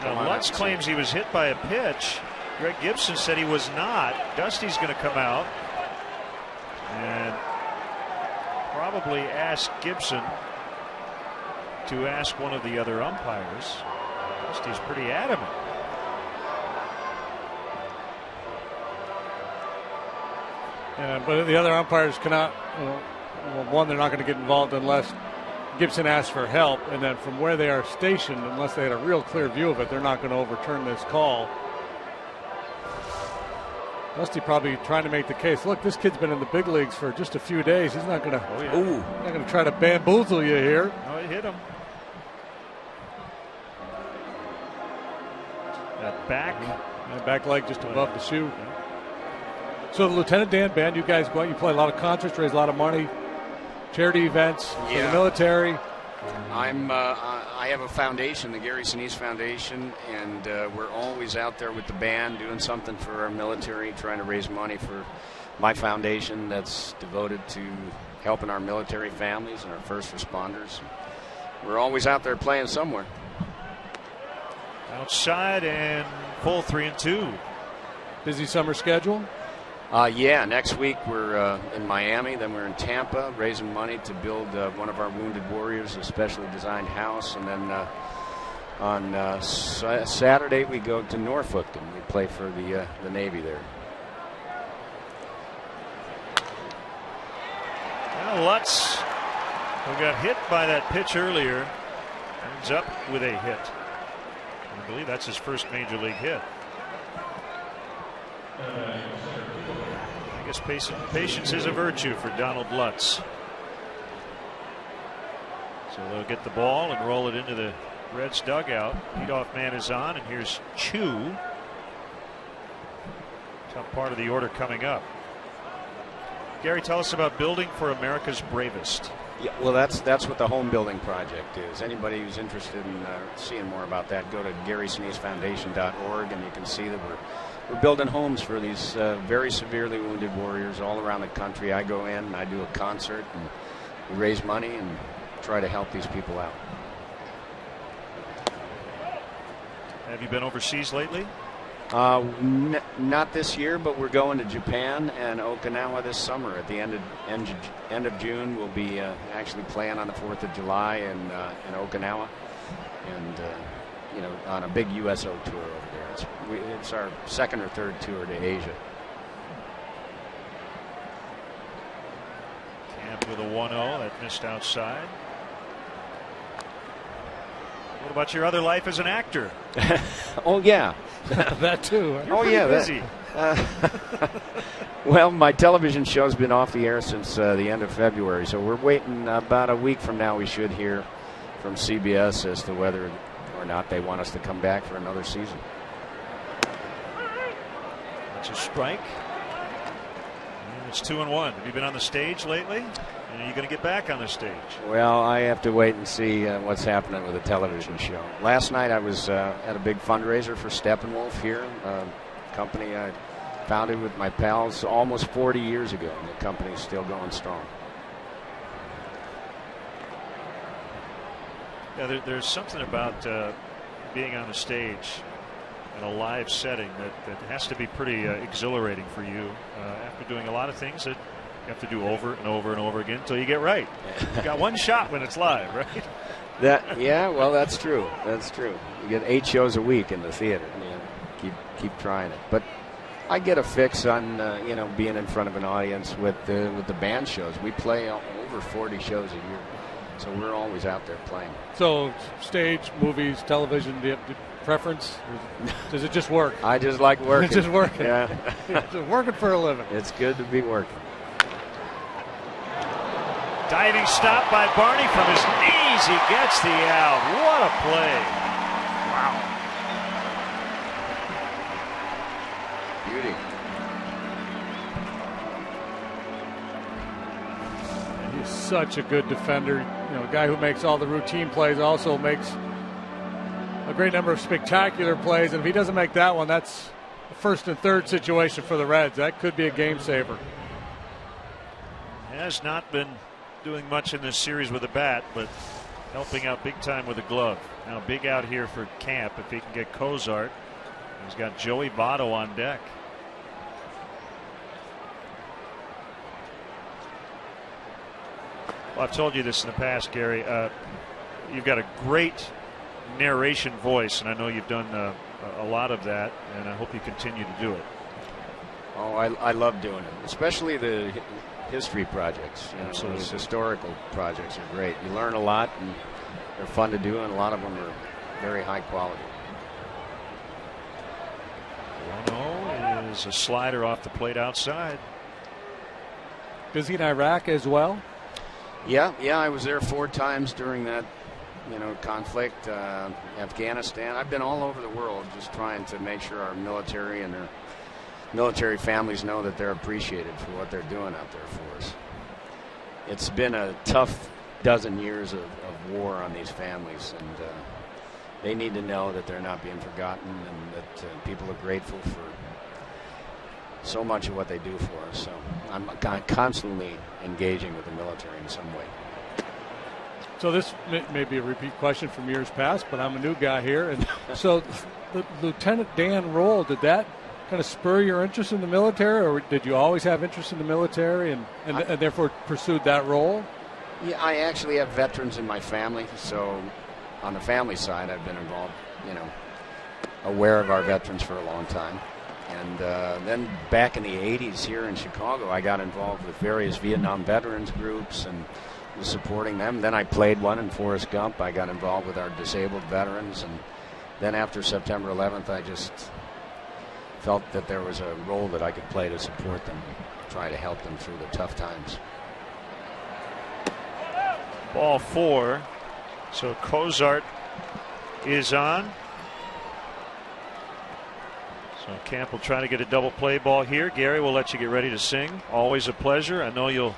Now, Lutz claims he was hit by a pitch. Greg Gibson said he was not. Dusty's going to come out and probably ask Gibson to ask one of the other umpires. Dusty's pretty adamant. Yeah, but the other umpires cannot. One, they're not going to get involved unless Gibson asks for help, and then from where they are stationed, unless they had a real clear view of it, they're not going to overturn this call. Dusty probably trying to make the case. Look, this kid's been in the big leagues for just a few days. He's not going to. Oh, yeah. Not going to try to bamboozle you here. No, he hit him. That back leg just above the shoe. So the Lieutenant Dan Band, you guys go out, you play a lot of concerts, raise a lot of money, charity events for the military. I have a foundation, the Gary Sinise Foundation, and we're always out there with the band doing something for our military, trying to raise money for my foundation that's devoted to helping our military families and our first responders. We're always out there playing somewhere. Outside and full 3-2. Busy summer schedule? Yeah, next week we're in Miami, then we're in Tampa, raising money to build one of our wounded warriors a specially designed house, and then on Saturday we go to Norfolk and we play for the Navy there. Well, Lutz, who got hit by that pitch earlier, ends up with a hit. I believe that's his first major league hit. I guess patience is a virtue for Donald Lutz. So they'll get the ball and roll it into the Reds dugout. Leadoff man is on, and here's Chu. Top part of the order coming up. Gary, tell us about Building for America's Bravest. Yeah, well, that's what the home building project is. Anybody who's interested in seeing more about that, go to GarySiniseFoundation.org, and you can see that we're building homes for these very severely wounded warriors all around the country. I go in and I do a concert, and we raise money and try to help these people out. Have you been overseas lately? Not this year, but we're going to Japan and Okinawa this summer. At the end of June, we'll be actually playing on the 4th of July in Okinawa, and on a big USO tour over there. It's our second or third tour to Asia. Camp with a 1-0 that missed outside. What about your other life as an actor? Oh yeah, that too. You're yeah, busy. Well, my television show's been off the air since the end of February, so we're waiting about a week from now. We should hear from CBS as to whether or not they want us to come back for another season. That's a strike. And it's 2-1. Have you been on the stage lately? And are you going to get back on the stage? Well, I have to wait and see what's happening with the television show. Last night I was at a big fundraiser for Steppenwolf here, a company I founded with my pals almost 40 years ago, and the company's still going strong. Yeah, there's something about being on the stage in a live setting that has to be pretty exhilarating for you after doing a lot of things that you have to do over and over and over again until you get right. You got one shot when it's live, right? Yeah, well, that's true. That's true. You get 8 shows a week in the theater. Keep trying it. But I get a fix on being in front of an audience with the band shows. We play over 40 shows a year, so we're always out there playing. So stage, movies, television, do you have preference? Does it just work? I just like working. It's just working. Yeah. Just working for a living. It's good to be working. Diving stop by Barney from his knees. He gets the out. What a play. Wow. Beauty. And he's such a good defender. A guy who makes all the routine plays, also makes a great number of spectacular plays. And if he doesn't make that one, that's a first and third situation for the Reds. That could be a game saver. Has not been doing much in this series with a bat, but helping out big time with a glove. Now big out here for Camp if he can get Cozart. He's got Joey Votto on deck. Well, I've told you this in the past, Gary. You've got a great narration voice, and I know you've done a lot of that, and I hope you continue to do it. Oh, I love doing it, especially the history projects. Those historical projects are great. You learn a lot, and they're fun to do, and a lot of them are very high quality. 1-0 is a slider off the plate outside. Busy in Iraq as well? Yeah, I was there 4 times during that, conflict. Afghanistan. I've been all over the world just trying to make sure our military and their military families know that they're appreciated for what they're doing out there for us. It's been a tough dozen years of war on these families, and they need to know that they're not being forgotten, and that people are grateful for so much of what they do for us. So I'm constantly engaging with the military in some way. So this may be a repeat question from years past, but I'm a new guy here. And so the Lieutenant Dan role, did that kind of spur your interest in the military, or did you always have interest in the military and therefore pursued that role? Yeah, I actually have veterans in my family, so on the family side I've been involved, aware of our veterans for a long time. And then back in the 80s here in Chicago, I got involved with various Vietnam veterans groups and was supporting them. Then I played one in Forrest Gump. I got involved with our disabled veterans. And then after September 11th, I just felt that there was a role that I could play to support them, try to help them through the tough times. Ball 4. So Cozart is on. So Camp will try to get a double play ball here. Gary, we'll let you get ready to sing. Always a pleasure. I know you'll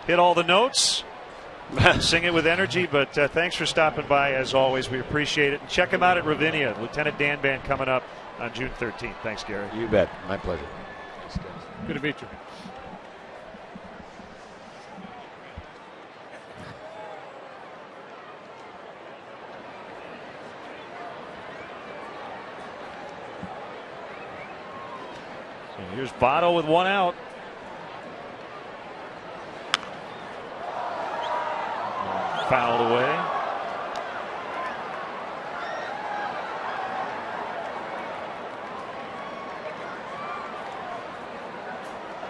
hit all the notes, sing it with energy, but thanks for stopping by as always. We appreciate it. And check him out at Ravinia. Lieutenant Dan Band coming up on June 13th. Thanks, Gary. You bet. My pleasure. Good to meet you. So here's Votto with 1 out. Fouled away.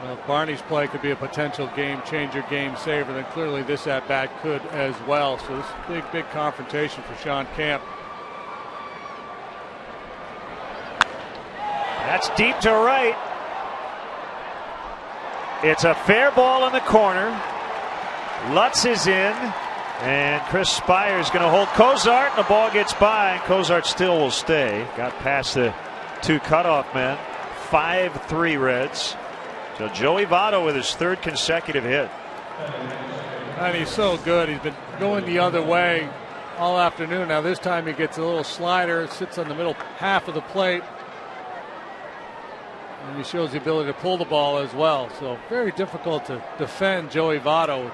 Well, if Barney's play could be a potential game changer, game saver, then clearly this at-bat could as well. So this is big confrontation for Sean Camp. That's deep to right. It's a fair ball in the corner. Lutz is in, and Chris Spires going to hold Cozart, and the ball gets by, and Cozart still will stay. Got past the 2 cutoff men. 5-3 Reds. So Joey Votto with his 3rd consecutive hit. And he's so good. He's been going the other way all afternoon. Now this time he gets a little slider, sits on the middle half of the plate, and he shows the ability to pull the ball as well. So very difficult to defend Joey Votto.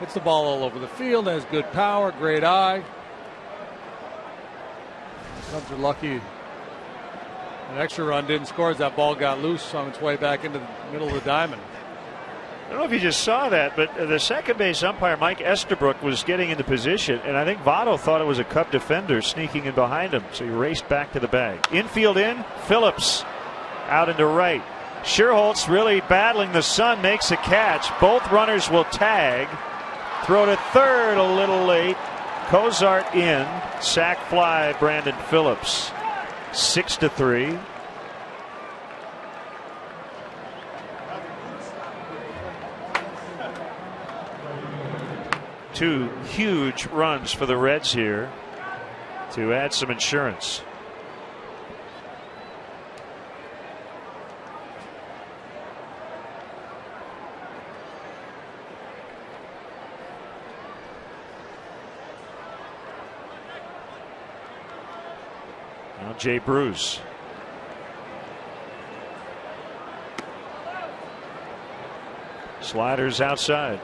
Hits the ball all over the field, has good power, great eye. Cubs are lucky an extra run didn't score as that ball got loose on its way back into the middle of the diamond. I don't know if you just saw that, but the second base umpire, Mike Estabrook, was getting into position, and I think Votto thought it was a Cub defender sneaking in behind him, so he raced back to the bag. Infield in, Phillips out into right. Scherholtz really battling the sun, makes a catch. Both runners will tag. Throw to third a little late. Cozart in. Sac fly, Brandon Phillips. 6-3. Two huge runs for the Reds here to add some insurance. Now Jay Bruce. Sliders outside.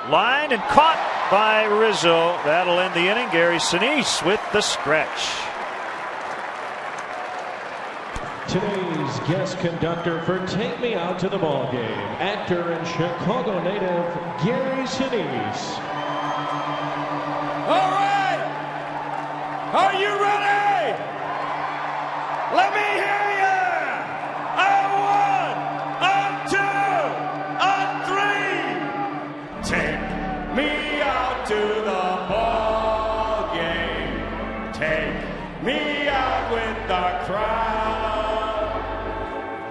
Line and caught by Rizzo. That'll end the inning. Gary Sinise with the stretch. Today's guest conductor for Take Me Out to the Ball Game, actor and Chicago native Gary Sinise. All right. Are you ready? Let me hear you. On one, on two, on three. Take me out to the ball game. Take me out with the crowd.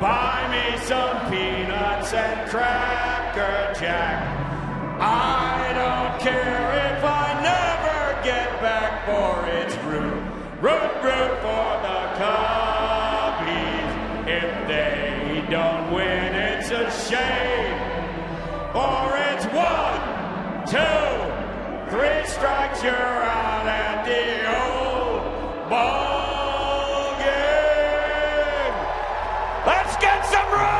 Buy me some peanuts and Cracker Jack. I don't care if I never get back, for it's root for the Cubbies. If they don't win, it's a shame. For it's 1, 2, 3 strikes, you're out at the old ball game. Let's get some runs!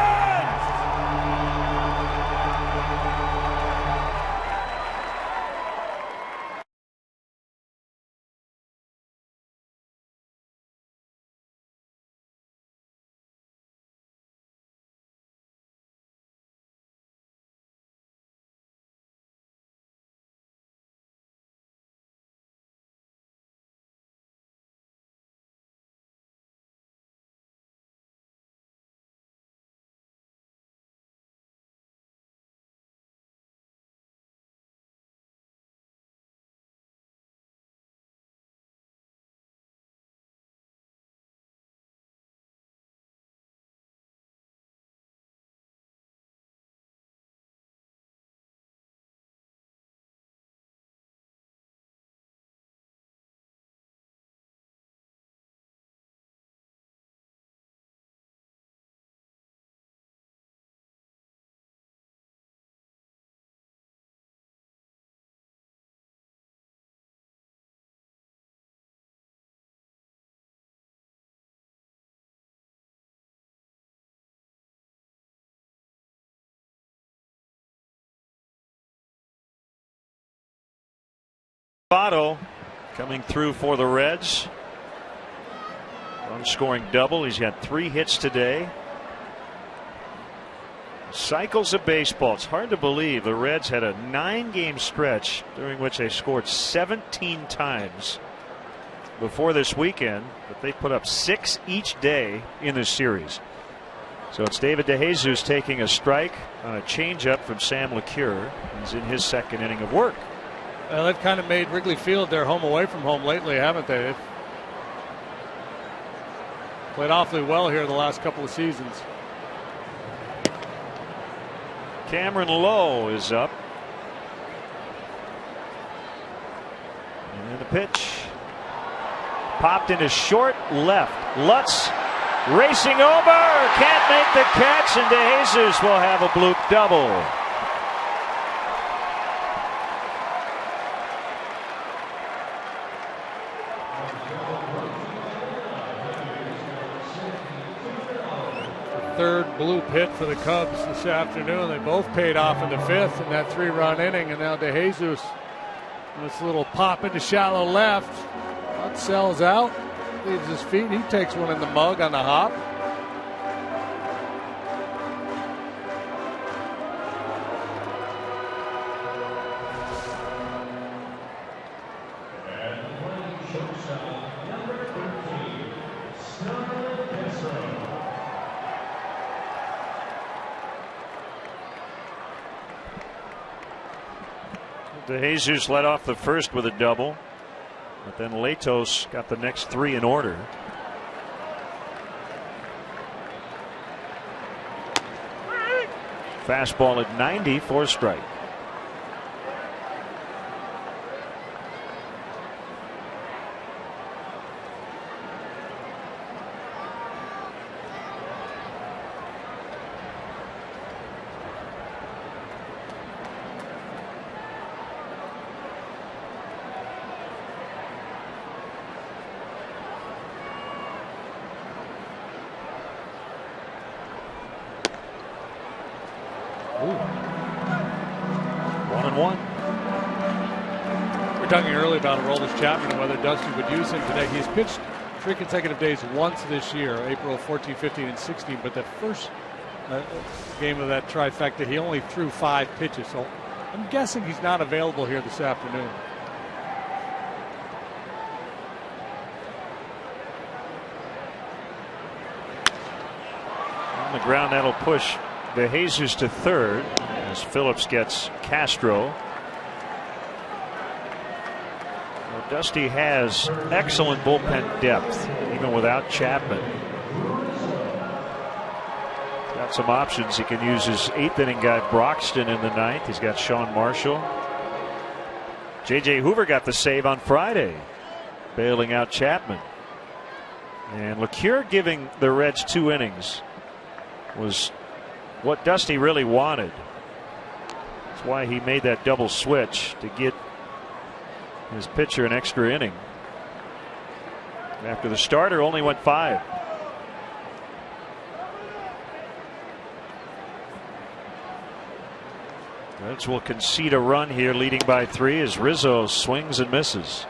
Votto coming through for the Reds. Run scoring double. He's got 3 hits today. Cycles of baseball. It's hard to believe the Reds had a 9-game stretch during which they scored 17 times before this weekend, but they put up 6 each day in this series. So it's David DeJesus taking a strike on a changeup from Sam LeCure. He's in his second inning of work. Well, they've kind of made Wrigley Field their home away from home lately, haven't they? They've played awfully well here the last couple of seasons. Cameron Lowe is up. pitch. Popped into short left. Lutz racing over. Can't make the catch, and DeJesus will have a bloop double. Third bloop hit for the Cubs this afternoon. They both paid off in the fifth in that 3-run inning, and now DeJesus, this little pop into shallow left. That sells out, leaves his feet. He takes one in the mug on the hop. DeJesus led off the first with a double, but then Latos got the next 3 in order. Fastball at 90 for a strike. We were talking earlier about Aroldis Chapman and whether Dusty would use him today. He's pitched 3 consecutive days once this year, April 14, 15, and 16. But that first game of that trifecta, he only threw 5 pitches. So I'm guessing he's not available here this afternoon. On the ground, that'll push DeJesus to third as Phillips gets Castro. Well, Dusty has excellent bullpen depth, even without Chapman. Got some options. He can use his 8th inning guy Broxton in the 9th. He's got Sean Marshall. J.J. Hoover got the save on Friday, bailing out Chapman. And LeCure giving the Reds 2 innings was what Dusty really wanted. That's why he made that double switch, to get his pitcher an extra inning. After the starter only went 5. Reds will concede a run here, leading by 3 as Rizzo swings and misses.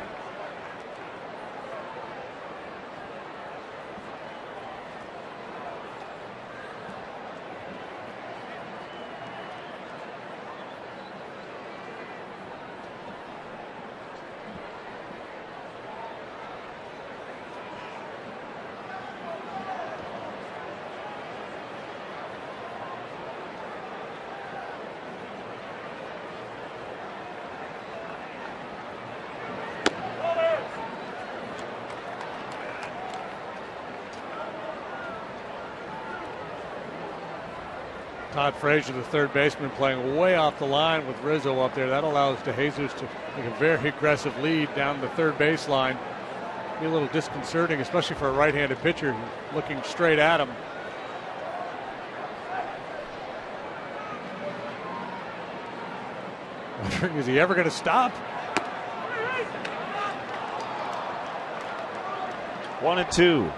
Todd Frazier, the third baseman, playing way off the line with Rizzo up there. That allows DeJesus to make a very aggressive lead down the third baseline. Be a little disconcerting, especially for a right-handed pitcher looking straight at him. Wondering, is he ever going to stop? 1-2.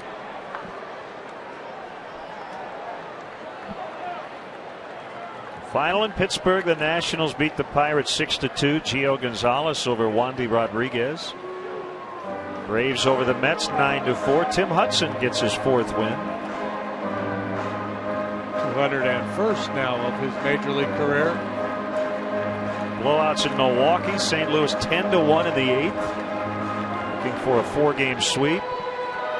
Final in Pittsburgh, the Nationals beat the Pirates 6-2. Gio Gonzalez over Wandy Rodriguez. Braves over the Mets 9-4. Tim Hudson gets his 4th win. 201st now of his major league career. Blowouts in Milwaukee. St. Louis 10-1 in the 8th. Looking for a 4-game sweep.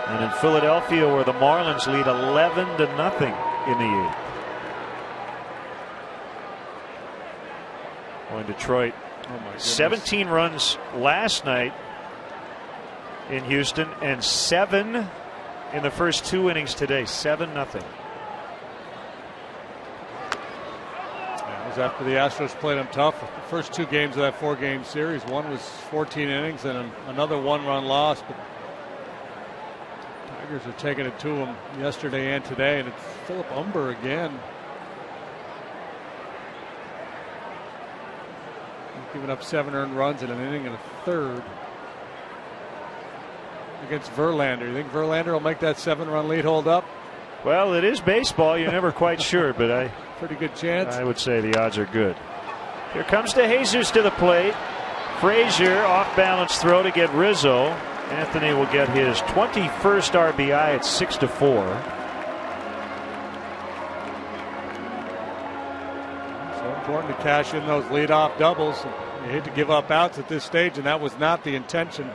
And in Philadelphia, where the Marlins lead 11-0 in the 8th. In Detroit, 17 runs last night in Houston, and 7 in the first 2 innings today. 7-0. Yeah, this Tigers after the Astros played them tough. The first 2 games of that 4-game series, one was 14 innings and another 1-run loss. But Tigers are taking it to them yesterday and today, and it's Philip Umber again. He's given up 7 earned runs in an inning and a third against Verlander. You think Verlander will make that 7-run lead hold up? Well, it is baseball. You're never quite sure, but pretty good chance. I would say the odds are good. Here comes DeJesus to the plate. Frazier off-balance throw to get Rizzo. Anthony will get his 21st RBI at 6-4. So important to cash in those leadoff doubles. You hate to give up outs at this stage, and that was not the intention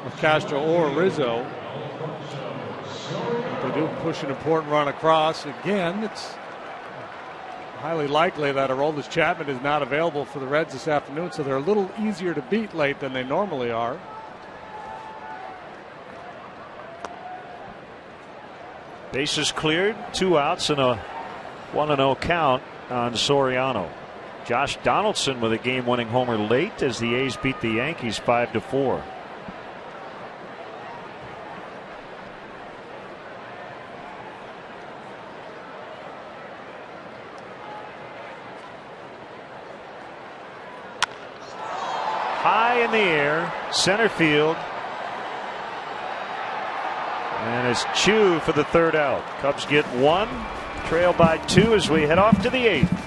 of Castro or Rizzo. They do push an important run across. Again, it's highly likely that Aroldis Chapman is not available for the Reds this afternoon, so they're a little easier to beat late than they normally are. Bases cleared, 2 outs and a 1-0 count on Soriano. Josh Donaldson with a game-winning homer late as the A's beat the Yankees 5-4. High in the air, center field. And it's Chu for the 3rd out. Cubs get 1, trail by 2 as we head off to the 8th.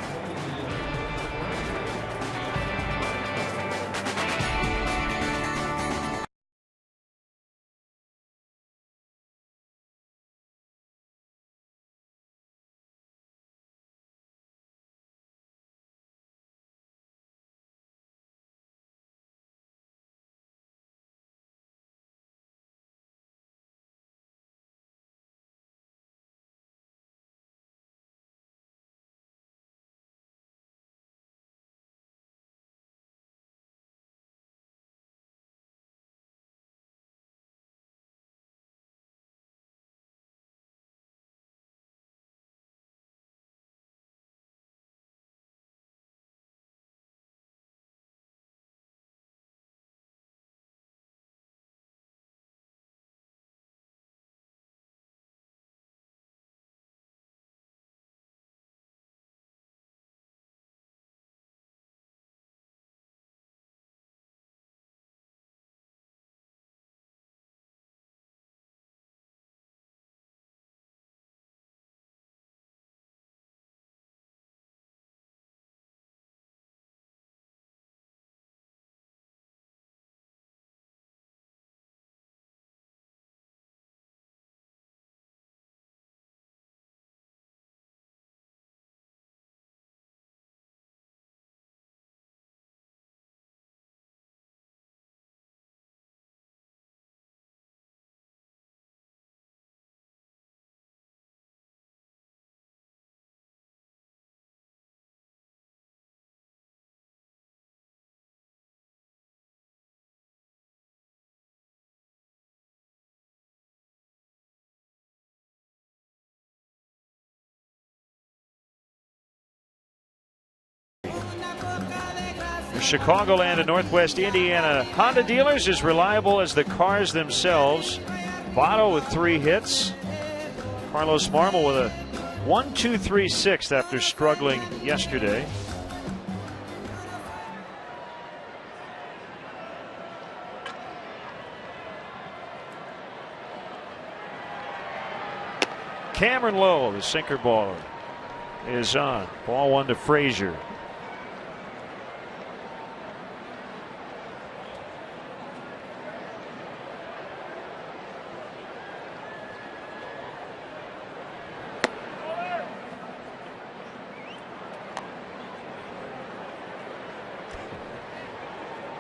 Chicagoland and Northwest Indiana Honda dealers, as reliable as the cars themselves. Votto with 3 hits. Carlos Marmol with a 1-2-3 6th after struggling yesterday. Cameron Lowe, the sinker baller, is on. Ball 1 to Frazier.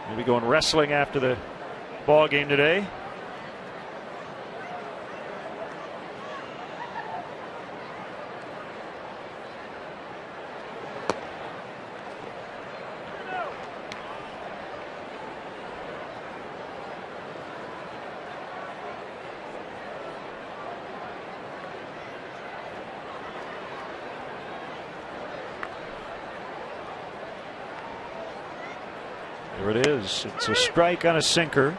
Maybe going wrestling after the ball game today. There it is. It's a strike on a sinker.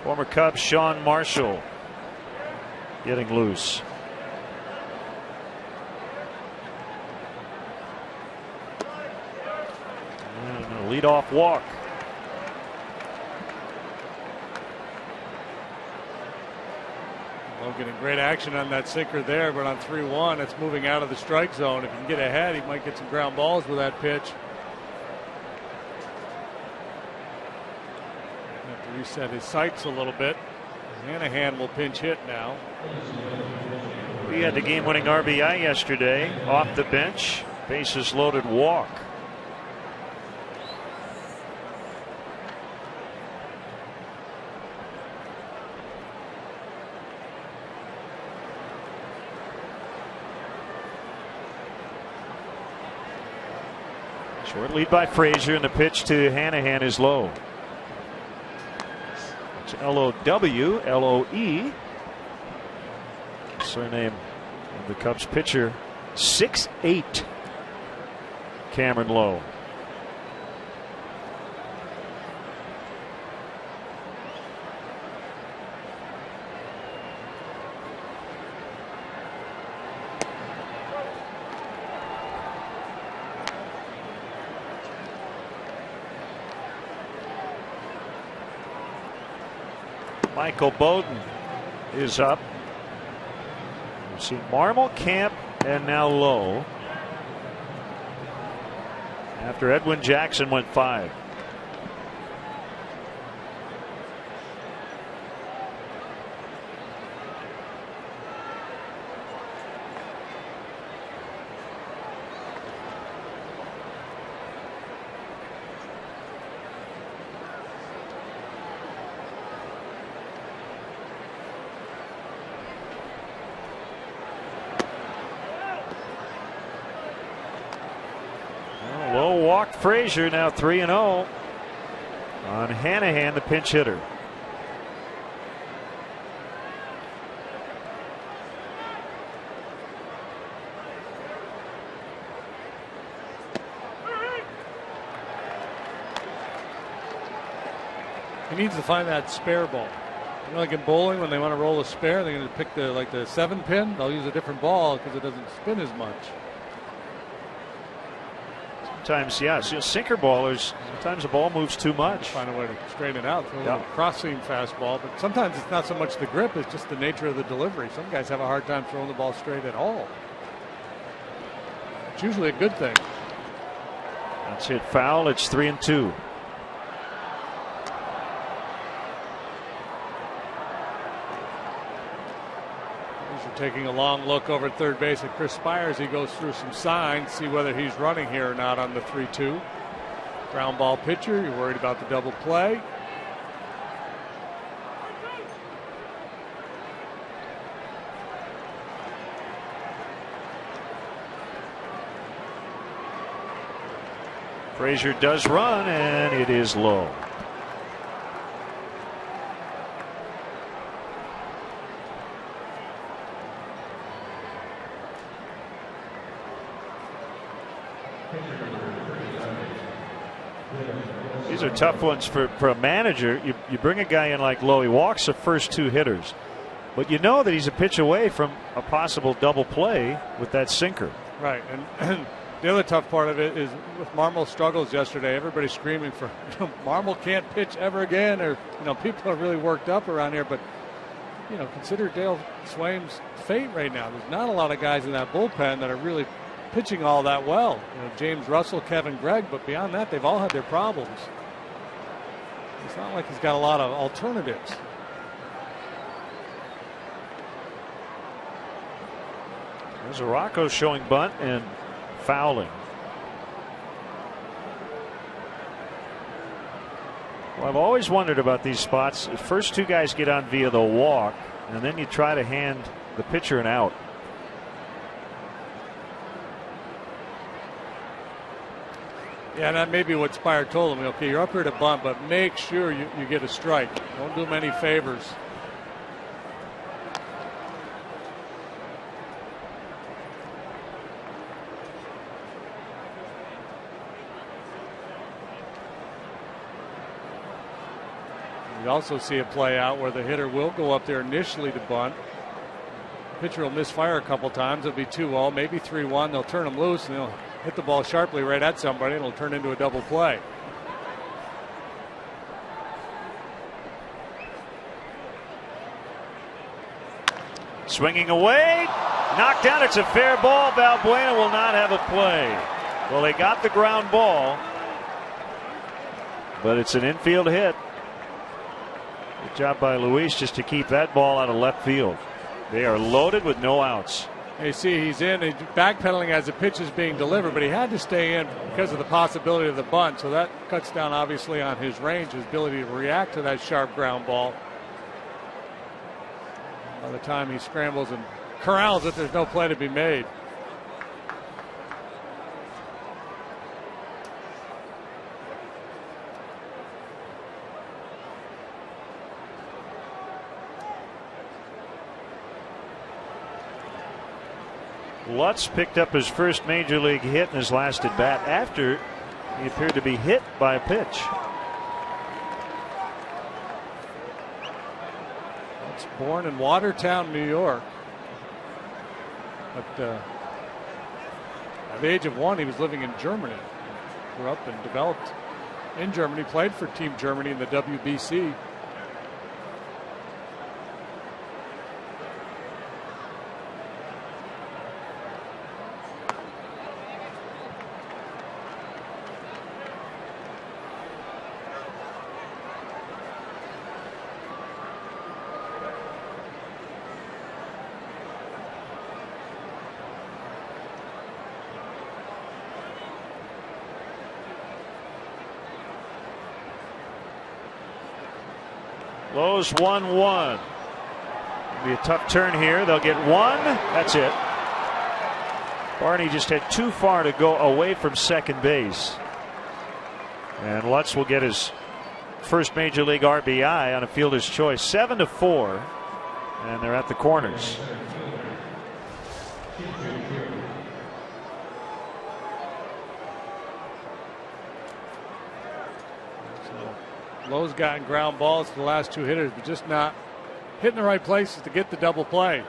Former Cub Sean Marshall getting loose. And a leadoff walk. Well, getting great action on that sinker there, but on 3-1, it's moving out of the strike zone. If he can get ahead, he might get some ground balls with that pitch. Have to reset his sights a little bit. Hanahan will pinch hit now. He had the game-winning RBI yesterday off the bench. Bases loaded walk. Short lead by Frazier, and the pitch to Hanahan is low. It's L-O-W, L-O-E. Surname of the Cubs pitcher, 6'8", Cameron Lowe. Michael Bowden is up. We've seen Marmol, Camp, and now Lowe. After Edwin Jackson went 5. Lowe walked Frazier, now 3-0 on Hanahan, the pinch hitter. He needs to find that spare ball. You know, like in bowling, when they want to roll a spare, they're going to pick the 7 pin. They'll use a different ball because it doesn't spin as much. Sometimes, yes, sinker ballers, sometimes the ball moves too much. Find a way to straighten it out. Throw a little cross-seam fastball, but sometimes it's not so much the grip, it's just the nature of the delivery. Some guys have a hard time throwing the ball straight at all. It's usually a good thing. That's hit foul. It's 3-2. Taking a long look over at third base at Chris Spires. He goes through some signs, see whether he's running here or not on the 3-2. Ground ball pitcher. You're worried about the double play. Frazier does run, and it is low. These are tough ones for a manager. You bring a guy in like Lowe, he walks the first 2 hitters, but you know that he's a pitch away from a possible double play with that sinker. Right, and the other tough part of it is with Marmol's struggles yesterday, everybody's screaming for Marmol can't pitch ever again, or people are really worked up around here, but consider Dale Swaim's fate right now. There's not a lot of guys in that bullpen that are really pitching all that well. James Russell, Kevin Gregg, but beyond that, they've all had their problems. It's not like he's got a lot of alternatives. There's a Rocco showing bunt and fouling. Well, I've always wondered about these spots. The first 2 guys get on via the walk, and then you try to hand the pitcher an out. Yeah, that may be what Spire told him. Okay, you're up here to bunt, but make sure you get a strike. Don't do him any favors. You also see it play out where the hitter will go up there initially to bunt. Pitcher will misfire a couple times. It'll be 2-0, maybe 3-1. They'll turn him loose and they'll hit the ball sharply right at somebody, and it'll turn into a double play. Swinging away, knocked down. It's a fair ball. Valbuena will not have a play. Well, they got the ground ball, but it's an infield hit. Good job by Luis just to keep that ball out of left field. They are loaded with no outs. You see he's in, he's backpedaling as the pitch is being delivered, but he had to stay in because of the possibility of the bunt. So that cuts down obviously on his range, his ability to react to that sharp ground ball. By the time he scrambles and corrals it, there's no play to be made. Lutz picked up his first major league hit in his last at bat after he appeared to be hit by a pitch. Lutz born in Watertown, New York. But at the age of 1, he was living in Germany. Grew up and developed in Germany, played for Team Germany in the WBC. Lowe's 1-1. Be a tough turn here. They'll get one. That's it. Barney just had too far to go away from second base. And Lutz will get his first major league RBI on a fielder's choice. 7-4. And they're at the corners. Lowe's gotten ground balls to the last 2 hitters, but just not hitting the right places to get the double play.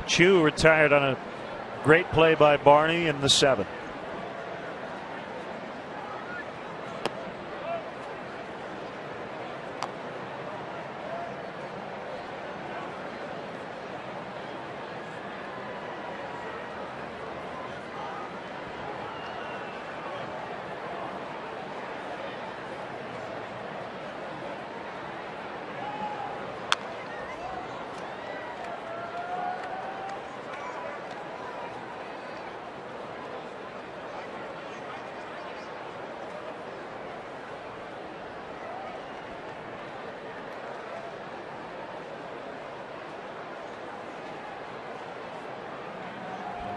Chu retired on a great play by Barney in the 7th.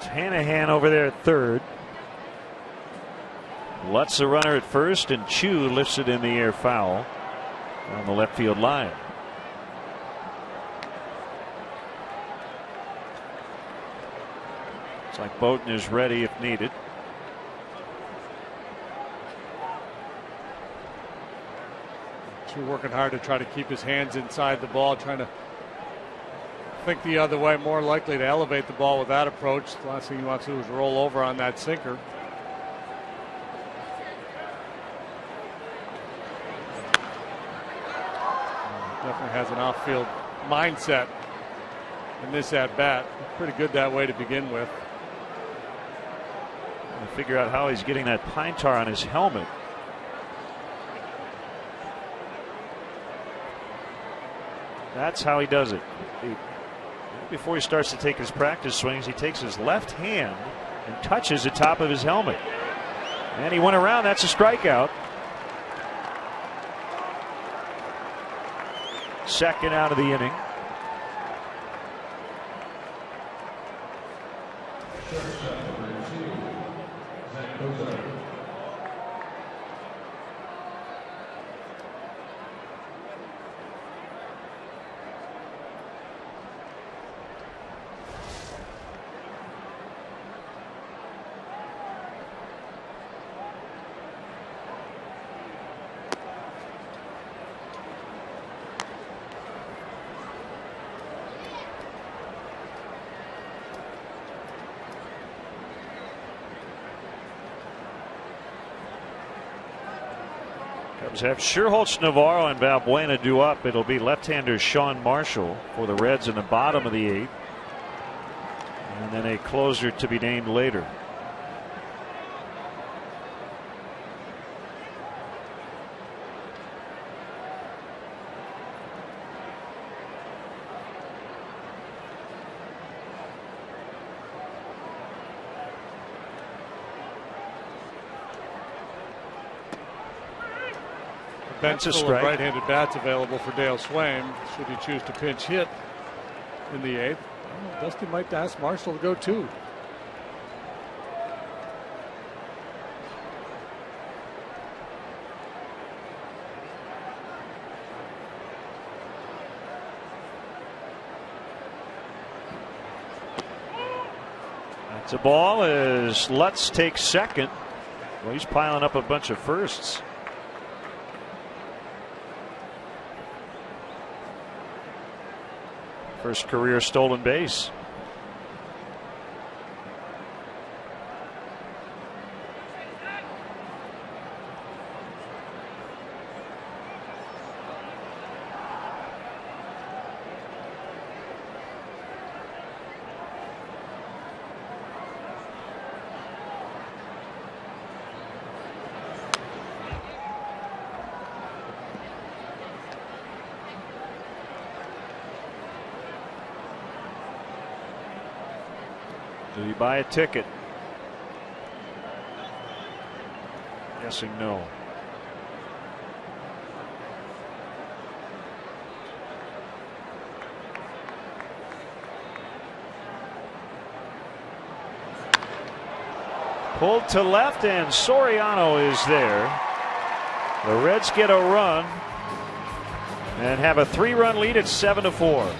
Hanahan over there at third. Lutz the runner at first, and Chu lifts it in the air foul on the left field line. It's like Bowden is ready if needed. Chu working hard to try to keep his hands inside the ball, trying to think the other way, more likely to elevate the ball with that approach. The last thing he wants to do is roll over on that sinker. Definitely has an off-field mindset in this at-bat. Pretty good that way to begin with. And figure out how he's getting that pine tar on his helmet. That's how he does it. Before he starts to take his practice swings, he takes his left hand and touches the top of his helmet. And he went around. That's a strikeout. Second out of the inning. Cubs have Sherholtz, Navarro, and Valbuena due up. It'll be left-hander Sean Marshall for the Reds in the bottom of the 8th. And then a closer to be named later. Bench full of right-handed bats available for Dale Swain should he choose to pinch hit in the 8th. Dusty might ask Marshall to go too. That's a ball as Lutz takes second. Well, he's piling up a bunch of firsts. First career stolen base. Do you buy a ticket? Guessing no. Pulled to left, and Soriano is there. The Reds get a run and have a 3-run lead at 7-4.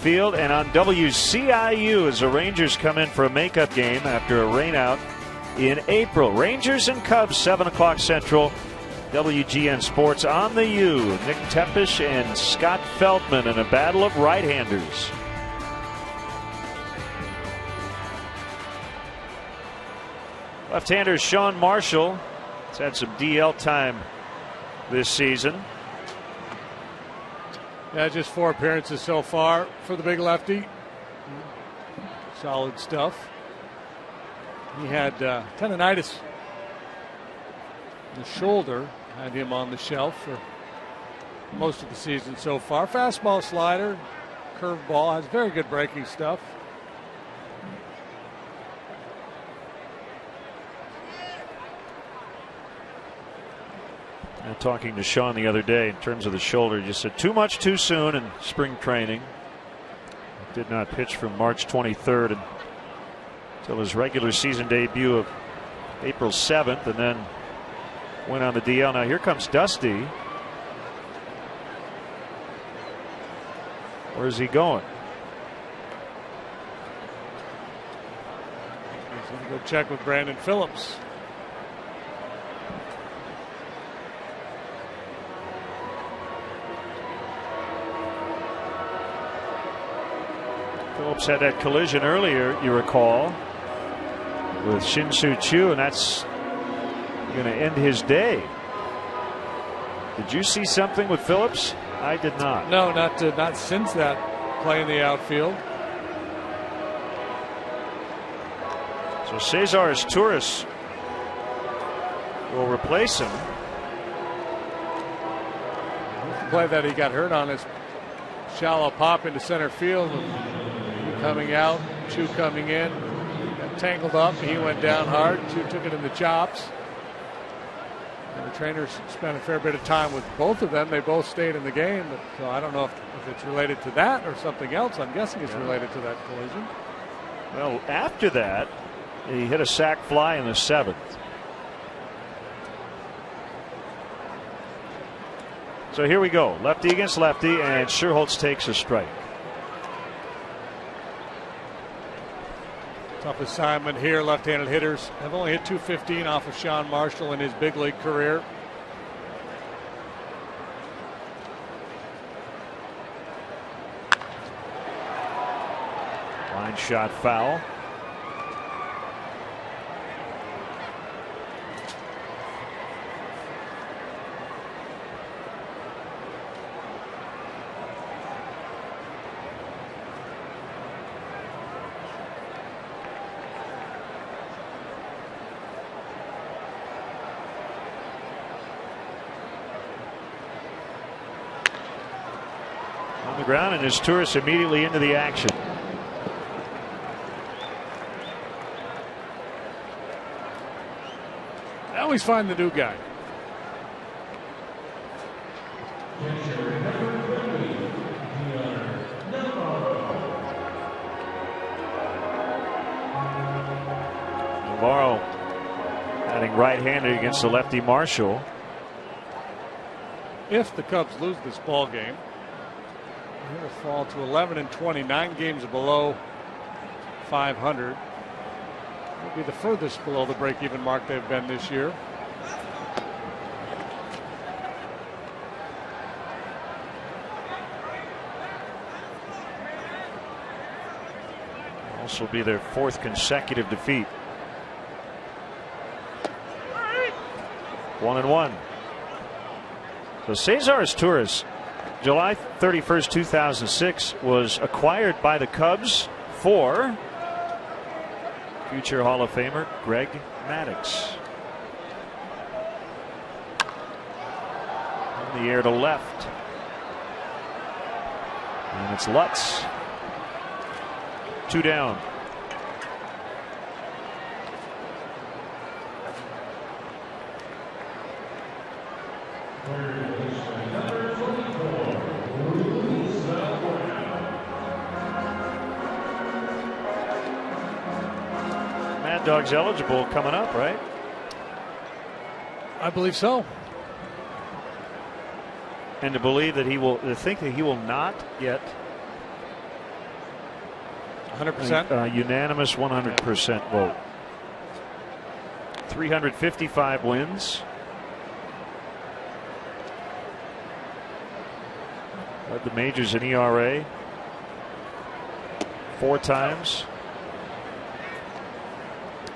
Field and on WCIU as the Rangers come in for a makeup game after a rainout in April. Rangers and Cubs, 7 o'clock Central. WGN Sports on the U. Nick Tepish and Scott Feldman in a battle of right-handers. Left-hander Sean Marshall has had some DL time this season. Yeah, just 4 appearances so far for the big lefty. Solid stuff. He had tendonitis in the shoulder, had him on the shelf for most of the season so far. Fastball, slider, curveball, has very good breaking stuff. Talking to Sean the other day in terms of the shoulder, just said too much too soon in spring training. Did not pitch from March 23rd until his regular season debut of April 7th, and then went on the DL. Now here comes Dusty. Where's he going? He's going to go check with Brandon Phillips. Phillips had that collision earlier, you recall, with Shin-Soo Choo, and that's going to end his day. Did you see something with Phillips? I did not. No, not since that play in the outfield. So Cesar Izturis will replace him. The play that he got hurt on is shallow pop into center field. Coming out, Choo coming in, got tangled up. He went down hard. Choo took it in the chops. And the trainers spent a fair bit of time with both of them. They both stayed in the game. But, so I don't know if it's related to that or something else. I'm guessing it's related to that collision. Well, after that, he hit a sac fly in the 7th. So here we go. Lefty against lefty, and Scherholtz takes a strike. Tough assignment here. Left-handed hitters have only hit .215 off of Sean Marshall in his big league career. Line shot foul. The ground, and Izturis immediately into the action. I always find the new guy. Navarro batting right-handed against the lefty Marshall. If the Cubs lose this ball game, it will fall to 11-29 games below 500. It'll be the furthest below the break-even mark they've been this year. Also be their 4th consecutive defeat. 1-1. So Cesar Izturis, July 31st, 2006, was acquired by the Cubs for future Hall of Famer Greg Maddux. In the air to left. And it's Lutz. 2 down. Mad Dog's eligible coming up, right? I believe so. And to believe that he will, to think that he will not get 100%. Unanimous 100% vote. 355 wins. Led the majors in ERA 4 times.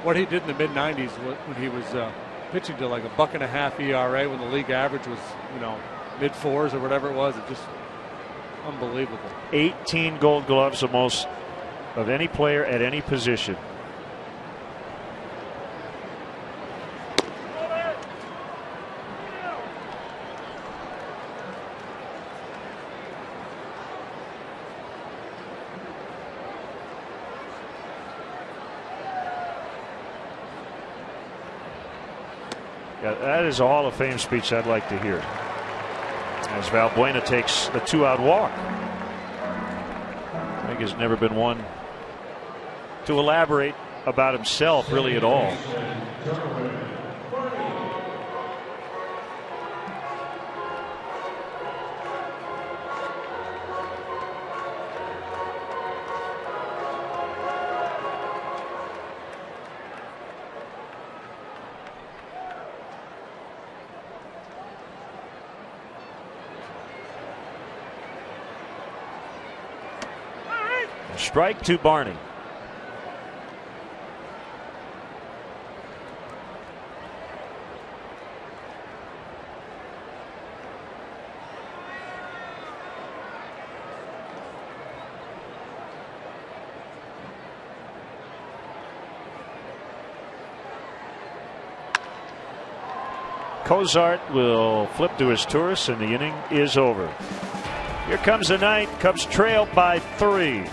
What he did in the mid-90s when he was pitching to like a $1.50 ERA when the league average was, mid-4s or whatever it was, it just unbelievable. 18 Gold Gloves, the most of any player at any position. Yeah, that is a Hall of Fame speech I'd like to hear. As Valbuena takes the 2-out walk. I think he's never been one to elaborate about himself really at all. Strike to Barney. Cozart will flip to his tourist, and the inning is over. Here comes the ninth. Cubs trail by 3.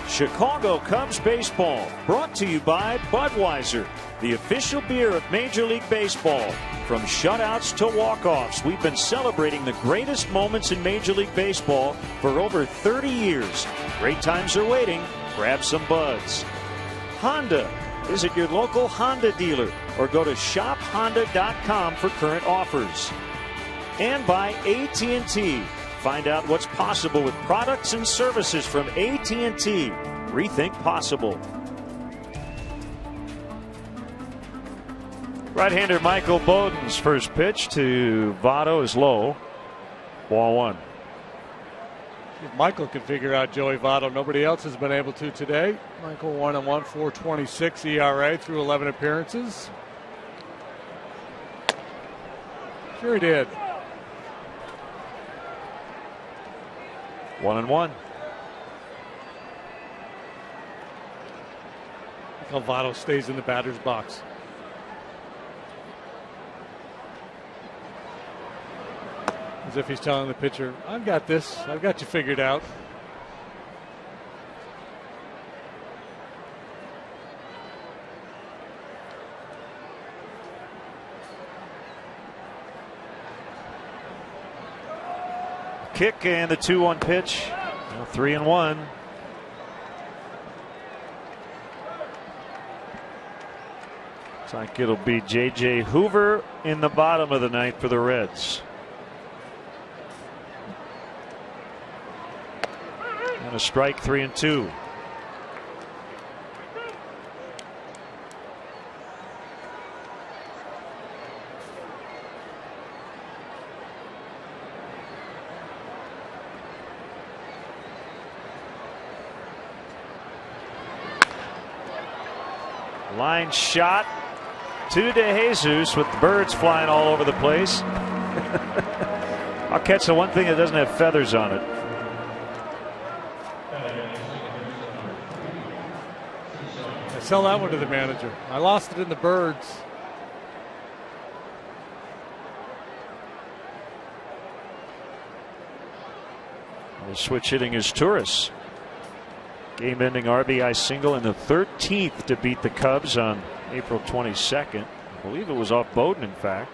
Chicago Cubs baseball, brought to you by Budweiser, the official beer of Major League Baseball. From shutouts to walk-offs, we've been celebrating the greatest moments in Major League Baseball for over 30 years. Great times are waiting. Grab some buds. Honda. Visit your local Honda dealer or go to shophonda.com for current offers. And by AT&T. Find out what's possible with products and services from AT&T. Rethink possible. Right-hander Michael Bowden's first pitch to Votto is low. Ball 1. If Michael can figure out Joey Votto, nobody else has been able to today. Michael 1-1, 4.26 ERA through 11 appearances. Sure he did. 1-1. Votto stays in the batter's box. As if he's telling the pitcher, I've got this. I've got you figured out. Kick and the 2-1 pitch. 3-1. Looks like it'll be J.J. Hoover in the bottom of the ninth for the Reds. And a strike, 3-2. Line shot to DeJesus with the birds flying all over the place. I'll catch the one thing that doesn't have feathers on it. I sell that one to the manager. I lost it in the birds. The switch hitting is Turris. Game-ending RBI single in the 13th to beat the Cubs on April 22nd. I believe it was off Bowden, in fact.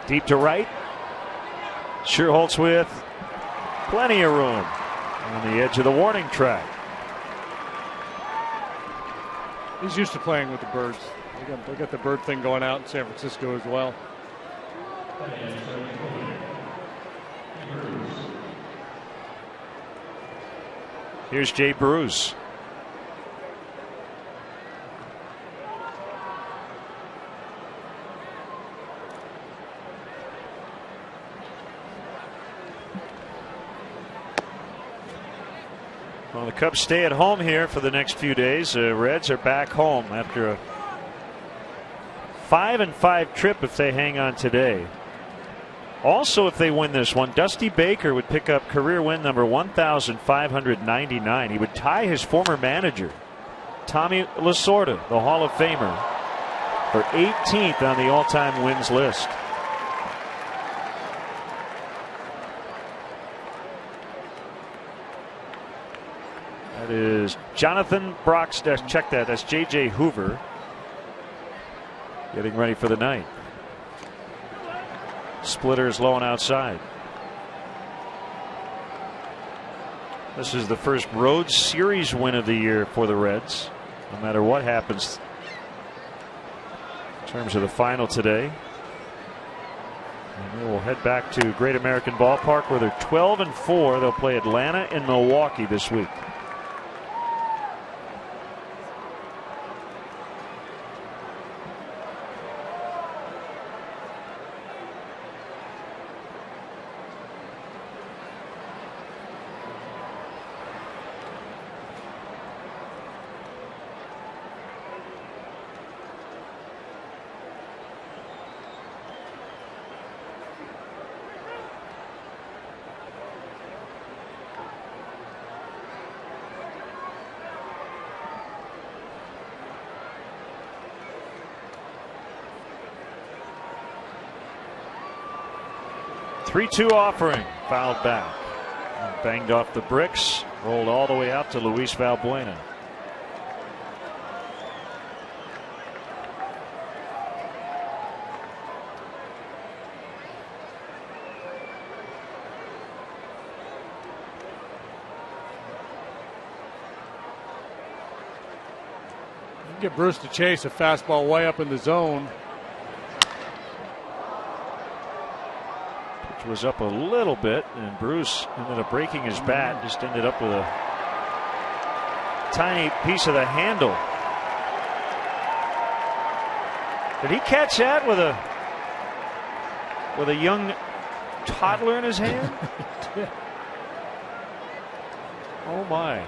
Deep to right. Scherholtz with plenty of room on the edge of the warning track. He's used to playing with the birds. They got the bird thing going out in San Francisco as well. Here's Jay Bruce. Well, the Cubs stay at home here for the next few days. Reds are back home after a 5-5 trip if they hang on today. Also, if they win this one, Dusty Baker would pick up career win number 1,599. He would tie his former manager, Tommy Lasorda, the Hall of Famer, for 18th on the all-time wins list. That is Jonathan Brockstedt. Check that. That's J.J. Hoover getting ready for the night. Splitter is low and outside. This is the first road series win of the year for the Reds, no matter what happens in terms of the final today. And they will head back to Great American Ballpark where they're 12-4. They'll play Atlanta and Milwaukee this week. Three-two offering, fouled back. And banged off the bricks, rolled all the way out to Luis Valbuena. Get Bruce to chase a fastball way up in the zone. Was up a little bit, and Bruce ended up breaking his bat. Just ended up with a tiny piece of the handle. Did he catch that with a young toddler in his hand? Oh my!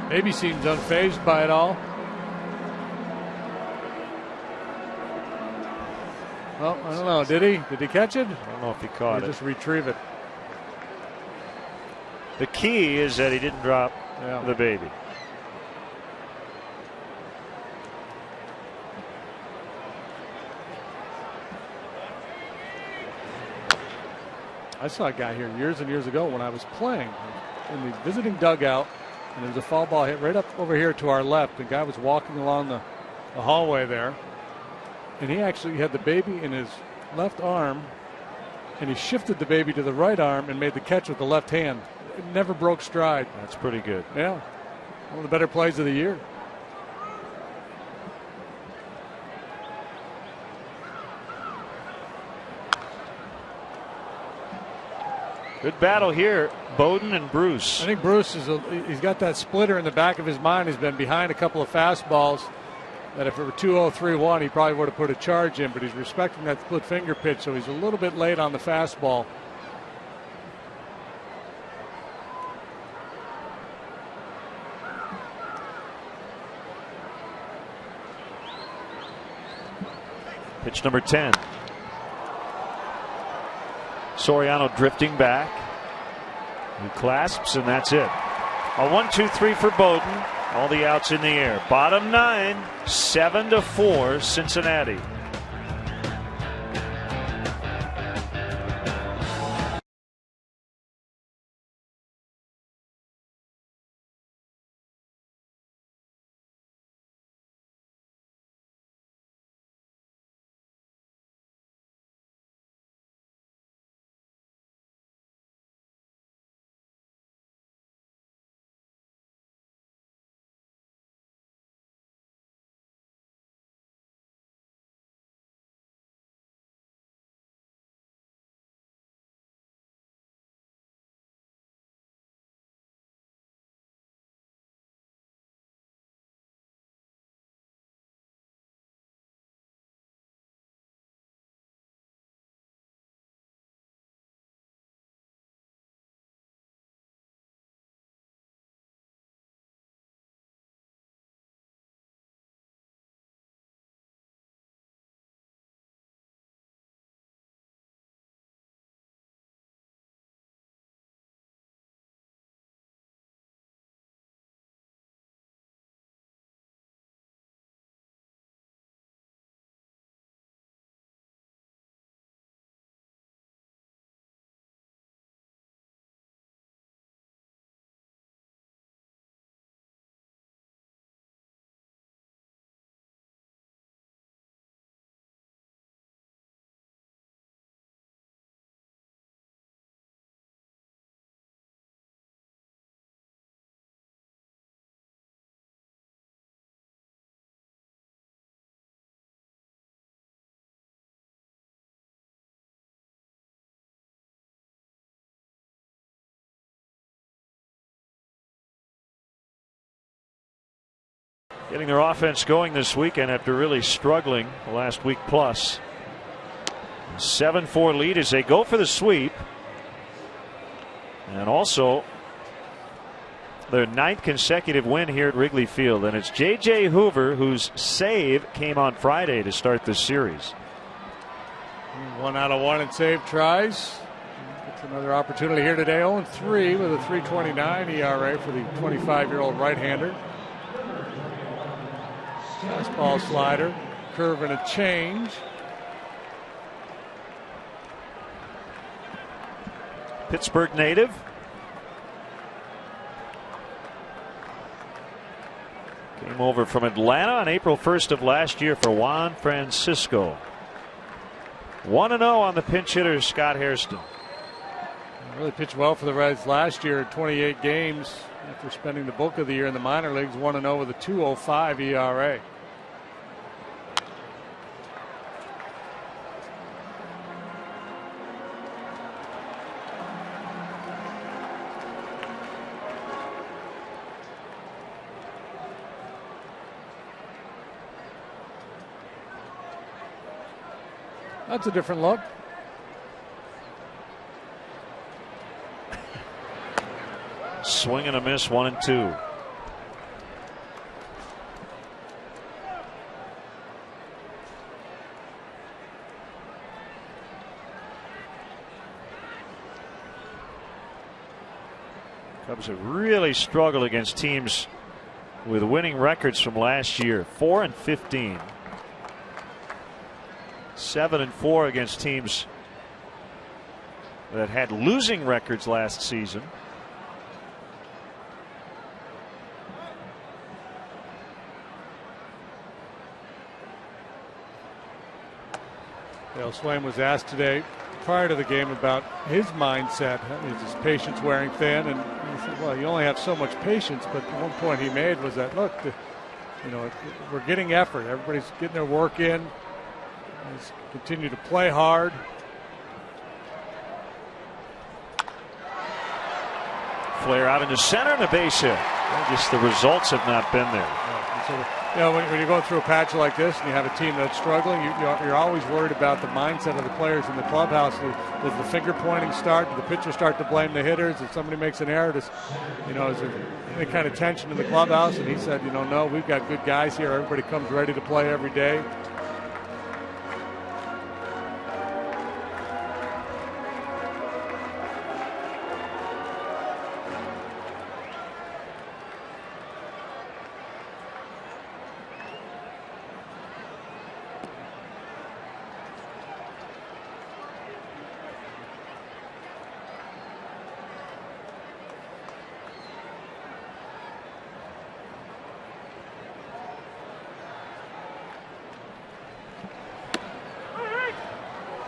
Maybe seems unfazed by it all. Well, I don't know. Did he? Did he catch it? I don't know if he caught it. Just retrieve it. The key is that he didn't drop the baby. I saw a guy here years and years ago when I was playing in the visiting dugout, and there was a foul ball hit right up over here to our left. The guy was walking along the hallway there. And he actually had the baby in his left arm, and he shifted the baby to the right arm and made the catch with the left hand. It never broke stride. That's pretty good. Yeah. One of the better plays of the year. Good battle here, Bowden and Bruce. I think Bruce he's got that splitter in the back of his mind. He's been behind a couple of fastballs that if it were 2-0, 3-1, he probably would have put a charge in, but he's respecting that split finger pitch, so he's a little bit late on the fastball. Pitch number 10. Soriano drifting back. He clasps, and that's it. A 1-2-3 for Bowden. All the outs in the air. Bottom 9, 7-4 Cincinnati. Getting their offense going this weekend after really struggling the last week plus. 7-4 lead as they go for the sweep. And also their 9th consecutive win here at Wrigley Field. And it's J.J. Hoover, whose save came on Friday to start this series. 1 out of 1 in save tries. Gets another opportunity here today. 0-3 with a 3.29 ERA for the 25-year-old right-hander. Fastball, slider, curve, and a change. Pittsburgh native. Came over from Atlanta on April 1st of last year for Juan Francisco. 1-0 on the pinch hitter, Scott Hairston. Really pitched well for the Reds last year, 28 games after spending the bulk of the year in the minor leagues. 1-0 with a 2.05 ERA. That's a different look. Swing and a miss, 1-2. Cubs have really struggled against teams with winning records from last year. 4-15. 7-4 against teams that had losing records last season. Dale Swain was asked today prior to the game about his mindset. Is his patience wearing thin? And he said, well, you only have so much patience. But the one point he made was that, look, we're getting effort. Everybody's getting their work in. Let's continue to play hard. flare out into center and a base hit. Just the results have not been there. So, when you're going through a patch like this and you have a team that's struggling, you're always worried about the mindset of the players in the clubhouse. Does the finger pointing start? Does the pitcher start to blame the hitters? If somebody makes an error, is there any kind of tension in the clubhouse? And he said, no, we've got good guys here. Everybody comes ready to play every day.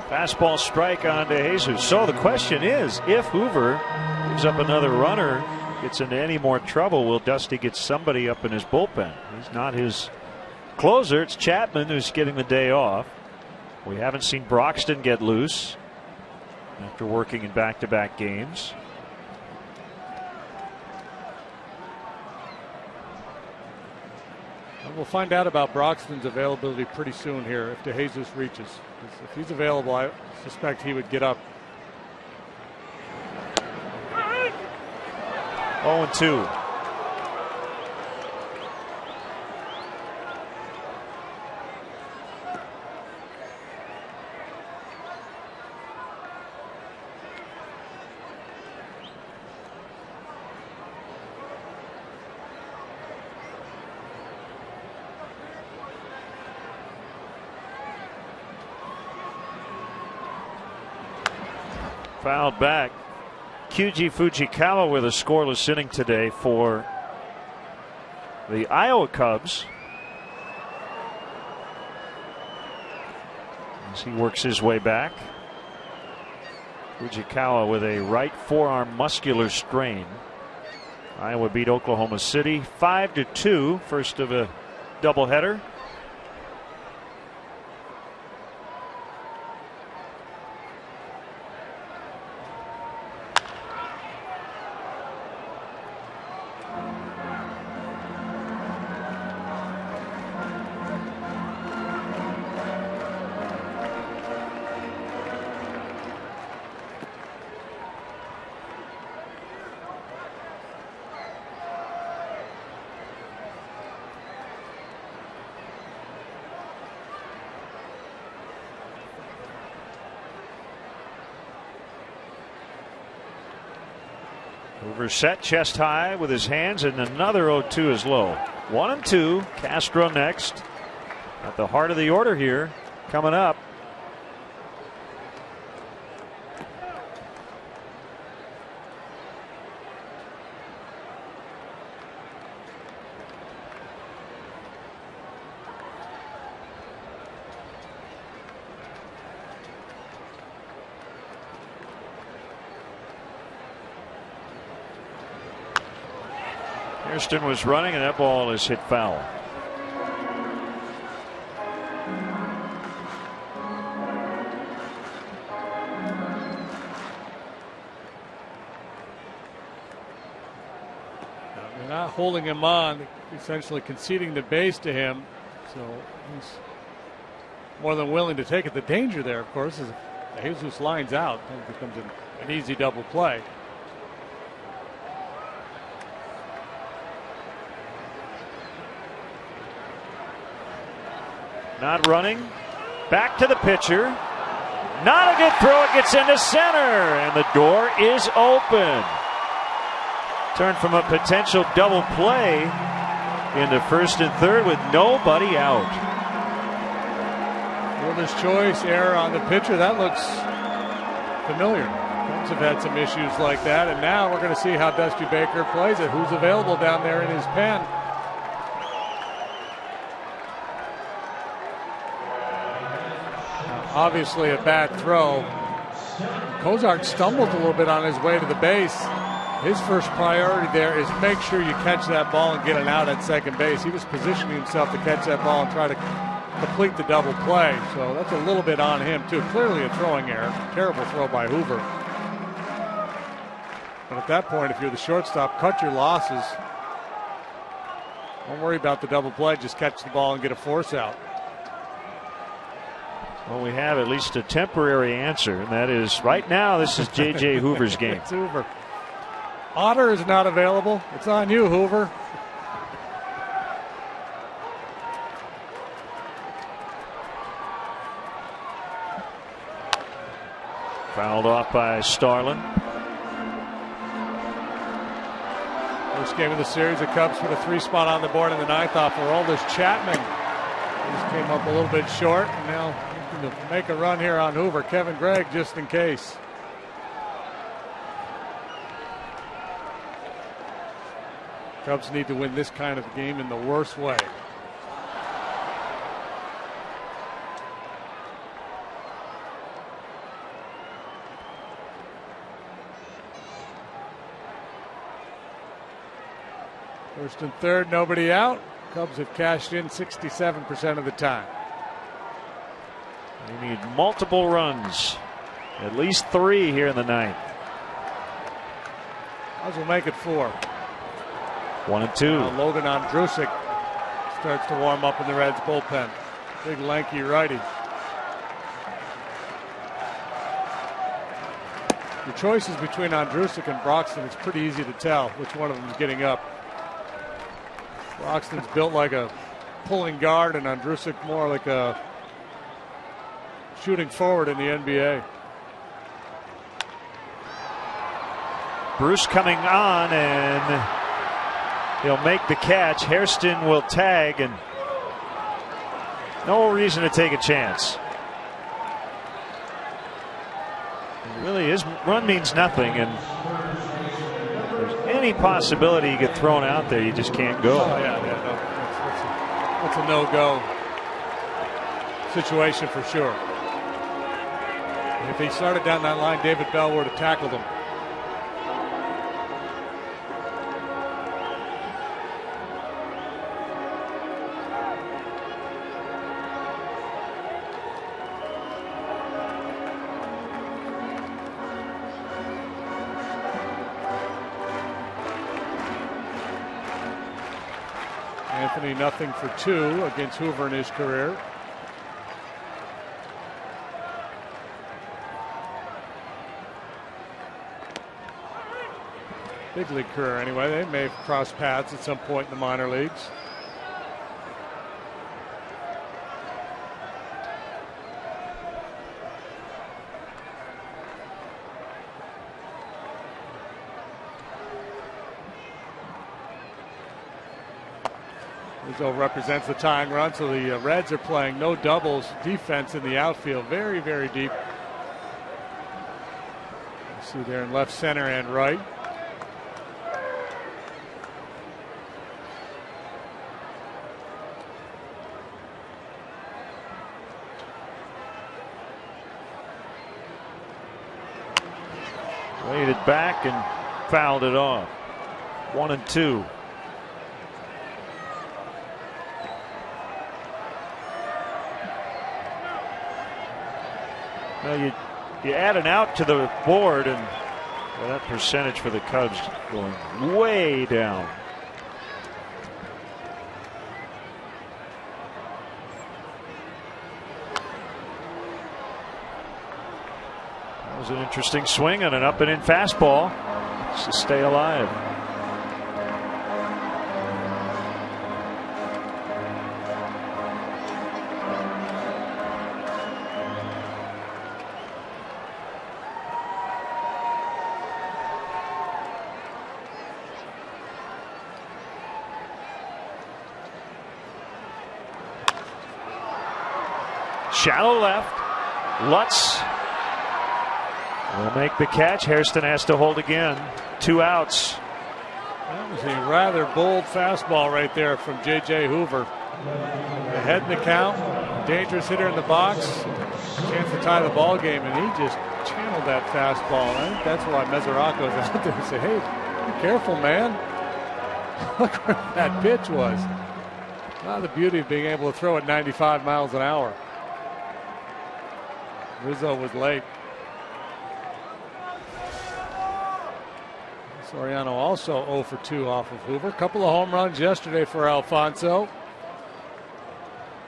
Fastball strike on to Jesus. So the question is, if Hoover gives up another runner, gets into any more trouble, will Dusty get somebody up in his bullpen? He's not his closer. It's Chapman who's getting the day off. We haven't seen Broxton get loose after working in back-to-back games. We'll find out about Broxton's availability pretty soon here if DeJesus reaches. If he's available, I suspect he would get up. 0-2. Fouled back. Kyuji Fujikawa with a scoreless inning today for the Iowa Cubs, as he works his way back. Fujikawa with a right forearm muscular strain. Iowa beat Oklahoma City 5-2, first of a doubleheader. Hoover set chest high with his hands, and another 0-2 is low. 1-2. Castro next. At the heart of the order here coming up. Hairston was running, and that ball is hit foul. They're not holding him on, essentially conceding the base to him, so he's more than willing to take it. The danger there, of course, is if Jesus lines out, it becomes an easy double play. Not running. Back to the pitcher. Not a good throw. It gets into center, and the door is open. Turned from a potential double play into first and third with nobody out. Fielder's choice, error on the pitcher. That looks familiar. Cubs have had some issues like that, and now we're going to see how Dusty Baker plays it. Who's available down there in his pen? Obviously a bad throw. Cozart stumbled a little bit on his way to the base. His first priority there is make sure you catch that ball and get it out at second base. He was positioning himself to catch that ball and try to complete the double play. So that's a little bit on him too. Clearly a throwing error. Terrible throw by Hoover. But at that point, if you're the shortstop, cut your losses. Don't worry about the double play. Just catch the ball and get a force out. Well, we have at least a temporary answer, and that is right now this is J.J. Hoover's game. It's Hoover. Otter is not available. It's on you, Hoover. Fouled off by Starlin. First game of the series, the Cubs put a 3 spot on the board in the 9th off Aroldis Chapman. Just came up a little bit short, and now looking to make a run here on Hoover. Kevin Gregg just in case. Cubs need to win this kind of game in the worst way. First and third, nobody out. Cubs have cashed in 67% of the time. They need multiple runs, at least 3 here in the 9th. Cubs will make it 4. 1-2. Logan Andrusik starts to warm up in the Reds bullpen. Big lanky righty. The choices between Andrusik and Broxton, it's pretty easy to tell which one of them is getting up. Broxton's built like a pulling guard, and Andrusik more like a shooting forward in the NBA. Bruce coming on, and he'll make the catch. Hairston will tag, and no reason to take a chance. Really, his run means nothing, and if there's any possibility you get thrown out there, you just can't go. Oh, yeah, no, that's a no-go situation for sure. And if he started down that line, David Bell would have tackled him. Anthony nothing for 2 against Hoover in his career. Big league career anyway. They may have crossed paths at some point in the minor leagues. Rizzo represents the tying run, so the Reds are playing no doubles defense in the outfield. Very, very deep. You see there in left center and right. Laid it back and fouled it off. 1-2. Well, you add an out to the board, and well, that percentage for the Cubs going way down. That was an interesting swing on an up and in fastball just to stay alive. Shallow left. Lutz will make the catch. Hairston has to hold again. 2 outs. That was a rather bold fastball right there from J.J. Hoover. Ahead in the count. Dangerous hitter in the box. Chance to tie the ball game, and he just channeled that fastball. I think that's why Mesoraco's out there and say, hey, be careful, man. Look where that pitch was. Not the beauty of being able to throw at 95 miles an hour. Rizzo was late. Soriano also 0 for 2 off of Hoover. A couple of home runs yesterday for Alfonso.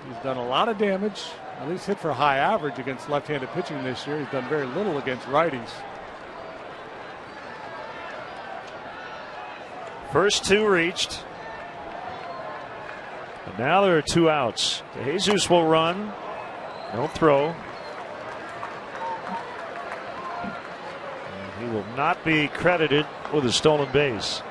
He's done a lot of damage, at least hit for high average against left-handed pitching this year. He's done very little against righties. First 2 reached. And now there are 2 outs. Jesus will run. No throw. And he will not be credited with a stolen base.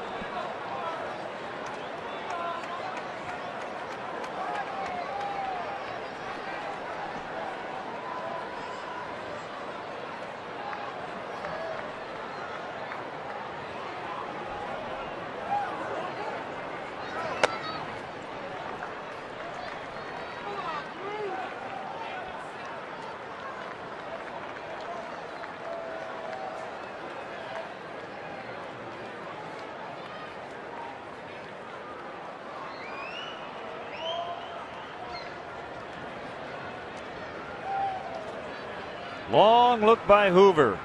Long look by Hoover.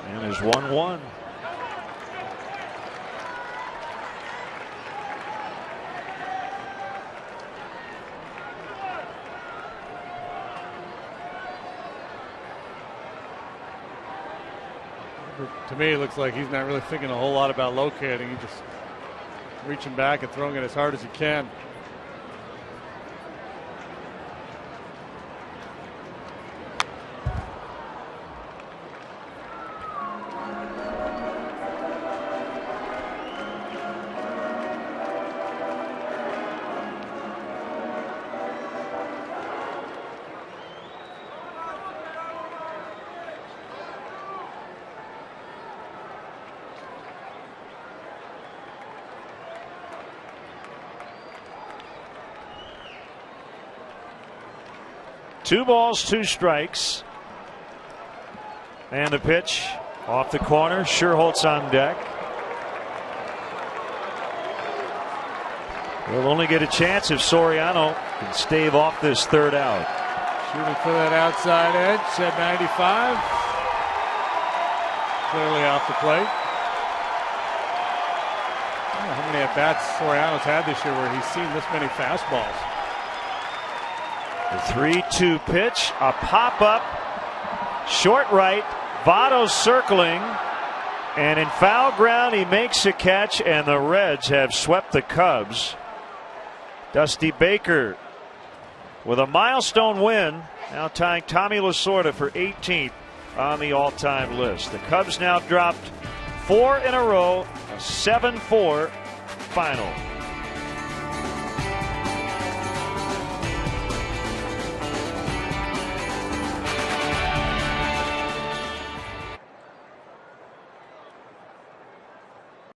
And there's 1-1. To me, it looks like he's not really thinking a whole lot about locating. He's just reaching back and throwing it as hard as he can. Two balls, 2 strikes. And the pitch off the corner. Sherholtz on deck. We'll only get a chance if Soriano can stave off this 3rd out. Shooting for that outside edge at 95. Clearly off the plate. I don't know how many at-bats Soriano's had this year where he's seen this many fastballs. The 3-2 pitch, a pop-up, short right, Votto's circling, and in foul ground he makes a catch, and the Reds have swept the Cubs. Dusty Baker with a milestone win, now tying Tommy Lasorda for 18th on the all-time list. The Cubs now dropped 4 in a row, a 7-4 final.